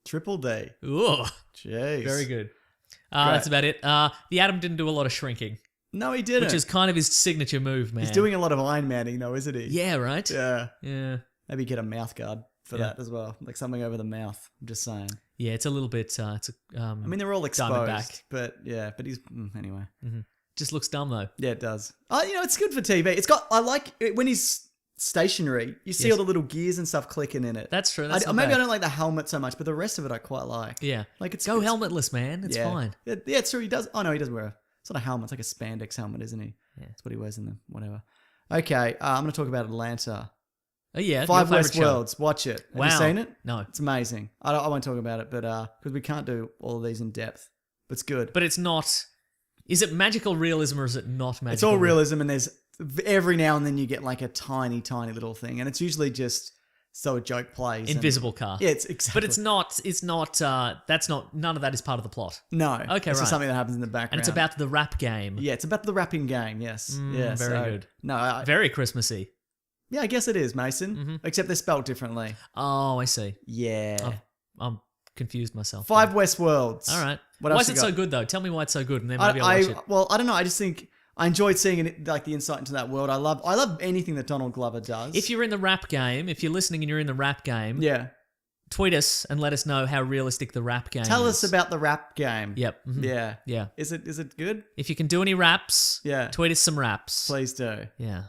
[SPEAKER 1] Triple D.
[SPEAKER 2] Ooh,
[SPEAKER 1] Jeez.
[SPEAKER 2] very good.
[SPEAKER 1] Great.
[SPEAKER 2] That's about it. The Atom didn't do a lot of shrinking,
[SPEAKER 1] No, he didn't.
[SPEAKER 2] which is kind of his signature move, man.
[SPEAKER 1] He's doing a lot of Iron Manning though, isn't he?
[SPEAKER 2] Yeah, right?
[SPEAKER 1] Yeah.
[SPEAKER 2] Yeah.
[SPEAKER 1] Maybe get a mouth guard for
[SPEAKER 2] Yeah.
[SPEAKER 1] that as well. Like something over the mouth. I'm just saying.
[SPEAKER 2] Yeah, it's a little bit.
[SPEAKER 1] I mean, they're all exposed.
[SPEAKER 2] Diamondback.
[SPEAKER 1] But yeah, but he's... anyway.
[SPEAKER 2] just looks dumb though.
[SPEAKER 1] Yeah, it does. It's good for TV. It's got... I like it when he's stationary. You see
[SPEAKER 2] Yes.
[SPEAKER 1] all the little gears and stuff clicking in it.
[SPEAKER 2] That's true. That's not
[SPEAKER 1] maybe
[SPEAKER 2] bad.
[SPEAKER 1] I don't like the helmet so much, but the rest of it I quite like.
[SPEAKER 2] Yeah.
[SPEAKER 1] Like it's
[SPEAKER 2] Go
[SPEAKER 1] it's-
[SPEAKER 2] helmetless, man. It's
[SPEAKER 1] yeah.
[SPEAKER 2] fine.
[SPEAKER 1] Yeah, it's true. He does. Oh no, he does wear a sort of helmet. It's like a spandex helmet, isn't he?
[SPEAKER 2] Yeah.
[SPEAKER 1] That's what he wears in the whatever. Okay, I'm going to talk about Atlanta.
[SPEAKER 2] Oh yeah.
[SPEAKER 1] 5
[SPEAKER 2] your
[SPEAKER 1] West
[SPEAKER 2] favourite show.
[SPEAKER 1] Worlds. Watch it. Have
[SPEAKER 2] Wow.
[SPEAKER 1] you seen it?
[SPEAKER 2] No.
[SPEAKER 1] It's amazing. I won't talk about it, but because we can't do all of these in depth. But it's good.
[SPEAKER 2] But it's not. Is it magical realism or is it not magical?
[SPEAKER 1] It's all realism, and there's every now and then you get like a tiny, tiny little thing, and it's usually just so a joke plays. and-
[SPEAKER 2] Invisible car.
[SPEAKER 1] Yeah, it's exactly.
[SPEAKER 2] But it's not. It's not. That's not. None of that is part of the plot.
[SPEAKER 1] no.
[SPEAKER 2] Okay,
[SPEAKER 1] it's
[SPEAKER 2] right.
[SPEAKER 1] just something that happens in the background,
[SPEAKER 2] And it's about the rap game.
[SPEAKER 1] Yeah, it's about the rapping game. Yes. Yeah.
[SPEAKER 2] very
[SPEAKER 1] so-
[SPEAKER 2] good.
[SPEAKER 1] No.
[SPEAKER 2] Very Christmassy.
[SPEAKER 1] Yeah, I guess it is, Mason.
[SPEAKER 2] Mm-hmm.
[SPEAKER 1] Except they're spelled differently.
[SPEAKER 2] Oh, I see.
[SPEAKER 1] Yeah.
[SPEAKER 2] I'm confused myself.
[SPEAKER 1] 5 West Worlds.
[SPEAKER 2] All right.
[SPEAKER 1] What
[SPEAKER 2] Why
[SPEAKER 1] else
[SPEAKER 2] is
[SPEAKER 1] you
[SPEAKER 2] it so
[SPEAKER 1] got?
[SPEAKER 2] good though? Tell me why it's so good, and then maybe I'll watch it.
[SPEAKER 1] Well, I don't know. I just think I enjoyed seeing it, like the insight into that world. I love anything that Donald Glover does.
[SPEAKER 2] If you're in the rap game, if you're listening and you're in the rap game,
[SPEAKER 1] yeah,
[SPEAKER 2] tweet us and let us know how realistic the rap game
[SPEAKER 1] tell
[SPEAKER 2] is.
[SPEAKER 1] us about the rap game.
[SPEAKER 2] Yep. mhm.
[SPEAKER 1] Yeah.
[SPEAKER 2] Yeah.
[SPEAKER 1] Is it good?
[SPEAKER 2] If you can do any raps,
[SPEAKER 1] Yeah.
[SPEAKER 2] tweet us some raps.
[SPEAKER 1] Please do.
[SPEAKER 2] Yeah.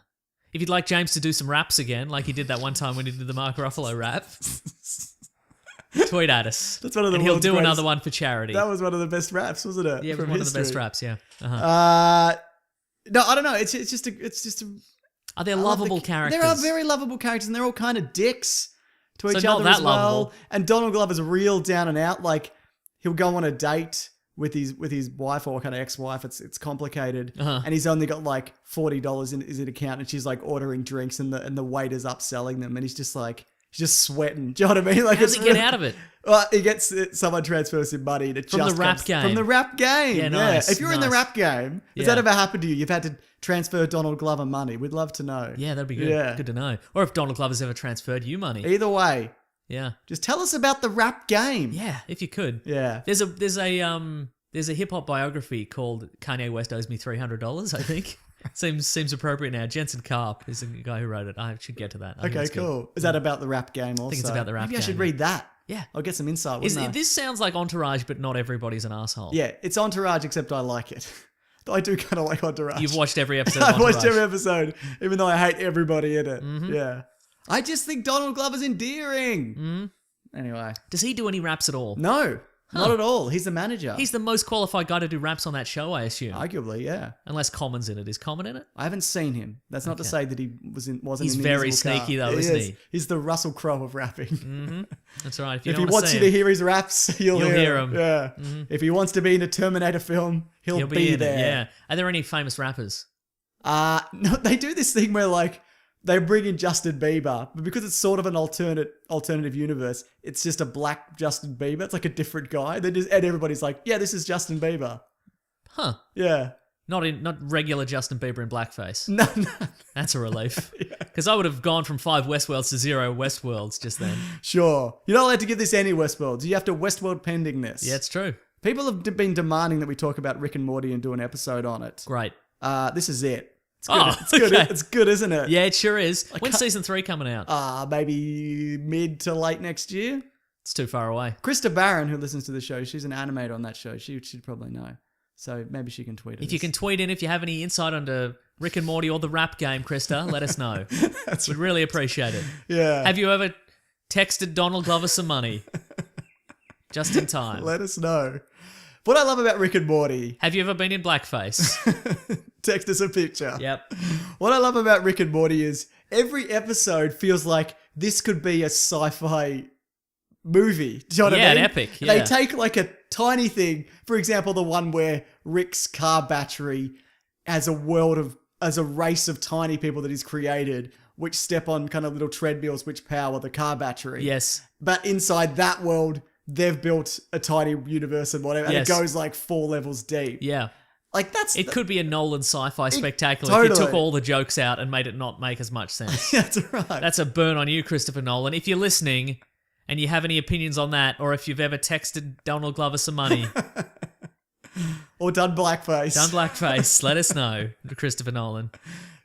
[SPEAKER 2] If you'd like James to do some raps again, like he did that one time when he did the Mark Ruffalo rap, tweet at us.
[SPEAKER 1] That's one of the
[SPEAKER 2] and he'll
[SPEAKER 1] world's
[SPEAKER 2] do
[SPEAKER 1] greatest-
[SPEAKER 2] another one for charity.
[SPEAKER 1] That was one of the best raps, wasn't it?
[SPEAKER 2] Yeah, it was
[SPEAKER 1] From
[SPEAKER 2] one of the best
[SPEAKER 1] history.
[SPEAKER 2] raps. Yeah.
[SPEAKER 1] No, I don't know. It's just a.
[SPEAKER 2] Are there
[SPEAKER 1] I love
[SPEAKER 2] lovable
[SPEAKER 1] the-
[SPEAKER 2] characters?
[SPEAKER 1] There are very lovable characters, and they're all kind of dicks to
[SPEAKER 2] So
[SPEAKER 1] each
[SPEAKER 2] not
[SPEAKER 1] other
[SPEAKER 2] that
[SPEAKER 1] as well.
[SPEAKER 2] lovable.
[SPEAKER 1] And Donald Glover's real down and out. Like he'll go on a date with his wife or kind of ex-wife. It's complicated,
[SPEAKER 2] Uh-huh.
[SPEAKER 1] and he's only got like $40 in his account, and she's like ordering drinks, and the waiter's upselling them, and he's just sweating. Do you know what I mean? Like,
[SPEAKER 2] How does he get out of it?
[SPEAKER 1] Well, he gets someone transfers him money to
[SPEAKER 2] From the rap game.
[SPEAKER 1] From the rap game.
[SPEAKER 2] Yeah, nice,
[SPEAKER 1] If you're in the
[SPEAKER 2] nice.
[SPEAKER 1] rap game, has that ever happened to you? You've had to transfer Donald Glover money. We'd love to know.
[SPEAKER 2] Yeah, that'd be good.
[SPEAKER 1] Yeah.
[SPEAKER 2] Good to know. Or if Donald Glover's ever transferred you money.
[SPEAKER 1] Either way,
[SPEAKER 2] Yeah.
[SPEAKER 1] just tell us about the rap game.
[SPEAKER 2] Yeah, if you could.
[SPEAKER 1] Yeah.
[SPEAKER 2] There's a hip hop biography called Kanye West Owes Me $300, I think. Seems appropriate now. Jensen Karp is the guy who wrote it. I should get to that. I think
[SPEAKER 1] Okay,
[SPEAKER 2] it's good.
[SPEAKER 1] cool. Is that about the rap game also?
[SPEAKER 2] think it's about the rap
[SPEAKER 1] Maybe I should
[SPEAKER 2] game,
[SPEAKER 1] read that.
[SPEAKER 2] Yeah.
[SPEAKER 1] I'll get some insight, wouldn't I?
[SPEAKER 2] This sounds like Entourage, but not everybody's an asshole.
[SPEAKER 1] Yeah, it's Entourage, except I like it. I do kind of like Entourage.
[SPEAKER 2] You've watched every episode of
[SPEAKER 1] I've
[SPEAKER 2] Entourage.
[SPEAKER 1] watched every episode, even though I hate everybody in it.
[SPEAKER 2] Mm-hmm.
[SPEAKER 1] Yeah. I just think Donald Glover's endearing. Anyway.
[SPEAKER 2] Does he do any raps at all?
[SPEAKER 1] No, not at all. He's the manager.
[SPEAKER 2] He's the most qualified guy to do raps on that show, I assume.
[SPEAKER 1] Arguably, yeah.
[SPEAKER 2] Unless Common's in it. Is Common in it?
[SPEAKER 1] I haven't seen him. That's not to say that he wasn't
[SPEAKER 2] He's
[SPEAKER 1] in
[SPEAKER 2] very
[SPEAKER 1] Invisible Car.
[SPEAKER 2] sneaky though, isn't he?
[SPEAKER 1] He's the Russell Crowe of rapping.
[SPEAKER 2] That's right. If
[SPEAKER 1] If
[SPEAKER 2] you
[SPEAKER 1] he
[SPEAKER 2] don't
[SPEAKER 1] wants
[SPEAKER 2] see
[SPEAKER 1] you to
[SPEAKER 2] him,
[SPEAKER 1] hear his raps, you'll hear him. Yeah. If he wants to be in a Terminator film, he'll be
[SPEAKER 2] in
[SPEAKER 1] there.
[SPEAKER 2] it. Yeah. Are there any famous rappers?
[SPEAKER 1] No, they do this thing where like they bring in Justin Bieber, but because it's sort of an alternative universe, it's just a black Justin Bieber. It's like a different guy. And everybody's like, yeah, this is Justin Bieber.
[SPEAKER 2] Huh.
[SPEAKER 1] Yeah.
[SPEAKER 2] Not regular Justin Bieber in blackface.
[SPEAKER 1] No.
[SPEAKER 2] That's a relief. Because I would have gone from 5 Westworlds to 0 Westworlds just then.
[SPEAKER 1] Sure. You're not allowed to give this any Westworlds. You have to Westworld pending this.
[SPEAKER 2] Yeah, it's true.
[SPEAKER 1] People have been demanding that we talk about Rick and Morty and do an episode on it.
[SPEAKER 2] Great.
[SPEAKER 1] This is it. It's good.
[SPEAKER 2] Oh,
[SPEAKER 1] it's good.
[SPEAKER 2] okay.
[SPEAKER 1] It's good, isn't it?
[SPEAKER 2] Yeah, it sure is. When's season 3 coming out?
[SPEAKER 1] Maybe mid to late next year.
[SPEAKER 2] It's too far away.
[SPEAKER 1] Krista Barron, who listens to the show, she's an animator on that show. She should probably know. So maybe she can tweet it.
[SPEAKER 2] If you can tweet in if you have any insight onto Rick and Morty or the rap game, Krista, let us know. We'd really appreciate it.
[SPEAKER 1] Yeah.
[SPEAKER 2] Have you ever texted Donald Glover some money? Just in time.
[SPEAKER 1] Let us know. What I love about Rick and Morty,
[SPEAKER 2] Have you ever been in blackface?
[SPEAKER 1] text us a picture.
[SPEAKER 2] Yep.
[SPEAKER 1] What I love about Rick and Morty is every episode feels like this could be a sci-fi movie. Do you know what I
[SPEAKER 2] Yeah,
[SPEAKER 1] mean?
[SPEAKER 2] an epic,
[SPEAKER 1] They
[SPEAKER 2] yeah.
[SPEAKER 1] take like a tiny thing, for example, the one where Rick's car battery has a race of tiny people that he's created, which step on kind of little treadmills which power the car battery.
[SPEAKER 2] Yes.
[SPEAKER 1] But inside that world, they've built a tiny universe and whatever, and
[SPEAKER 2] Yes.
[SPEAKER 1] it goes like 4 levels deep.
[SPEAKER 2] Yeah.
[SPEAKER 1] Like that's
[SPEAKER 2] It could be a Nolan sci-fi spectacular if you
[SPEAKER 1] totally.
[SPEAKER 2] took all the jokes out and made it not make as much sense.
[SPEAKER 1] That's right.
[SPEAKER 2] That's a burn on you, Christopher Nolan. If you're listening and you have any opinions on that, or if you've ever texted Donald Glover some money,
[SPEAKER 1] Or done blackface.
[SPEAKER 2] done blackface, let us know, Christopher Nolan.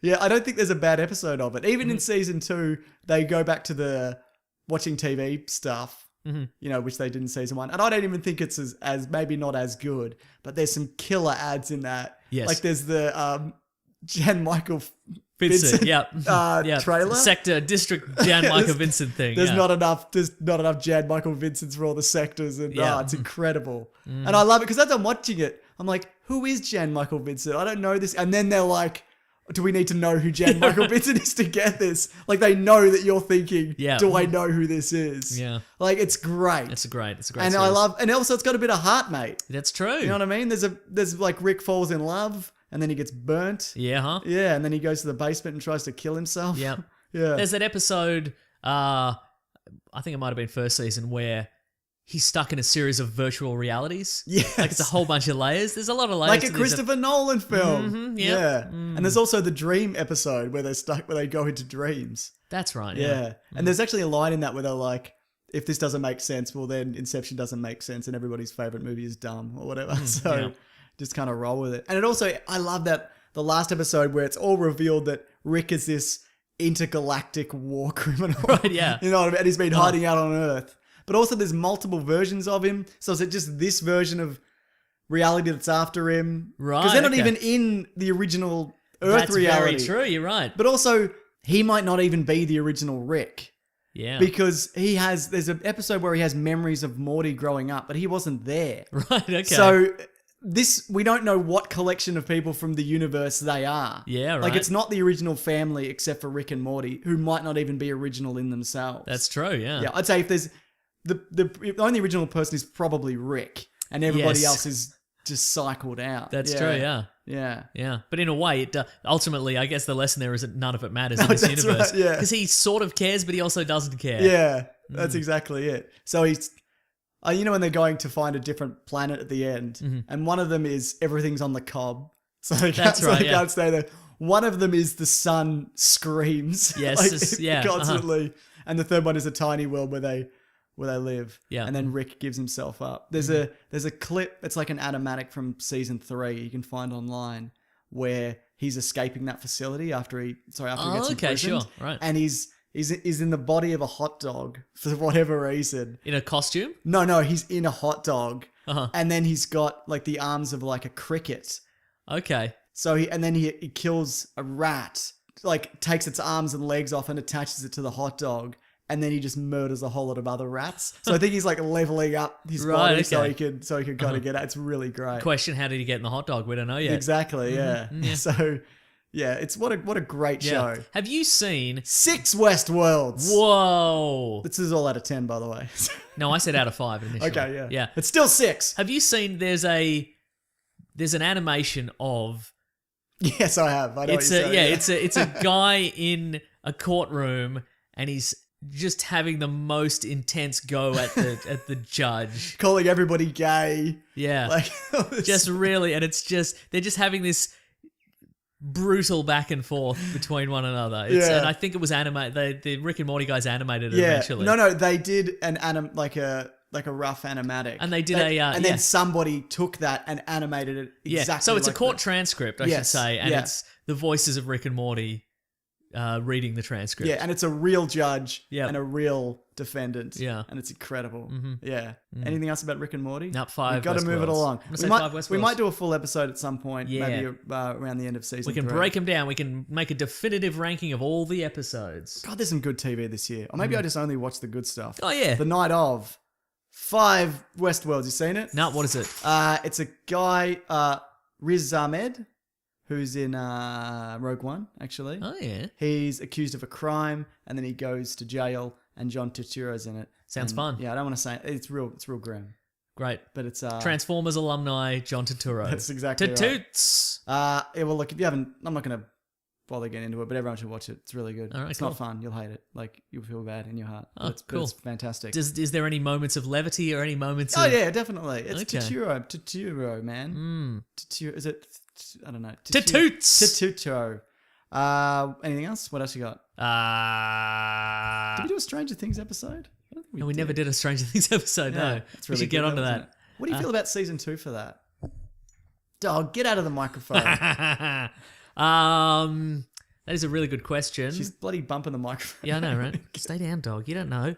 [SPEAKER 1] Yeah, I don't think there's a bad episode of it. Even in season 2, they go back to the watching TV stuff, which they did in season 1. And I don't even think it's as maybe not as good, but there's some killer ads in that.
[SPEAKER 2] Yes.
[SPEAKER 1] Like there's the Jan Michael
[SPEAKER 2] Vincent, yep.
[SPEAKER 1] trailer.
[SPEAKER 2] Sector, district, Jan Michael Vincent thing.
[SPEAKER 1] There's
[SPEAKER 2] yeah.
[SPEAKER 1] not enough Jan Michael Vincents for all the sectors, and
[SPEAKER 2] Yeah.
[SPEAKER 1] it's incredible. And I love it because as I'm watching it, I'm like, who is Jan Michael Vincent? I don't know this. And then they're like, do we need to know who Jan Michael Vincent is to get this? Like they know that you're thinking,
[SPEAKER 2] Yeah.
[SPEAKER 1] do I know who this is?
[SPEAKER 2] Yeah.
[SPEAKER 1] Like it's great.
[SPEAKER 2] It's a great
[SPEAKER 1] and
[SPEAKER 2] series.
[SPEAKER 1] I love, and also it's got a bit of heart, mate.
[SPEAKER 2] That's true.
[SPEAKER 1] You know what I mean? There's like Rick falls in love and then he gets burnt.
[SPEAKER 2] Yeah, huh?
[SPEAKER 1] Yeah, and then he goes to the basement and tries to kill himself.
[SPEAKER 2] Yeah.
[SPEAKER 1] Yeah.
[SPEAKER 2] There's that episode, I think it might have been first season, where he's stuck in a series of virtual realities.
[SPEAKER 1] Yes.
[SPEAKER 2] Like it's a whole bunch of layers. There's a lot of layers.
[SPEAKER 1] Like
[SPEAKER 2] to
[SPEAKER 1] a
[SPEAKER 2] this.
[SPEAKER 1] Christopher Nolan film.
[SPEAKER 2] yep.
[SPEAKER 1] Yeah. And there's also the dream episode where they go into dreams.
[SPEAKER 2] That's right.
[SPEAKER 1] Yeah.
[SPEAKER 2] Yeah.
[SPEAKER 1] And there's actually a line in that where they're like, if this doesn't make sense, well then Inception doesn't make sense and everybody's favorite movie is dumb or whatever. So
[SPEAKER 2] yeah.
[SPEAKER 1] just kind of roll with it. And it also, I love that the last episode where it's all revealed that Rick is this intergalactic war criminal.
[SPEAKER 2] Right, yeah.
[SPEAKER 1] You know what I mean? And he's been hiding out on Earth. But also there's multiple versions of him. So is it just this version of reality that's after him?
[SPEAKER 2] Right,
[SPEAKER 1] Because they're not
[SPEAKER 2] okay.
[SPEAKER 1] even in the original Earth
[SPEAKER 2] That's
[SPEAKER 1] reality.
[SPEAKER 2] very true. You're right.
[SPEAKER 1] But also, he might not even be the original Rick.
[SPEAKER 2] Yeah.
[SPEAKER 1] Because there's an episode where he has memories of Morty growing up, but he wasn't there.
[SPEAKER 2] right. Okay.
[SPEAKER 1] So we don't know what collection of people from the universe they are.
[SPEAKER 2] Yeah,
[SPEAKER 1] Like
[SPEAKER 2] right.
[SPEAKER 1] it's not the original family except for Rick and Morty, who might not even be original in themselves.
[SPEAKER 2] That's true. Yeah.
[SPEAKER 1] Yeah, I'd say if there's the only original person is probably Rick. and everybody
[SPEAKER 2] Yes.
[SPEAKER 1] else is just cycled out.
[SPEAKER 2] That's true, yeah.
[SPEAKER 1] Yeah.
[SPEAKER 2] But in a way, ultimately, I guess the lesson there is that none of it matters in
[SPEAKER 1] No,
[SPEAKER 2] this
[SPEAKER 1] that's
[SPEAKER 2] universe.
[SPEAKER 1] right, yeah.
[SPEAKER 2] Because he sort of cares, but he also doesn't care.
[SPEAKER 1] Yeah, that's exactly it. So he's, you know, when they're going to find a different planet at the end, and one of them is everything's on the cob, so they can't,
[SPEAKER 2] That's right,
[SPEAKER 1] they
[SPEAKER 2] yeah.
[SPEAKER 1] can't stay there. One of them is the sun screams,
[SPEAKER 2] Yes, yeah,
[SPEAKER 1] constantly, and the third one is a tiny world where they live.
[SPEAKER 2] Yeah.
[SPEAKER 1] And then Rick gives himself up. There's a clip. It's like an animatic from season 3 you can find online where he's escaping that facility after he gets imprisoned.
[SPEAKER 2] sure, right.
[SPEAKER 1] And he's in the body of a hot dog for whatever reason.
[SPEAKER 2] In a costume?
[SPEAKER 1] No, he's in a hot dog.
[SPEAKER 2] Uh-huh.
[SPEAKER 1] And then he's got like the arms of like a cricket.
[SPEAKER 2] Okay.
[SPEAKER 1] So he kills a rat, like takes its arms and legs off and attaches it to the hot dog. And then he just murders a whole lot of other rats. So I think he's like leveling up his
[SPEAKER 2] Right,
[SPEAKER 1] body so
[SPEAKER 2] okay.
[SPEAKER 1] he could kind of get it. It's really great.
[SPEAKER 2] Question, how did he get in the hot dog? We don't know yet.
[SPEAKER 1] Exactly, yeah.
[SPEAKER 2] Yeah.
[SPEAKER 1] So yeah, it's what a great
[SPEAKER 2] Yeah.
[SPEAKER 1] show.
[SPEAKER 2] Have you seen...
[SPEAKER 1] 6 West Worlds.
[SPEAKER 2] Whoa.
[SPEAKER 1] This is all out of 10, by the way.
[SPEAKER 2] No, I said out of 5 initially.
[SPEAKER 1] Okay, yeah.
[SPEAKER 2] Yeah.
[SPEAKER 1] It's still 6.
[SPEAKER 2] Have you seen there's an animation of...
[SPEAKER 1] Yes, I have. I know
[SPEAKER 2] It's
[SPEAKER 1] what you're
[SPEAKER 2] a
[SPEAKER 1] saying.
[SPEAKER 2] it's a guy in a courtroom and he's just having the most intense go at the judge.
[SPEAKER 1] Calling everybody gay.
[SPEAKER 2] Yeah.
[SPEAKER 1] Like
[SPEAKER 2] Just really, and they're just having this brutal back and forth between one another.
[SPEAKER 1] Yeah.
[SPEAKER 2] And I think it was animated. The Rick and Morty guys animated it
[SPEAKER 1] yeah.
[SPEAKER 2] eventually.
[SPEAKER 1] No, they did an like a rough animatic.
[SPEAKER 2] And they did
[SPEAKER 1] then somebody took that and animated it exactly.
[SPEAKER 2] Yeah. So it's
[SPEAKER 1] like
[SPEAKER 2] a court
[SPEAKER 1] that.
[SPEAKER 2] transcript, I
[SPEAKER 1] Yes,
[SPEAKER 2] should say, and
[SPEAKER 1] yeah.
[SPEAKER 2] it's the voices of Rick and Morty reading the transcript.
[SPEAKER 1] Yeah, and it's a real judge
[SPEAKER 2] Yep.
[SPEAKER 1] and a real defendant.
[SPEAKER 2] Yeah.
[SPEAKER 1] And it's incredible. Yeah. Anything else about Rick and Morty?
[SPEAKER 2] Nope, 5
[SPEAKER 1] We've got to move it
[SPEAKER 2] Westworlds.
[SPEAKER 1] along.
[SPEAKER 2] I'm gonna say 5 Westworlds.
[SPEAKER 1] We might do a full episode at some point,
[SPEAKER 2] Yeah.
[SPEAKER 1] maybe around the end of season
[SPEAKER 2] We can
[SPEAKER 1] 3.
[SPEAKER 2] break them down. We can make a definitive ranking of all the episodes.
[SPEAKER 1] God, there's some good TV this year. Or maybe I just only watch the good stuff.
[SPEAKER 2] Oh, yeah.
[SPEAKER 1] The night of 5 Westworlds. You seen it?
[SPEAKER 2] No, what is it?
[SPEAKER 1] It's a guy, Riz Ahmed, who's in Rogue One, actually.
[SPEAKER 2] Oh, yeah.
[SPEAKER 1] He's accused of a crime, and then he goes to jail, and John Turturro's in it.
[SPEAKER 2] Sounds
[SPEAKER 1] And,
[SPEAKER 2] fun.
[SPEAKER 1] Yeah, I don't want to say it. It's real grim,
[SPEAKER 2] Great.
[SPEAKER 1] but it's
[SPEAKER 2] Transformers alumni, John Turturro.
[SPEAKER 1] That's exactly right.
[SPEAKER 2] Toots.
[SPEAKER 1] Yeah, well, look, if you haven't, I'm not gonna bother getting into it, but everyone should watch it. It's really good.
[SPEAKER 2] All right,
[SPEAKER 1] It's
[SPEAKER 2] cool.
[SPEAKER 1] not fun. You'll hate it. Like you'll feel bad in your heart.
[SPEAKER 2] Oh,
[SPEAKER 1] but
[SPEAKER 2] cool.
[SPEAKER 1] it's fantastic.
[SPEAKER 2] Is there any moments of levity or any moments
[SPEAKER 1] Oh
[SPEAKER 2] of...
[SPEAKER 1] yeah, definitely. It's
[SPEAKER 2] Okay.
[SPEAKER 1] Turturro, man. Turturro, is it? I don't know.
[SPEAKER 2] Toots.
[SPEAKER 1] Turturro. Anything else? What else you got? Did we do a Stranger Things episode? I don't think
[SPEAKER 2] No, we never did a Stranger Things episode, no.
[SPEAKER 1] It's
[SPEAKER 2] We
[SPEAKER 1] really
[SPEAKER 2] should get
[SPEAKER 1] good,
[SPEAKER 2] onto
[SPEAKER 1] wasn't
[SPEAKER 2] that.
[SPEAKER 1] it? What do you feel about season 2 for that? Dog, get out of the microphone.
[SPEAKER 2] That is a really good question.
[SPEAKER 1] She's bloody bumping the microphone.
[SPEAKER 2] Yeah, I know, right? Stay down, dog. You don't know.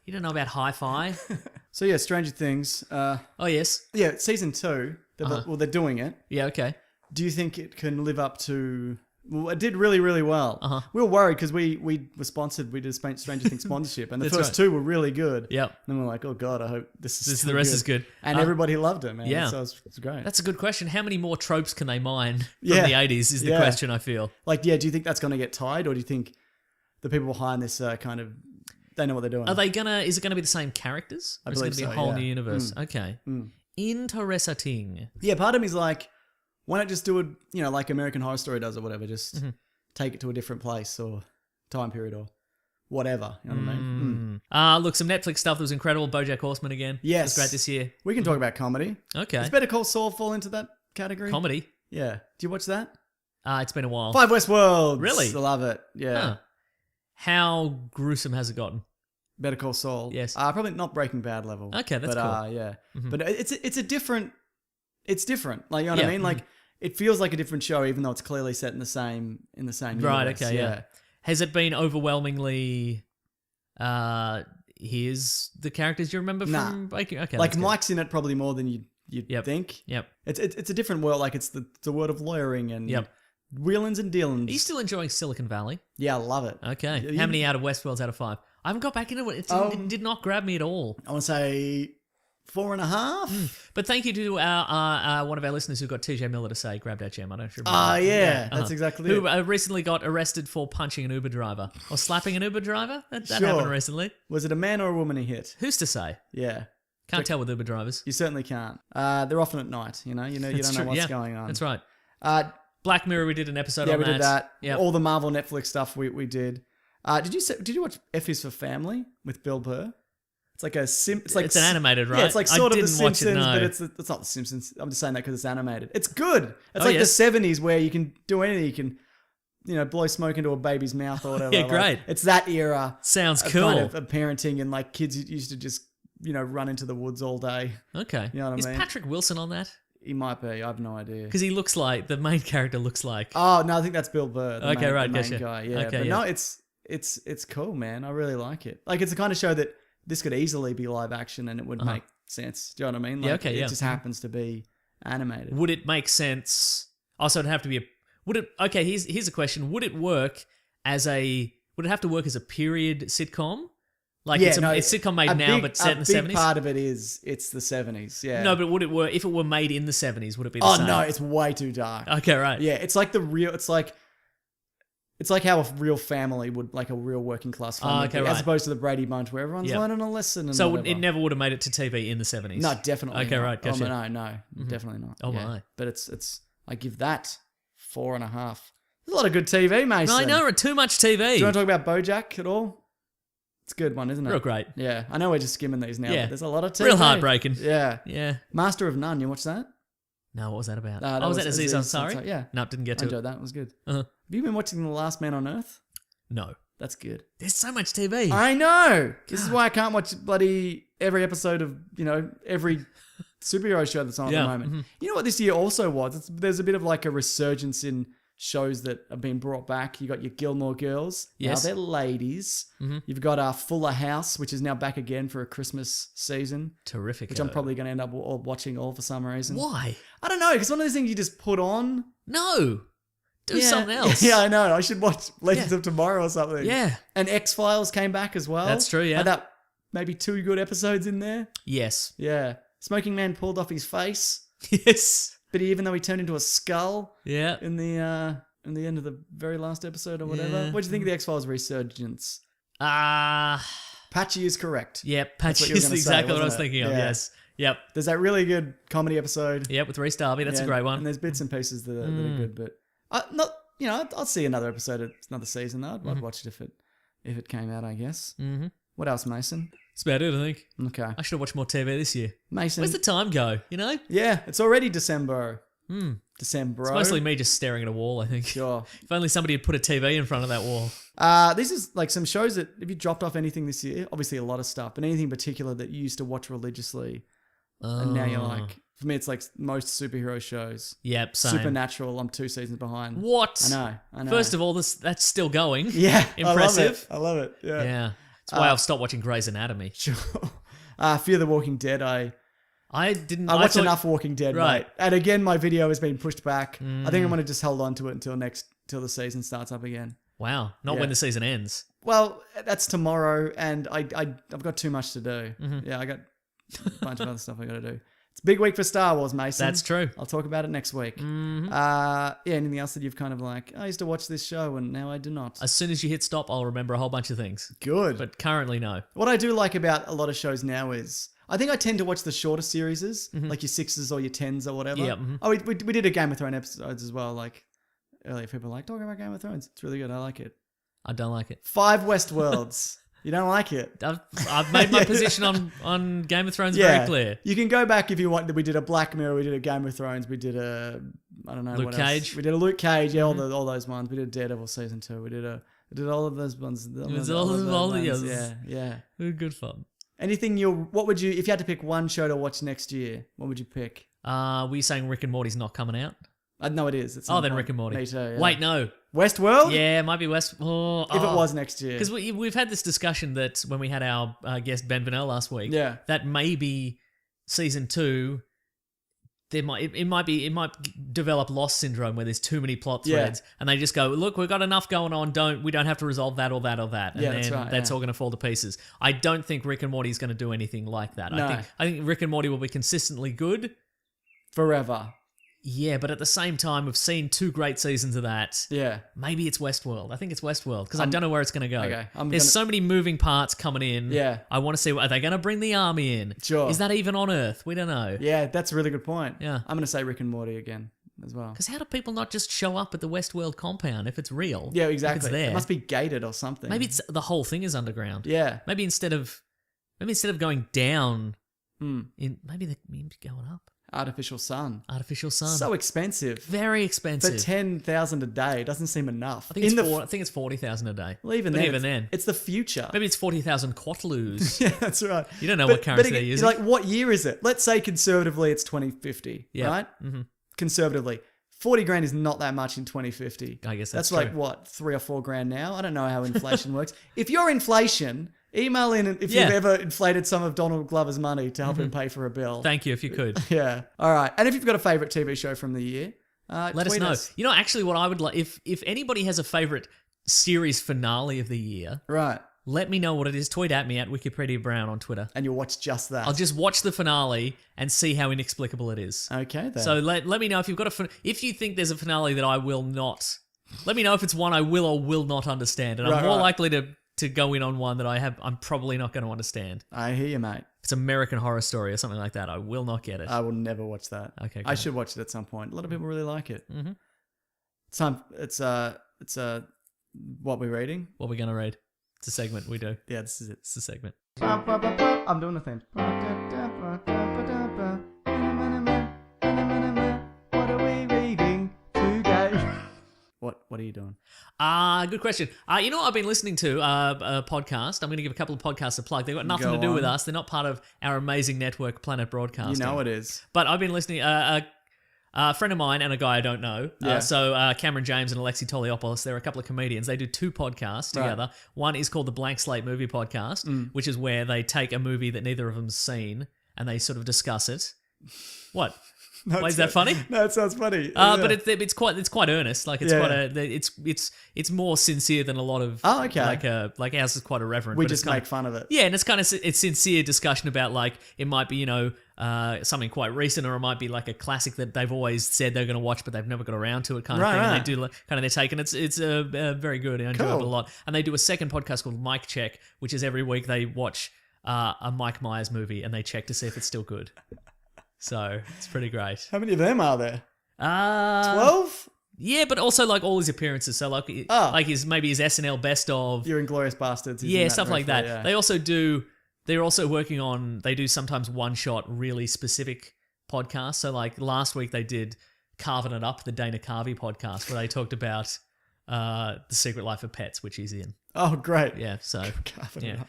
[SPEAKER 2] You don't know about hi-fi.
[SPEAKER 1] So yeah, Stranger Things.
[SPEAKER 2] Oh, yes.
[SPEAKER 1] Yeah, season 2. Well, they're doing it.
[SPEAKER 2] Yeah, okay.
[SPEAKER 1] Do you think it can live up to? Well, it did really, really well.
[SPEAKER 2] Uh-huh.
[SPEAKER 1] We were worried because we were sponsored. We did a Stranger Things sponsorship, and the
[SPEAKER 2] That's
[SPEAKER 1] first
[SPEAKER 2] right.
[SPEAKER 1] 2 were really good.
[SPEAKER 2] Yep.
[SPEAKER 1] And we're like, oh god, I hope this is.
[SPEAKER 2] The rest is good.
[SPEAKER 1] And everybody loved it, man.
[SPEAKER 2] yeah.
[SPEAKER 1] So it's great.
[SPEAKER 2] That's a good question. How many more tropes can they mine from
[SPEAKER 1] Yeah.
[SPEAKER 2] the 80s is the
[SPEAKER 1] Yeah.
[SPEAKER 2] question, I feel.
[SPEAKER 1] Like, yeah, do you think that's going to get tied, or do you think the people behind this kind of they know what they're doing?
[SPEAKER 2] Is it gonna be the same characters? Or is it
[SPEAKER 1] believe
[SPEAKER 2] gonna be a
[SPEAKER 1] so,
[SPEAKER 2] whole
[SPEAKER 1] yeah.
[SPEAKER 2] new universe? Okay. Interesting.
[SPEAKER 1] Yeah, part of me is like, why not just do it, like American Horror Story does or whatever, just
[SPEAKER 2] Mm-hmm.
[SPEAKER 1] take it to a different place or time period or whatever. You know what I mean?
[SPEAKER 2] Look, some Netflix stuff that was incredible. BoJack Horseman again.
[SPEAKER 1] Yes.
[SPEAKER 2] It was great this year.
[SPEAKER 1] We can talk about comedy.
[SPEAKER 2] Okay.
[SPEAKER 1] Does Better Call Saul fall into that category?
[SPEAKER 2] Comedy.
[SPEAKER 1] Yeah. Do you watch that?
[SPEAKER 2] It's been a while.
[SPEAKER 1] 5 Westworlds.
[SPEAKER 2] Really?
[SPEAKER 1] I love it. Yeah.
[SPEAKER 2] Huh. How gruesome has it gotten?
[SPEAKER 1] Better Call Saul.
[SPEAKER 2] Yes.
[SPEAKER 1] Probably not Breaking Bad level.
[SPEAKER 2] Okay, that's
[SPEAKER 1] but,
[SPEAKER 2] cool.
[SPEAKER 1] yeah. But it's a different. It's different. Like, you know what
[SPEAKER 2] Yeah.
[SPEAKER 1] I mean? Like, it feels like a different show, even though it's clearly set in the same
[SPEAKER 2] Right,
[SPEAKER 1] universe.
[SPEAKER 2] okay, yeah. Has it been overwhelmingly here's the characters you remember
[SPEAKER 1] Nah.
[SPEAKER 2] from Breaking? Okay.
[SPEAKER 1] Like
[SPEAKER 2] that's good.
[SPEAKER 1] Mike's in it probably more than you'd
[SPEAKER 2] Yep.
[SPEAKER 1] think.
[SPEAKER 2] Yep.
[SPEAKER 1] It's a different world. Like it's the world of lawyering and
[SPEAKER 2] Yep.
[SPEAKER 1] wheelings and dealings.
[SPEAKER 2] Are you still enjoying Silicon Valley?
[SPEAKER 1] Yeah, I love it.
[SPEAKER 2] Okay.
[SPEAKER 1] You-
[SPEAKER 2] How many out of Westworld's out of 5? I haven't got back into it. It did not grab me at all.
[SPEAKER 1] I want to say 4.5.
[SPEAKER 2] But thank you to our one of our listeners who got TJ Miller to say, grab that gem. I don't remember.
[SPEAKER 1] Yeah, that's exactly
[SPEAKER 2] Who
[SPEAKER 1] it.
[SPEAKER 2] recently got arrested for punching an Uber driver or slapping an Uber driver. That
[SPEAKER 1] Sure.
[SPEAKER 2] happened recently.
[SPEAKER 1] Was it a man or a woman he hit?
[SPEAKER 2] Who's to say?
[SPEAKER 1] Yeah.
[SPEAKER 2] Can't tell with Uber drivers.
[SPEAKER 1] You certainly can't. They're often at night. You don't know what's going on.
[SPEAKER 2] That's right.
[SPEAKER 1] Uh,
[SPEAKER 2] Black Mirror, we did an episode on that.
[SPEAKER 1] Yeah, we did that.
[SPEAKER 2] Yep.
[SPEAKER 1] All the Marvel Netflix stuff we did. Did you watch F is for Family with Bill Burr? It's like
[SPEAKER 2] it's an animated, right?
[SPEAKER 1] Yeah, it's like sort of The Simpsons,
[SPEAKER 2] no.
[SPEAKER 1] but it's not The Simpsons. I'm just saying that because it's animated. It's good. It's like the 70s where you can do anything. You can, blow smoke into a baby's mouth or whatever.
[SPEAKER 2] Yeah, great.
[SPEAKER 1] It's that era.
[SPEAKER 2] Sounds cool.
[SPEAKER 1] Kind of parenting and like kids used to just run into the woods all day.
[SPEAKER 2] Okay.
[SPEAKER 1] You know what I mean?
[SPEAKER 2] Is Patrick Wilson on that?
[SPEAKER 1] He might be. I have no idea.
[SPEAKER 2] Because he looks like the main character looks like.
[SPEAKER 1] Oh no, I think that's Bill Burr.
[SPEAKER 2] The
[SPEAKER 1] main guy. Yeah,
[SPEAKER 2] okay,
[SPEAKER 1] but no, it's cool, man. I really like it. Like it's the kind of show that this could easily be live action and it would make sense. Do you know what I mean? Like, It just happens to be animated.
[SPEAKER 2] Would it make sense? Also, it'd have to be Okay, here's a question. Would it work would it have to work as a period sitcom? Like it's a sitcom made now but set in the 70s?
[SPEAKER 1] A big part of it is it's the 70s, yeah.
[SPEAKER 2] No, but would it work if it were made in the 70s? Would it be the same?
[SPEAKER 1] Oh no, it's way too dark.
[SPEAKER 2] Okay, right.
[SPEAKER 1] Yeah, it's like it's like how a real family would, like a real working class family, as opposed to the Brady Bunch where everyone's learning a lesson. And
[SPEAKER 2] so it never would have made it to TV in the 70s?
[SPEAKER 1] No, definitely
[SPEAKER 2] Okay,
[SPEAKER 1] not.
[SPEAKER 2] right, gotcha.
[SPEAKER 1] No, definitely not.
[SPEAKER 2] Oh my.
[SPEAKER 1] But it's I give that 4.5. There's a lot of good TV, Mason.
[SPEAKER 2] I know, too much TV.
[SPEAKER 1] Do you want to talk about BoJack at all? It's a good one, isn't it?
[SPEAKER 2] Real great.
[SPEAKER 1] Yeah, I know we're just skimming these now, but there's a lot of TV.
[SPEAKER 2] Real heartbreaking.
[SPEAKER 1] Yeah.
[SPEAKER 2] Yeah.
[SPEAKER 1] Master of None, you watch that?
[SPEAKER 2] No, what was that about?
[SPEAKER 1] Was
[SPEAKER 2] that Aziz Ansari?
[SPEAKER 1] Yeah.
[SPEAKER 2] No, didn't get to
[SPEAKER 1] I enjoyed that. It was good.
[SPEAKER 2] Uh-huh.
[SPEAKER 1] Have you been watching The Last Man on Earth?
[SPEAKER 2] No.
[SPEAKER 1] That's good.
[SPEAKER 2] There's so much TV.
[SPEAKER 1] I know. This is why I can't watch bloody every episode of, every superhero show that's on at the moment. Mm-hmm. You know what this year also was? There's a bit of like a resurgence in shows that have been brought back. You got your Gilmore Girls.
[SPEAKER 2] Yes.
[SPEAKER 1] Now they're ladies. Mm-hmm. You've got Fuller House, which is now back again for a Christmas season.
[SPEAKER 2] Terrific.
[SPEAKER 1] Which I'm probably going to end up watching all for some reason.
[SPEAKER 2] Why?
[SPEAKER 1] I don't know, because one of those things you just put on.
[SPEAKER 2] No. Do something else.
[SPEAKER 1] Yeah, I know. I should watch Legends of Tomorrow or something.
[SPEAKER 2] Yeah.
[SPEAKER 1] And X-Files came back as well.
[SPEAKER 2] That's true, yeah.
[SPEAKER 1] Had that maybe 2 good episodes in there.
[SPEAKER 2] Yes.
[SPEAKER 1] Yeah. Smoking Man pulled off his face.
[SPEAKER 2] Yes.
[SPEAKER 1] But even though he turned into a skull.
[SPEAKER 2] Yeah.
[SPEAKER 1] In the end of the very last episode or whatever.
[SPEAKER 2] Yeah.
[SPEAKER 1] What do you think of the X-Files resurgence?
[SPEAKER 2] Patchy
[SPEAKER 1] is correct.
[SPEAKER 2] Yeah, Patchy is exactly what I was thinking of, yes. Yep.
[SPEAKER 1] There's that really good comedy episode.
[SPEAKER 2] Yep, with Rhys Darby. That's a great one.
[SPEAKER 1] And there's bits and pieces that are good, but I'll see another episode of another season though. I'd watch it if it came out, I guess. Mm-hmm. What else, Mason?
[SPEAKER 2] That's about it, I think.
[SPEAKER 1] Okay.
[SPEAKER 2] I should have watched more TV this year.
[SPEAKER 1] Mason.
[SPEAKER 2] Where's the time go,
[SPEAKER 1] Yeah, it's already December. December.
[SPEAKER 2] It's mostly me just staring at a wall, I think.
[SPEAKER 1] Sure.
[SPEAKER 2] If only somebody had put a TV in front of that wall.
[SPEAKER 1] This is like some shows that, have you dropped off anything this year? Obviously a lot of stuff, but anything in particular that you used to watch religiously and now you're like, for me it's like most superhero shows.
[SPEAKER 2] Yep, same.
[SPEAKER 1] Supernatural, I'm 2 seasons behind.
[SPEAKER 2] What?
[SPEAKER 1] I know.
[SPEAKER 2] First of all, that's still going.
[SPEAKER 1] Yeah.
[SPEAKER 2] Impressive.
[SPEAKER 1] I love it. Yeah.
[SPEAKER 2] Yeah. That's why I've stopped watching Grey's Anatomy.
[SPEAKER 1] Sure. Fear the Walking Dead, I watched enough Walking Dead,
[SPEAKER 2] right?
[SPEAKER 1] Mate. And again, my video has been pushed back. I think I'm gonna just hold on to it until the season starts up again.
[SPEAKER 2] Wow, not when the season ends.
[SPEAKER 1] Well, that's tomorrow, and I've got too much to do. Mm-hmm. Yeah, I got a bunch of other stuff I got to do. It's a big week for Star Wars, Mason.
[SPEAKER 2] That's true.
[SPEAKER 1] I'll talk about it next week.
[SPEAKER 2] Mm-hmm.
[SPEAKER 1] Anything else that you've kind of like, I used to watch this show and now I do not?
[SPEAKER 2] As soon as you hit stop, I'll remember a whole bunch of things.
[SPEAKER 1] Good.
[SPEAKER 2] But currently, no.
[SPEAKER 1] What I do like about a lot of shows now is, I think I tend to watch the shorter series, like your 6s or your 10s or whatever.
[SPEAKER 2] Yeah. Mm-hmm.
[SPEAKER 1] Oh, we did a Game of Thrones episodes as well. Like earlier, people were like, talking about Game of Thrones. It's really good. I like it.
[SPEAKER 2] I don't like it.
[SPEAKER 1] 5 Westworlds. You don't like it?
[SPEAKER 2] I've made my position on Game of Thrones very clear.
[SPEAKER 1] You can go back if you want. We did a Black Mirror. We did a Game of Thrones. We did I don't know
[SPEAKER 2] Luke
[SPEAKER 1] what
[SPEAKER 2] Cage.
[SPEAKER 1] else. We did a Luke Cage. Yeah, all those ones. We did Daredevil season 2. We did all of those ones.
[SPEAKER 2] It was all the others.
[SPEAKER 1] Yeah.
[SPEAKER 2] Good fun.
[SPEAKER 1] Anything what would you, if you had to pick one show to watch next year, what would you pick?
[SPEAKER 2] Were you saying Rick and Morty's not coming out?
[SPEAKER 1] No, it is.
[SPEAKER 2] Then Rick and Morty.
[SPEAKER 1] Me too, yeah.
[SPEAKER 2] Wait, no.
[SPEAKER 1] Westworld?
[SPEAKER 2] Yeah, it might be If it
[SPEAKER 1] was next year.
[SPEAKER 2] Because we've had this discussion that when we had our guest Ben Vanel last week, that maybe season 2, it might develop Lost syndrome where there's too many plot threads, and they just go, look, we've got enough going on. We don't have to resolve that or that or that, and
[SPEAKER 1] that's right,
[SPEAKER 2] that's all going to fall to pieces. I don't think Rick and Morty is going to do anything like that.
[SPEAKER 1] No.
[SPEAKER 2] I think Rick and Morty will be consistently good
[SPEAKER 1] forever.
[SPEAKER 2] Yeah, but at the same time, we've seen 2 great seasons of that.
[SPEAKER 1] Yeah.
[SPEAKER 2] Maybe it's Westworld. I think it's Westworld because I don't know where it's going to go.
[SPEAKER 1] Okay,
[SPEAKER 2] There's so many moving parts coming in.
[SPEAKER 1] Yeah.
[SPEAKER 2] I want to see, are they going to bring the army in?
[SPEAKER 1] Sure.
[SPEAKER 2] Is that even on Earth? We don't know.
[SPEAKER 1] Yeah, that's a really good point.
[SPEAKER 2] Yeah.
[SPEAKER 1] I'm going to say Rick and Morty again as well.
[SPEAKER 2] Because how do people not just show up at the Westworld compound if it's real?
[SPEAKER 1] Yeah,
[SPEAKER 2] If
[SPEAKER 1] exactly.
[SPEAKER 2] it's there.
[SPEAKER 1] It must be gated or something.
[SPEAKER 2] Maybe it's the whole thing is underground.
[SPEAKER 1] Yeah.
[SPEAKER 2] Maybe instead of going down,
[SPEAKER 1] Hmm.
[SPEAKER 2] maybe they're going up.
[SPEAKER 1] Artificial sun.
[SPEAKER 2] Artificial sun.
[SPEAKER 1] So expensive.
[SPEAKER 2] Very
[SPEAKER 1] For
[SPEAKER 2] expensive.
[SPEAKER 1] 10,000 a day, it doesn't seem enough.
[SPEAKER 2] I think it's 40,000 a day.
[SPEAKER 1] Well, even
[SPEAKER 2] But
[SPEAKER 1] then,
[SPEAKER 2] even then,
[SPEAKER 1] it's the future.
[SPEAKER 2] maybe it's 40,000 quatloos.
[SPEAKER 1] Yeah, that's right.
[SPEAKER 2] You don't know what currency they're using.
[SPEAKER 1] Like, what year is it? Let's say conservatively it's 2050,
[SPEAKER 2] Yeah.
[SPEAKER 1] right?
[SPEAKER 2] Mm-hmm.
[SPEAKER 1] Conservatively. 40 grand is not that much in 2050.
[SPEAKER 2] I guess that's
[SPEAKER 1] like,
[SPEAKER 2] true.
[SPEAKER 1] what, 3 or 4 grand now? I don't know how inflation works. If you're inflation, email in if
[SPEAKER 2] Yeah.
[SPEAKER 1] you've ever inflated some of Donald Glover's money to help him pay for a bill.
[SPEAKER 2] Thank you if you could.
[SPEAKER 1] Yeah. All right. And if you've got a favourite TV show from the year,
[SPEAKER 2] Let us
[SPEAKER 1] tweet
[SPEAKER 2] know. You know, actually, what I would like, if anybody has a favorite series finale of the year,
[SPEAKER 1] Right.
[SPEAKER 2] let me know what it is. Tweet at me at Wikipedia Brown on Twitter.
[SPEAKER 1] And you'll watch just that.
[SPEAKER 2] I'll just watch the finale and see how inexplicable it is.
[SPEAKER 1] Okay, then.
[SPEAKER 2] So let me know if you've got if you think there's a finale that I will not. Let me know if it's one I will or will not understand, and I'm more likely to go in on one that I'm probably not going to understand.
[SPEAKER 1] I hear you, mate.
[SPEAKER 2] If it's American Horror Story or something like that, I will not get it.
[SPEAKER 1] I will never watch that.
[SPEAKER 2] Okay,
[SPEAKER 1] I
[SPEAKER 2] great.
[SPEAKER 1] should watch it at some point. A lot of people really like it.
[SPEAKER 2] Mhm.
[SPEAKER 1] It's what we're reading.
[SPEAKER 2] What we're going to read? It's a segment we do.
[SPEAKER 1] Yeah, this is it.
[SPEAKER 2] It's a segment.
[SPEAKER 1] I'm doing the thing. What are we reading today? What are you doing?
[SPEAKER 2] Good question. You know what I've been listening to? A podcast. I'm going to give a couple of podcasts a plug. They've got nothing
[SPEAKER 1] Go
[SPEAKER 2] to do with
[SPEAKER 1] on.
[SPEAKER 2] us. They're not part of our amazing network, Planet Broadcasting.
[SPEAKER 1] You know it is.
[SPEAKER 2] But I've been listening. A friend of mine and a guy I don't know.
[SPEAKER 1] Yeah.
[SPEAKER 2] So Cameron James and Alexi Toliopoulos, they're a couple of comedians. They do 2 podcasts
[SPEAKER 1] Right.
[SPEAKER 2] together. One is called the Blank Slate Movie Podcast, which is where they take a movie that neither of them's seen and they sort of discuss it. What?
[SPEAKER 1] No,
[SPEAKER 2] Why,
[SPEAKER 1] it's
[SPEAKER 2] is that
[SPEAKER 1] good.
[SPEAKER 2] funny?
[SPEAKER 1] No, it sounds funny.
[SPEAKER 2] But it's quite earnest. Like it's
[SPEAKER 1] Yeah.
[SPEAKER 2] it's more sincere than a lot of.
[SPEAKER 1] Oh, okay.
[SPEAKER 2] Like ours is quite irreverent.
[SPEAKER 1] we
[SPEAKER 2] but it's
[SPEAKER 1] just
[SPEAKER 2] kind
[SPEAKER 1] make
[SPEAKER 2] of,
[SPEAKER 1] fun of it.
[SPEAKER 2] yeah, and it's kind of it's sincere discussion about like it might be something quite recent, or it might be like a classic that they've always said they're going to watch but they've never got around to it kind of
[SPEAKER 1] Right,
[SPEAKER 2] thing.
[SPEAKER 1] right.
[SPEAKER 2] And they do kind of their take, and it's very good. I enjoy it a
[SPEAKER 1] Cool.
[SPEAKER 2] lot. And they do a second podcast called Mike Check, which is every week they watch a Mike Myers movie and they check to see if it's still good. So it's pretty great.
[SPEAKER 1] How many of them are there?
[SPEAKER 2] 12?
[SPEAKER 1] 12?
[SPEAKER 2] Yeah, but also like all his appearances. So like, like his SNL best of.
[SPEAKER 1] You're Inglourious Bastards. he's in
[SPEAKER 2] Yeah,
[SPEAKER 1] that
[SPEAKER 2] stuff like
[SPEAKER 1] briefly,
[SPEAKER 2] that.
[SPEAKER 1] yeah.
[SPEAKER 2] They're also working on, they do sometimes one shot really specific podcasts. So like last week they did Carving It Up, the Dana Carvey podcast, where they talked about The Secret Life of Pets, which he's in.
[SPEAKER 1] Oh, great.
[SPEAKER 2] Yeah, so
[SPEAKER 1] Carving
[SPEAKER 2] yeah.
[SPEAKER 1] it up.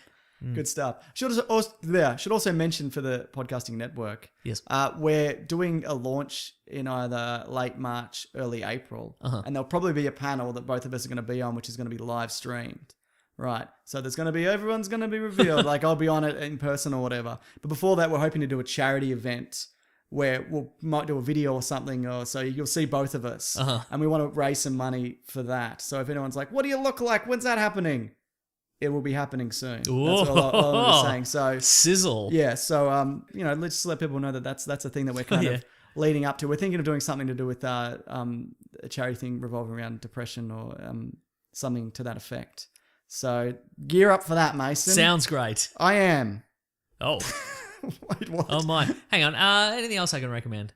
[SPEAKER 1] Good stuff. Should also mention for the podcasting network.
[SPEAKER 2] Yes.
[SPEAKER 1] We're doing a launch in either late March, early April, and there'll probably be a panel that both of us are going to be on, which is going to be live streamed. Right. So there's going to be everyone's going to be revealed. Like I'll be on it in person or whatever. But before that, we're hoping to do a charity event where might do a video or something, or so you'll see both of us, and we want to raise some money for that. So if anyone's like, "What do you look like? When's that happening?" It will be happening soon. That's all I'm saying. So
[SPEAKER 2] Sizzle.
[SPEAKER 1] yeah. So let's just let people know that that's a thing that we're kind of leading up to. We're thinking of doing something to do with a charity thing revolving around depression or something to that effect. So gear up for that, Mason.
[SPEAKER 2] Sounds great.
[SPEAKER 1] I am.
[SPEAKER 2] Oh.
[SPEAKER 1] Wait, what?
[SPEAKER 2] Oh my. Hang on. Anything else I can recommend?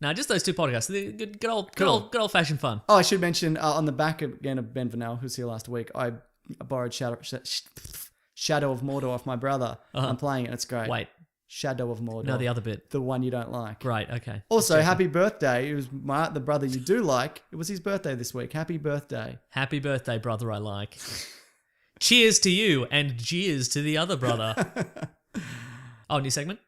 [SPEAKER 2] No, just those 2 podcasts. They're good old fashioned fun.
[SPEAKER 1] Oh, I should mention on the back again of Ben Vanel, who's here last week. I borrowed Shadow of Mordor off my brother. I'm playing it. It's great.
[SPEAKER 2] Wait.
[SPEAKER 1] Shadow of Mordor.
[SPEAKER 2] No, the other bit.
[SPEAKER 1] The one you don't like.
[SPEAKER 2] Right, okay.
[SPEAKER 1] Also, happy birthday. It was the brother you do like. It was his birthday this week. Happy birthday.
[SPEAKER 2] Happy birthday, brother I like. Cheers to you and jeers to the other brother. Oh, new segment?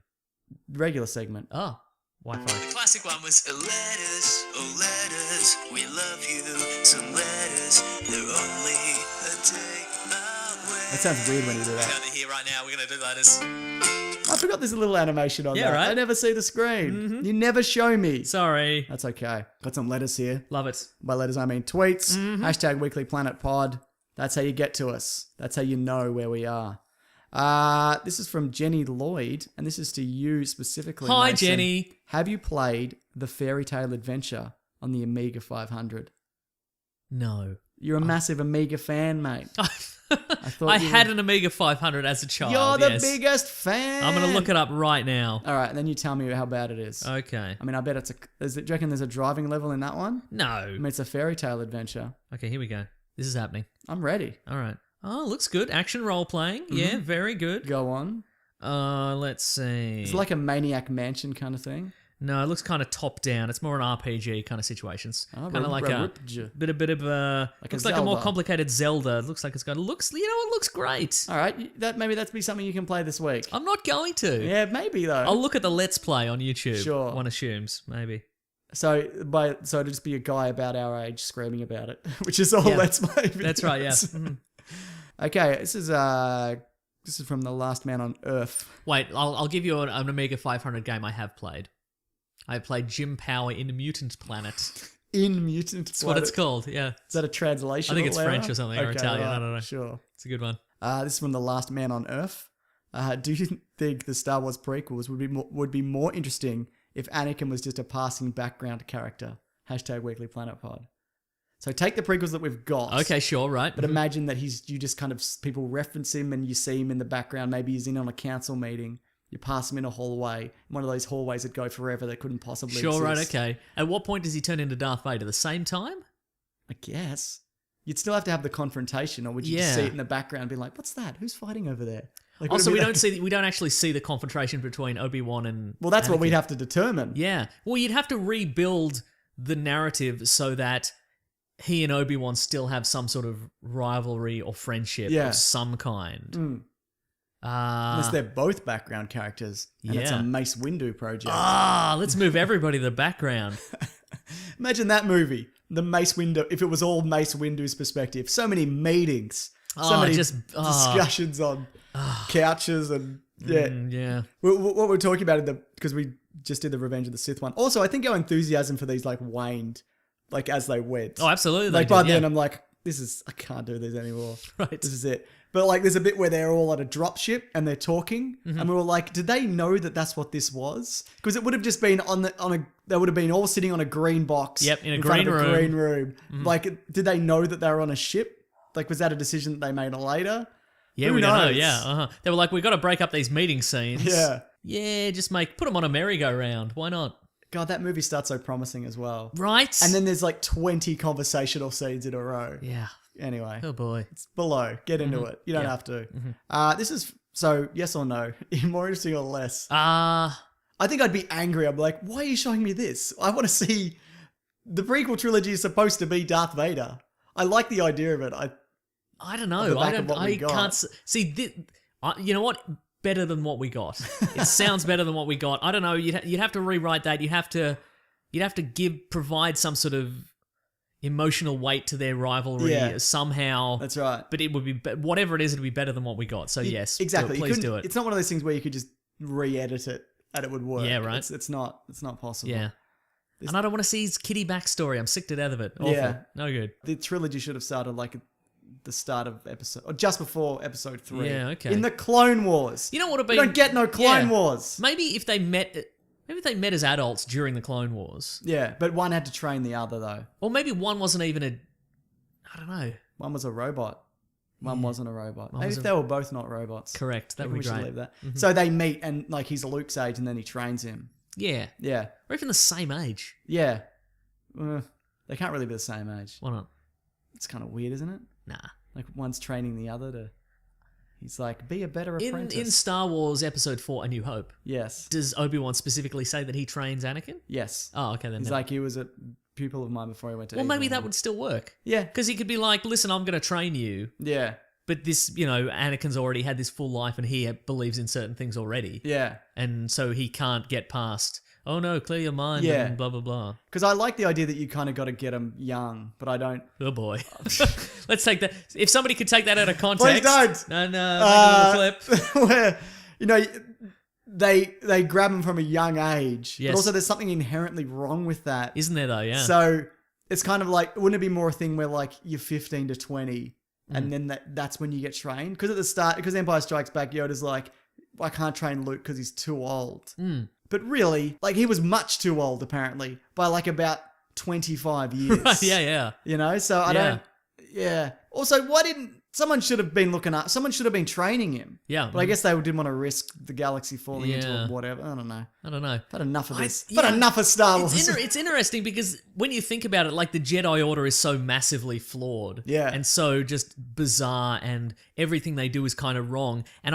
[SPEAKER 1] Regular segment.
[SPEAKER 2] Oh, Wi-Fi.
[SPEAKER 3] The classic one was letters, oh letters, we love you. Some letters, they're only a day away.
[SPEAKER 1] That sounds weird when you do
[SPEAKER 3] We're
[SPEAKER 1] that.
[SPEAKER 3] gonna hear right now, we're gonna do letters.
[SPEAKER 1] I forgot there's a little animation on
[SPEAKER 2] Yeah,
[SPEAKER 1] that.
[SPEAKER 2] right?
[SPEAKER 1] I never see the screen. You never show me.
[SPEAKER 2] Sorry.
[SPEAKER 1] That's okay. Got some letters here.
[SPEAKER 2] Love it.
[SPEAKER 1] By letters, I mean tweets. Hashtag Weekly Planet Pod. That's how you get to us. That's how you know where we are. This is from Jenny Lloyd, and this is to you specifically.
[SPEAKER 2] Hi,
[SPEAKER 1] Mason.
[SPEAKER 2] Jenny.
[SPEAKER 1] Have you played the Fairy Tale Adventure on the Amiga 500?
[SPEAKER 2] No.
[SPEAKER 1] You're a massive Amiga fan, mate.
[SPEAKER 2] I had an Amiga 500 as a child.
[SPEAKER 1] You're the
[SPEAKER 2] yes.
[SPEAKER 1] biggest fan.
[SPEAKER 2] I'm going to look it up right now.
[SPEAKER 1] All right, and then you tell me how bad it is.
[SPEAKER 2] Okay.
[SPEAKER 1] I mean, I bet do you reckon there's a driving level in that one? I
[SPEAKER 2] No.
[SPEAKER 1] mean, it's a Fairy Tale Adventure.
[SPEAKER 2] Okay, here we go. This is happening.
[SPEAKER 1] I'm ready.
[SPEAKER 2] All right. Oh, looks good. Action role playing. Yeah, very good.
[SPEAKER 1] Go on.
[SPEAKER 2] Let's see.
[SPEAKER 1] It's like a Maniac Mansion kind of thing.
[SPEAKER 2] No, it looks kind of top down. It's more an RPG kind of situations.
[SPEAKER 1] Oh,
[SPEAKER 2] Kind of like a bit of a.
[SPEAKER 1] Like
[SPEAKER 2] looks
[SPEAKER 1] a
[SPEAKER 2] like a more
[SPEAKER 1] Zelda.
[SPEAKER 2] complicated Zelda. It looks like it's got. It looks great.
[SPEAKER 1] All right, maybe that's be something you can play this week.
[SPEAKER 2] I'm not going to.
[SPEAKER 1] Yeah, maybe though.
[SPEAKER 2] I'll look at the Let's Play on YouTube.
[SPEAKER 1] Sure.
[SPEAKER 2] One assumes maybe.
[SPEAKER 1] So it'll just be a guy about our age screaming about it, which is all
[SPEAKER 2] Yeah.
[SPEAKER 1] Let's Play.
[SPEAKER 2] That's right. Yeah.
[SPEAKER 1] videos.
[SPEAKER 2] Mhm.
[SPEAKER 1] Okay, this is from The Last Man on Earth.
[SPEAKER 2] Wait, I'll give you an Amiga 500 game I have played. I played Jim Power in Mutant Planet.
[SPEAKER 1] In Mutant
[SPEAKER 2] That's what it's
[SPEAKER 1] Planet.
[SPEAKER 2] called. Yeah,
[SPEAKER 1] Is that a translation?
[SPEAKER 2] I think it's French or something, or Italian, I don't know.
[SPEAKER 1] Sure.
[SPEAKER 2] it's a good one.
[SPEAKER 1] This is from The Last Man on Earth. Do you think the Star Wars prequels would be more interesting if Anakin was just a passing background character? # Weekly Planet Pod. So take the prequels that we've got.
[SPEAKER 2] Okay, sure, right.
[SPEAKER 1] But imagine that you just kind of, people reference him and you see him in the background. Maybe he's in on a council meeting. You pass him in a hallway. One of those hallways that go forever that couldn't possibly exist.
[SPEAKER 2] Sure, right, okay. At what point does he turn into Darth Vader? The same time?
[SPEAKER 1] I guess. You'd still have to have the confrontation, or would you just see it in the background and be like, what's that? Who's fighting over there? Like,
[SPEAKER 2] Also,
[SPEAKER 1] would it be
[SPEAKER 2] we don't actually see the confrontation between Obi-Wan and
[SPEAKER 1] Well, that's what
[SPEAKER 2] Anakin.
[SPEAKER 1] we'd have to determine.
[SPEAKER 2] Yeah. Well, you'd have to rebuild the narrative so that he and Obi-Wan still have some sort of rivalry or friendship
[SPEAKER 1] Yeah.
[SPEAKER 2] of some kind.
[SPEAKER 1] Mm. Unless they're both background characters. And it's
[SPEAKER 2] Yeah.
[SPEAKER 1] a Mace Windu project.
[SPEAKER 2] Let's move everybody to the background.
[SPEAKER 1] Imagine that movie. The Mace Windu, if it was all Mace Windu's perspective. So many meetings. So many discussions on couches and
[SPEAKER 2] Yeah.
[SPEAKER 1] What we're talking about because we just did the Revenge of the Sith one. Also, I think our enthusiasm for these waned as they went.
[SPEAKER 2] Oh, absolutely.
[SPEAKER 1] Like by then I'm like, I can't do this anymore.
[SPEAKER 2] Right.
[SPEAKER 1] This is it. But there's a bit where they're all at a dropship and they're talking, and we were like, did they know that that's what this was? Because it would have just been they would have been all sitting on a green box.
[SPEAKER 2] Yep, in a
[SPEAKER 1] front
[SPEAKER 2] green
[SPEAKER 1] of
[SPEAKER 2] room.
[SPEAKER 1] green room. Did they know that they were on a ship? Was that a decision that they made later?
[SPEAKER 2] Yeah,
[SPEAKER 1] Who
[SPEAKER 2] we don't know.
[SPEAKER 1] knows?
[SPEAKER 2] Yeah. They were like, we got to break up these meeting scenes.
[SPEAKER 1] Yeah.
[SPEAKER 2] Yeah, just put them on a merry-go-round. Why not?
[SPEAKER 1] God, that movie starts so promising as well.
[SPEAKER 2] Right?
[SPEAKER 1] And then there's 20 conversational scenes in a row.
[SPEAKER 2] Yeah.
[SPEAKER 1] Anyway,
[SPEAKER 2] Oh, boy.
[SPEAKER 1] it's below. Get into it. You don't have to. This is, so yes or no? More interesting or less? I think I'd be angry. I'm like, why are you showing me this? I want to see, the prequel trilogy is supposed to be Darth Vader. I like the idea of it.
[SPEAKER 2] I don't know.
[SPEAKER 1] the back of what we got.
[SPEAKER 2] Can't see. You know what? Better than what we got. It sounds better than what we got. I don't know. You'd have to rewrite that. You'd have to provide some sort of emotional weight to their rivalry somehow.
[SPEAKER 1] That's right.
[SPEAKER 2] But it would be whatever it is. It'd be better than what we got. So yes,
[SPEAKER 1] exactly.
[SPEAKER 2] Please do it.
[SPEAKER 1] It's not one of those things where you could just re-edit it and it would work.
[SPEAKER 2] Yeah, right.
[SPEAKER 1] It's not possible.
[SPEAKER 2] Yeah. And I don't want to see his kiddie backstory. I'm sick to death of it. Awful.
[SPEAKER 1] Yeah.
[SPEAKER 2] No good.
[SPEAKER 1] The trilogy should have started at the start of episode, or just before episode 3.
[SPEAKER 2] Yeah, okay.
[SPEAKER 1] In the Clone Wars.
[SPEAKER 2] You know what would have
[SPEAKER 1] We
[SPEAKER 2] been?
[SPEAKER 1] don't get no Clone Wars.
[SPEAKER 2] Maybe if they met as adults during the Clone Wars.
[SPEAKER 1] Yeah, but one had to train the other though.
[SPEAKER 2] Or maybe one wasn't even I don't know.
[SPEAKER 1] One was a robot. One wasn't a robot. Maybe
[SPEAKER 2] was
[SPEAKER 1] if they were both not robots.
[SPEAKER 2] Correct. That
[SPEAKER 1] Maybe
[SPEAKER 2] would be
[SPEAKER 1] we should
[SPEAKER 2] great.
[SPEAKER 1] leave that. So they meet and he's Luke's age and then he trains him.
[SPEAKER 2] Yeah.
[SPEAKER 1] Yeah.
[SPEAKER 2] Or even the same age.
[SPEAKER 1] Yeah. They can't really be the same age.
[SPEAKER 2] Why not?
[SPEAKER 1] It's kind of weird, isn't it?
[SPEAKER 2] Nah.
[SPEAKER 1] One's training the other to... He's like, be a better apprentice.
[SPEAKER 2] In Star Wars Episode 4, A New Hope,
[SPEAKER 1] Yes.
[SPEAKER 2] does Obi-Wan specifically say that he trains Anakin?
[SPEAKER 1] Yes.
[SPEAKER 2] Oh, okay then.
[SPEAKER 1] He's
[SPEAKER 2] no.
[SPEAKER 1] like, he was a pupil of mine before he went to
[SPEAKER 2] Well, maybe
[SPEAKER 1] Eton.
[SPEAKER 2] that would still work.
[SPEAKER 1] Yeah.
[SPEAKER 2] Because he could be like, listen, I'm going to train you,
[SPEAKER 1] Yeah.
[SPEAKER 2] but this, Anakin's already had this full life and he believes in certain things already.
[SPEAKER 1] Yeah.
[SPEAKER 2] And so he can't get past, oh no, clear your mind
[SPEAKER 1] Yeah.
[SPEAKER 2] and blah, blah, blah.
[SPEAKER 1] Because I like the idea that you kind of got to get them young, but I don't...
[SPEAKER 2] Oh boy. Let's take that. If somebody could take that out of context.
[SPEAKER 1] Please don't.
[SPEAKER 2] And make a little clip.
[SPEAKER 1] Where, they grab them from a young age.
[SPEAKER 2] Yes.
[SPEAKER 1] But also there's something inherently wrong with that.
[SPEAKER 2] Isn't there though? Yeah.
[SPEAKER 1] So it's kind of like, wouldn't it be more a thing where you're 15 to 20 and then that's when you get trained. Because at the start, because Empire Strikes Back, Yoda's like, I can't train Luke because he's too old. But really, like, he was much too old apparently by like about 25 years.
[SPEAKER 2] Right, yeah.
[SPEAKER 1] You know, so I don't. Yeah. Also, why didn't someone should have been looking up? Someone should have been training him.
[SPEAKER 2] Yeah.
[SPEAKER 1] But I guess they didn't want to risk the galaxy falling into
[SPEAKER 2] Yeah.
[SPEAKER 1] whatever. I don't know.
[SPEAKER 2] I've
[SPEAKER 1] Had enough of this.
[SPEAKER 2] yeah.
[SPEAKER 1] But enough of Star Wars.
[SPEAKER 2] It's interesting because when you think about it, like the Jedi Order is so massively flawed,
[SPEAKER 1] Yeah.
[SPEAKER 2] and so just bizarre, and everything they do is kind of wrong. And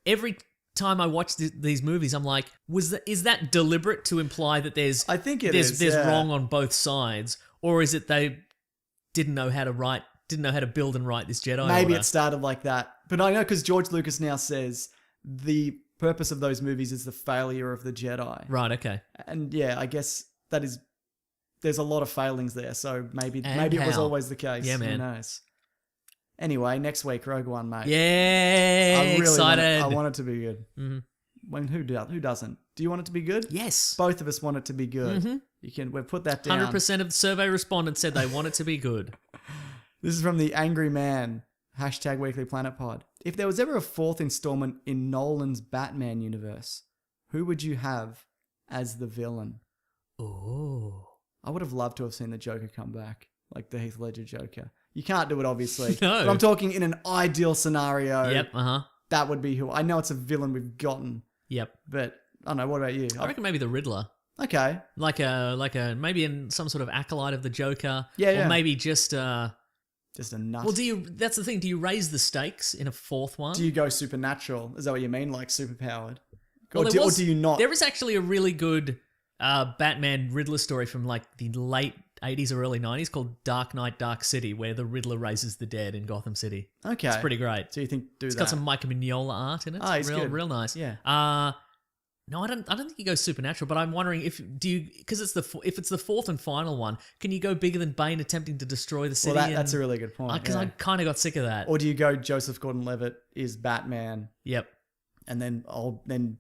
[SPEAKER 2] every time I watch these movies, I'm like, is that deliberate to imply that there's
[SPEAKER 1] I think
[SPEAKER 2] there's
[SPEAKER 1] yeah.
[SPEAKER 2] wrong on both sides, or is it they didn't know how to build and write this Jedi
[SPEAKER 1] Maybe
[SPEAKER 2] Order?
[SPEAKER 1] it started like that. But I know because George Lucas now says the purpose of those movies is the failure of the Jedi.
[SPEAKER 2] Right. Okay.
[SPEAKER 1] And yeah, I guess that is. There's a lot of failings there, so maybe
[SPEAKER 2] And
[SPEAKER 1] it was
[SPEAKER 2] how?
[SPEAKER 1] always the case.
[SPEAKER 2] Yeah, man.
[SPEAKER 1] Who knows? Anyway, next week, Rogue One, mate.
[SPEAKER 2] Yeah.
[SPEAKER 1] I really
[SPEAKER 2] Excited.
[SPEAKER 1] I want it to be good.
[SPEAKER 2] Mhm.
[SPEAKER 1] When who doesn't? Do you want it to be good?
[SPEAKER 2] Yes.
[SPEAKER 1] Both of us want it to be good. We've put that down.
[SPEAKER 2] 100% of the survey respondents said they want it to be good.
[SPEAKER 1] This is from the Angry Man. #Weekly Planet Pod. If there was ever a fourth installment in Nolan's Batman universe, who would you have as the villain?
[SPEAKER 2] Oh.
[SPEAKER 1] I would have loved to have seen the Joker come back, like the Heath Ledger Joker. You can't do it, obviously.
[SPEAKER 2] No.
[SPEAKER 1] But I'm talking in an ideal scenario.
[SPEAKER 2] Yep.
[SPEAKER 1] That would be who. I know it's a villain we've gotten,
[SPEAKER 2] Yep.
[SPEAKER 1] but I don't know. What about you?
[SPEAKER 2] I reckon maybe the Riddler.
[SPEAKER 1] Okay.
[SPEAKER 2] Like a maybe in some sort of acolyte of the Joker.
[SPEAKER 1] Yeah, yeah.
[SPEAKER 2] Or maybe just
[SPEAKER 1] Just a nut.
[SPEAKER 2] well, that's the thing. Do you raise the stakes in a fourth one?
[SPEAKER 1] Do you go supernatural? Is that what you mean? Like superpowered?
[SPEAKER 2] Well,
[SPEAKER 1] or
[SPEAKER 2] there
[SPEAKER 1] do you not?
[SPEAKER 2] There is actually a really good Batman Riddler story from like the late 80s or early 90s called Dark Knight, Dark City, where the Riddler raises the dead in Gotham City.
[SPEAKER 1] Okay.
[SPEAKER 2] It's pretty great.
[SPEAKER 1] So you think
[SPEAKER 2] It's got some Micah Mignola art in it.
[SPEAKER 1] Oh, he's
[SPEAKER 2] real,
[SPEAKER 1] good.
[SPEAKER 2] real nice.
[SPEAKER 1] Yeah.
[SPEAKER 2] No, I don't think you go supernatural, but I'm wondering because if it's the fourth and final one, can you go bigger than Bane attempting to destroy the city?
[SPEAKER 1] Well, that's a really good point.
[SPEAKER 2] Because I kind of got sick of that.
[SPEAKER 1] Or do you go Joseph Gordon-Levitt is Batman,
[SPEAKER 2] Yep.
[SPEAKER 1] and then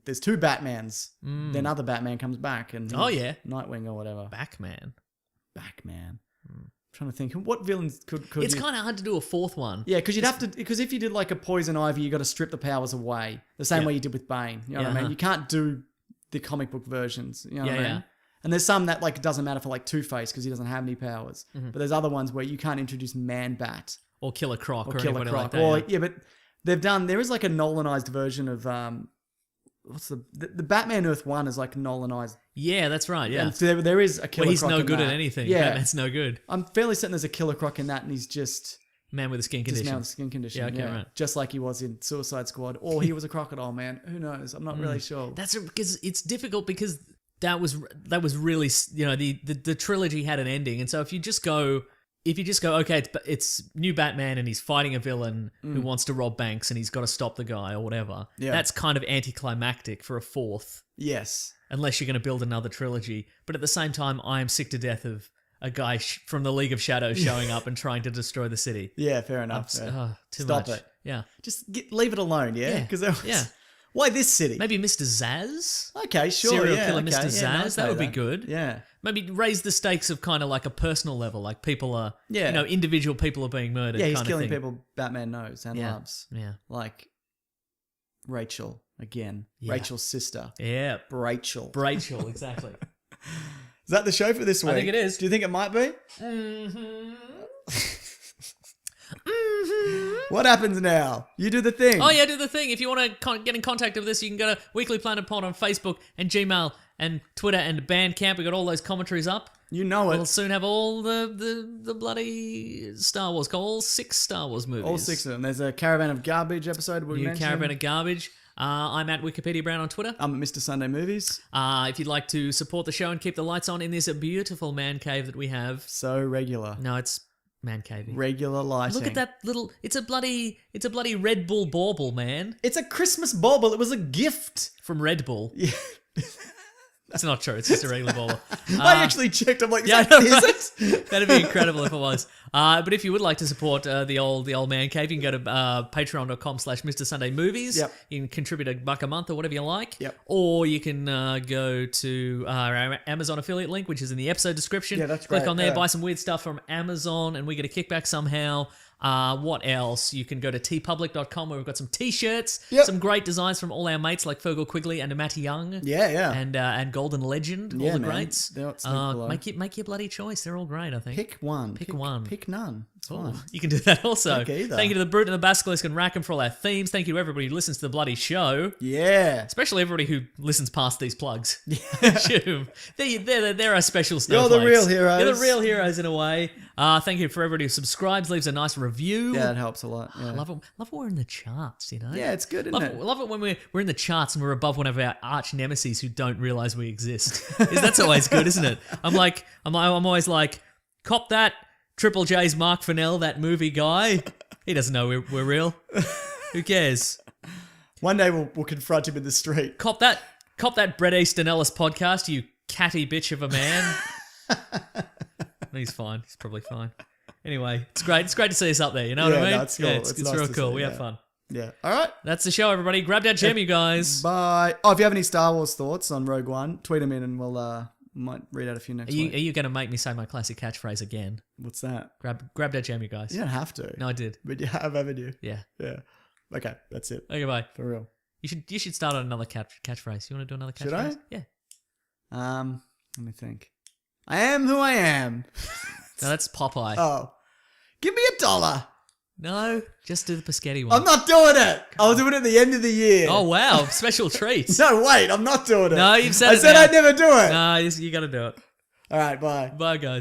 [SPEAKER 1] there's two Batmans. Then other Batman comes back and
[SPEAKER 2] Oh, yeah.
[SPEAKER 1] Nightwing or whatever.
[SPEAKER 2] Batman.
[SPEAKER 1] Batman. Trying to think what villains could
[SPEAKER 2] It's
[SPEAKER 1] you...
[SPEAKER 2] kind of hard to do a fourth one.
[SPEAKER 1] Yeah, because you'd have to, because if you did like a Poison Ivy, you got to strip the powers away the same
[SPEAKER 2] Yeah.
[SPEAKER 1] way you did with Bane. You know
[SPEAKER 2] Yeah,
[SPEAKER 1] what I mean? You can't do the comic book versions. You know what I mean?
[SPEAKER 2] Yeah.
[SPEAKER 1] And there's some that like it doesn't matter for like Two-Face because he doesn't have any powers. But there's other ones where you can't introduce Man-Bat
[SPEAKER 2] Or Killer Croc or,
[SPEAKER 1] Killer
[SPEAKER 2] anybody
[SPEAKER 1] Croc.
[SPEAKER 2] like that.
[SPEAKER 1] Or
[SPEAKER 2] yeah.
[SPEAKER 1] yeah, but there is like a Nolanized version of what's the Batman Earth 1 is like Nolanized.
[SPEAKER 2] Yeah, that's right. Yeah.
[SPEAKER 1] And so there is a Killer
[SPEAKER 2] Well, he's
[SPEAKER 1] Croc
[SPEAKER 2] no
[SPEAKER 1] in
[SPEAKER 2] good
[SPEAKER 1] that.
[SPEAKER 2] at anything.
[SPEAKER 1] Yeah.
[SPEAKER 2] Batman's no good.
[SPEAKER 1] I'm fairly certain there's a Killer Croc in that and he's just
[SPEAKER 2] Man with a skin
[SPEAKER 1] just
[SPEAKER 2] condition.
[SPEAKER 1] now with skin condition.
[SPEAKER 2] Yeah, okay, right.
[SPEAKER 1] Just like he was in Suicide Squad. Or he was a crocodile man. Who knows? I'm not really sure.
[SPEAKER 2] That's because it's difficult because that was really, you know, the trilogy had an ending, and so if you just go okay, it's new Batman and he's fighting a villain who wants to rob banks and he's got to stop the guy or whatever.
[SPEAKER 1] Yeah.
[SPEAKER 2] That's kind of anticlimactic for a fourth,
[SPEAKER 1] Yes.
[SPEAKER 2] unless you're going to build another trilogy. But at the same time, I am sick to death of a guy from the League of Shadows showing up and trying to destroy the city.
[SPEAKER 1] Yeah, fair enough.
[SPEAKER 2] Too
[SPEAKER 1] Stop
[SPEAKER 2] much.
[SPEAKER 1] it.
[SPEAKER 2] Yeah.
[SPEAKER 1] Just leave it alone, yeah?
[SPEAKER 2] Yeah.
[SPEAKER 1] Because
[SPEAKER 2] Yeah.
[SPEAKER 1] Why this city?
[SPEAKER 2] Maybe Mr. Zaz?
[SPEAKER 1] Okay, sure.
[SPEAKER 2] Serial
[SPEAKER 1] yeah,
[SPEAKER 2] killer
[SPEAKER 1] okay,
[SPEAKER 2] Mr.
[SPEAKER 1] yeah, no,
[SPEAKER 2] Zaz.
[SPEAKER 1] I'd
[SPEAKER 2] That
[SPEAKER 1] pay
[SPEAKER 2] would be good.
[SPEAKER 1] Yeah.
[SPEAKER 2] Maybe raise the stakes of kind of like a personal level, like people are,
[SPEAKER 1] Yeah.
[SPEAKER 2] you know, individual people are being murdered.
[SPEAKER 1] Yeah, he's
[SPEAKER 2] kind
[SPEAKER 1] killing
[SPEAKER 2] of thing.
[SPEAKER 1] people Batman knows and
[SPEAKER 2] Yeah.
[SPEAKER 1] loves.
[SPEAKER 2] Yeah.
[SPEAKER 1] Like Rachel again.
[SPEAKER 2] Yeah.
[SPEAKER 1] Rachel's sister.
[SPEAKER 2] Yeah.
[SPEAKER 1] Rachel.
[SPEAKER 2] Rachel, exactly.
[SPEAKER 1] Is that the show for this week?
[SPEAKER 2] I think it is.
[SPEAKER 1] Do you think it might be? What happens now? You do the thing.
[SPEAKER 2] Oh yeah, do the thing. If you want to get in contact with us, you can go to Weekly Planet Pod on Facebook and Gmail and Twitter and Bandcamp. We got all those commentaries up.
[SPEAKER 1] You know it.
[SPEAKER 2] We'll soon have all the bloody Star Wars, all 6 Star Wars movies.
[SPEAKER 1] All 6 of them. There's a Caravan of Garbage episode. We
[SPEAKER 2] New
[SPEAKER 1] mentioned.
[SPEAKER 2] Caravan of Garbage. I'm at Wikipedia Brown on Twitter.
[SPEAKER 1] I'm at Mr. Sunday Movies.
[SPEAKER 2] If you'd like to support the show and keep the lights on in this beautiful man cave that we have.
[SPEAKER 1] So regular.
[SPEAKER 2] No, it's man cavey.
[SPEAKER 1] Regular lighting.
[SPEAKER 2] Look at that little. It's a bloody Red Bull bauble, man.
[SPEAKER 1] It's a Christmas bauble. It was a gift.
[SPEAKER 2] From Red Bull.
[SPEAKER 1] Yeah.
[SPEAKER 2] It's not true. It's just a regular bauble.
[SPEAKER 1] I actually checked. I'm like,
[SPEAKER 2] Yeah,
[SPEAKER 1] is
[SPEAKER 2] I know,
[SPEAKER 1] that,
[SPEAKER 2] right?
[SPEAKER 1] is it?
[SPEAKER 2] That'd be incredible if it was. But if you would like to support the old man cave, you can go to patreon.com/Mr. Sunday Movies.
[SPEAKER 1] Yep.
[SPEAKER 2] You can contribute $1 a month or whatever you like.
[SPEAKER 1] Yep.
[SPEAKER 2] Or you can go to our Amazon affiliate link, which is in the episode description.
[SPEAKER 1] Yeah, that's
[SPEAKER 2] Click
[SPEAKER 1] great,
[SPEAKER 2] on there,
[SPEAKER 1] yeah.
[SPEAKER 2] buy some weird stuff from Amazon, and we get a kickback somehow. What else? You can go to tpublic.com where we've got some t-shirts,
[SPEAKER 1] Yep.
[SPEAKER 2] some great designs from all our mates like Fergal Quigley and Matty Young.
[SPEAKER 1] Yeah.
[SPEAKER 2] And Golden Legend,
[SPEAKER 1] Yeah,
[SPEAKER 2] all the
[SPEAKER 1] man.
[SPEAKER 2] greats.
[SPEAKER 1] They're linked below.
[SPEAKER 2] Make your bloody choice. They're all great, I think.
[SPEAKER 1] Pick one.
[SPEAKER 2] Pick one.
[SPEAKER 1] Pick none. It's
[SPEAKER 2] Oh,
[SPEAKER 1] fine.
[SPEAKER 2] you can do that also.
[SPEAKER 1] Pick either.
[SPEAKER 2] Thank you to the Brute and the Basilisk and Rackham for all our themes. Thank you to everybody who listens to the bloody show.
[SPEAKER 1] Yeah.
[SPEAKER 2] Especially everybody who listens past these plugs. Shoot 'em. They're our special snowflakes.
[SPEAKER 1] You're the real heroes.
[SPEAKER 2] You're the real heroes in a way. Thank you for everybody who subscribes, leaves a nice review.
[SPEAKER 1] Yeah, it helps a lot. Yeah.
[SPEAKER 2] I love it when we're in the charts, you know?
[SPEAKER 1] Yeah, it's good, isn't it?
[SPEAKER 2] Love it when we're in the charts and we're above one of our arch nemesis who don't realise we exist. That's always good, isn't it? I'm always like, cop that, Triple J's Mark Fennell, that movie guy. He doesn't know we're real. Who cares?
[SPEAKER 1] One day we'll confront him in the street.
[SPEAKER 2] Cop that Bret Easton Ellis podcast, you catty bitch of a man. He's fine. He's probably fine. Anyway, it's great. It's great to see us up there. You know what I mean?
[SPEAKER 1] No, it's cool.
[SPEAKER 2] Yeah, it's
[SPEAKER 1] nice
[SPEAKER 2] real
[SPEAKER 1] to
[SPEAKER 2] cool.
[SPEAKER 1] see,
[SPEAKER 2] We
[SPEAKER 1] yeah.
[SPEAKER 2] have fun.
[SPEAKER 1] Yeah. All right.
[SPEAKER 2] That's the show, everybody. Grab that gem, you guys.
[SPEAKER 1] Bye. Oh, if you have any Star Wars thoughts on Rogue One, tweet them in and we'll might read out a few next
[SPEAKER 2] Are
[SPEAKER 1] week.
[SPEAKER 2] you going to make me say my classic catchphrase again?
[SPEAKER 1] What's that?
[SPEAKER 2] Grab that gem, you guys.
[SPEAKER 1] You don't have to.
[SPEAKER 2] No, I did.
[SPEAKER 1] But you have, haven't you?
[SPEAKER 2] Yeah.
[SPEAKER 1] Yeah. Okay, that's it.
[SPEAKER 2] Okay, bye.
[SPEAKER 1] For real.
[SPEAKER 2] You should start on another catchphrase. You want to do another catchphrase?
[SPEAKER 1] Should I?
[SPEAKER 2] Yeah.
[SPEAKER 1] Let me think. I am who I am.
[SPEAKER 2] No, that's Popeye.
[SPEAKER 1] Oh. Give me $1.
[SPEAKER 2] No, just do the Paschetti one.
[SPEAKER 1] I'm not doing it. I'll do it at the end of the year.
[SPEAKER 2] Oh, wow. Special treats.
[SPEAKER 1] No, wait, I'm not doing it.
[SPEAKER 2] No, you've said
[SPEAKER 1] I
[SPEAKER 2] it
[SPEAKER 1] said
[SPEAKER 2] now.
[SPEAKER 1] I'd never do it.
[SPEAKER 2] No, you got to do it.
[SPEAKER 1] All right, bye.
[SPEAKER 2] Bye, guys.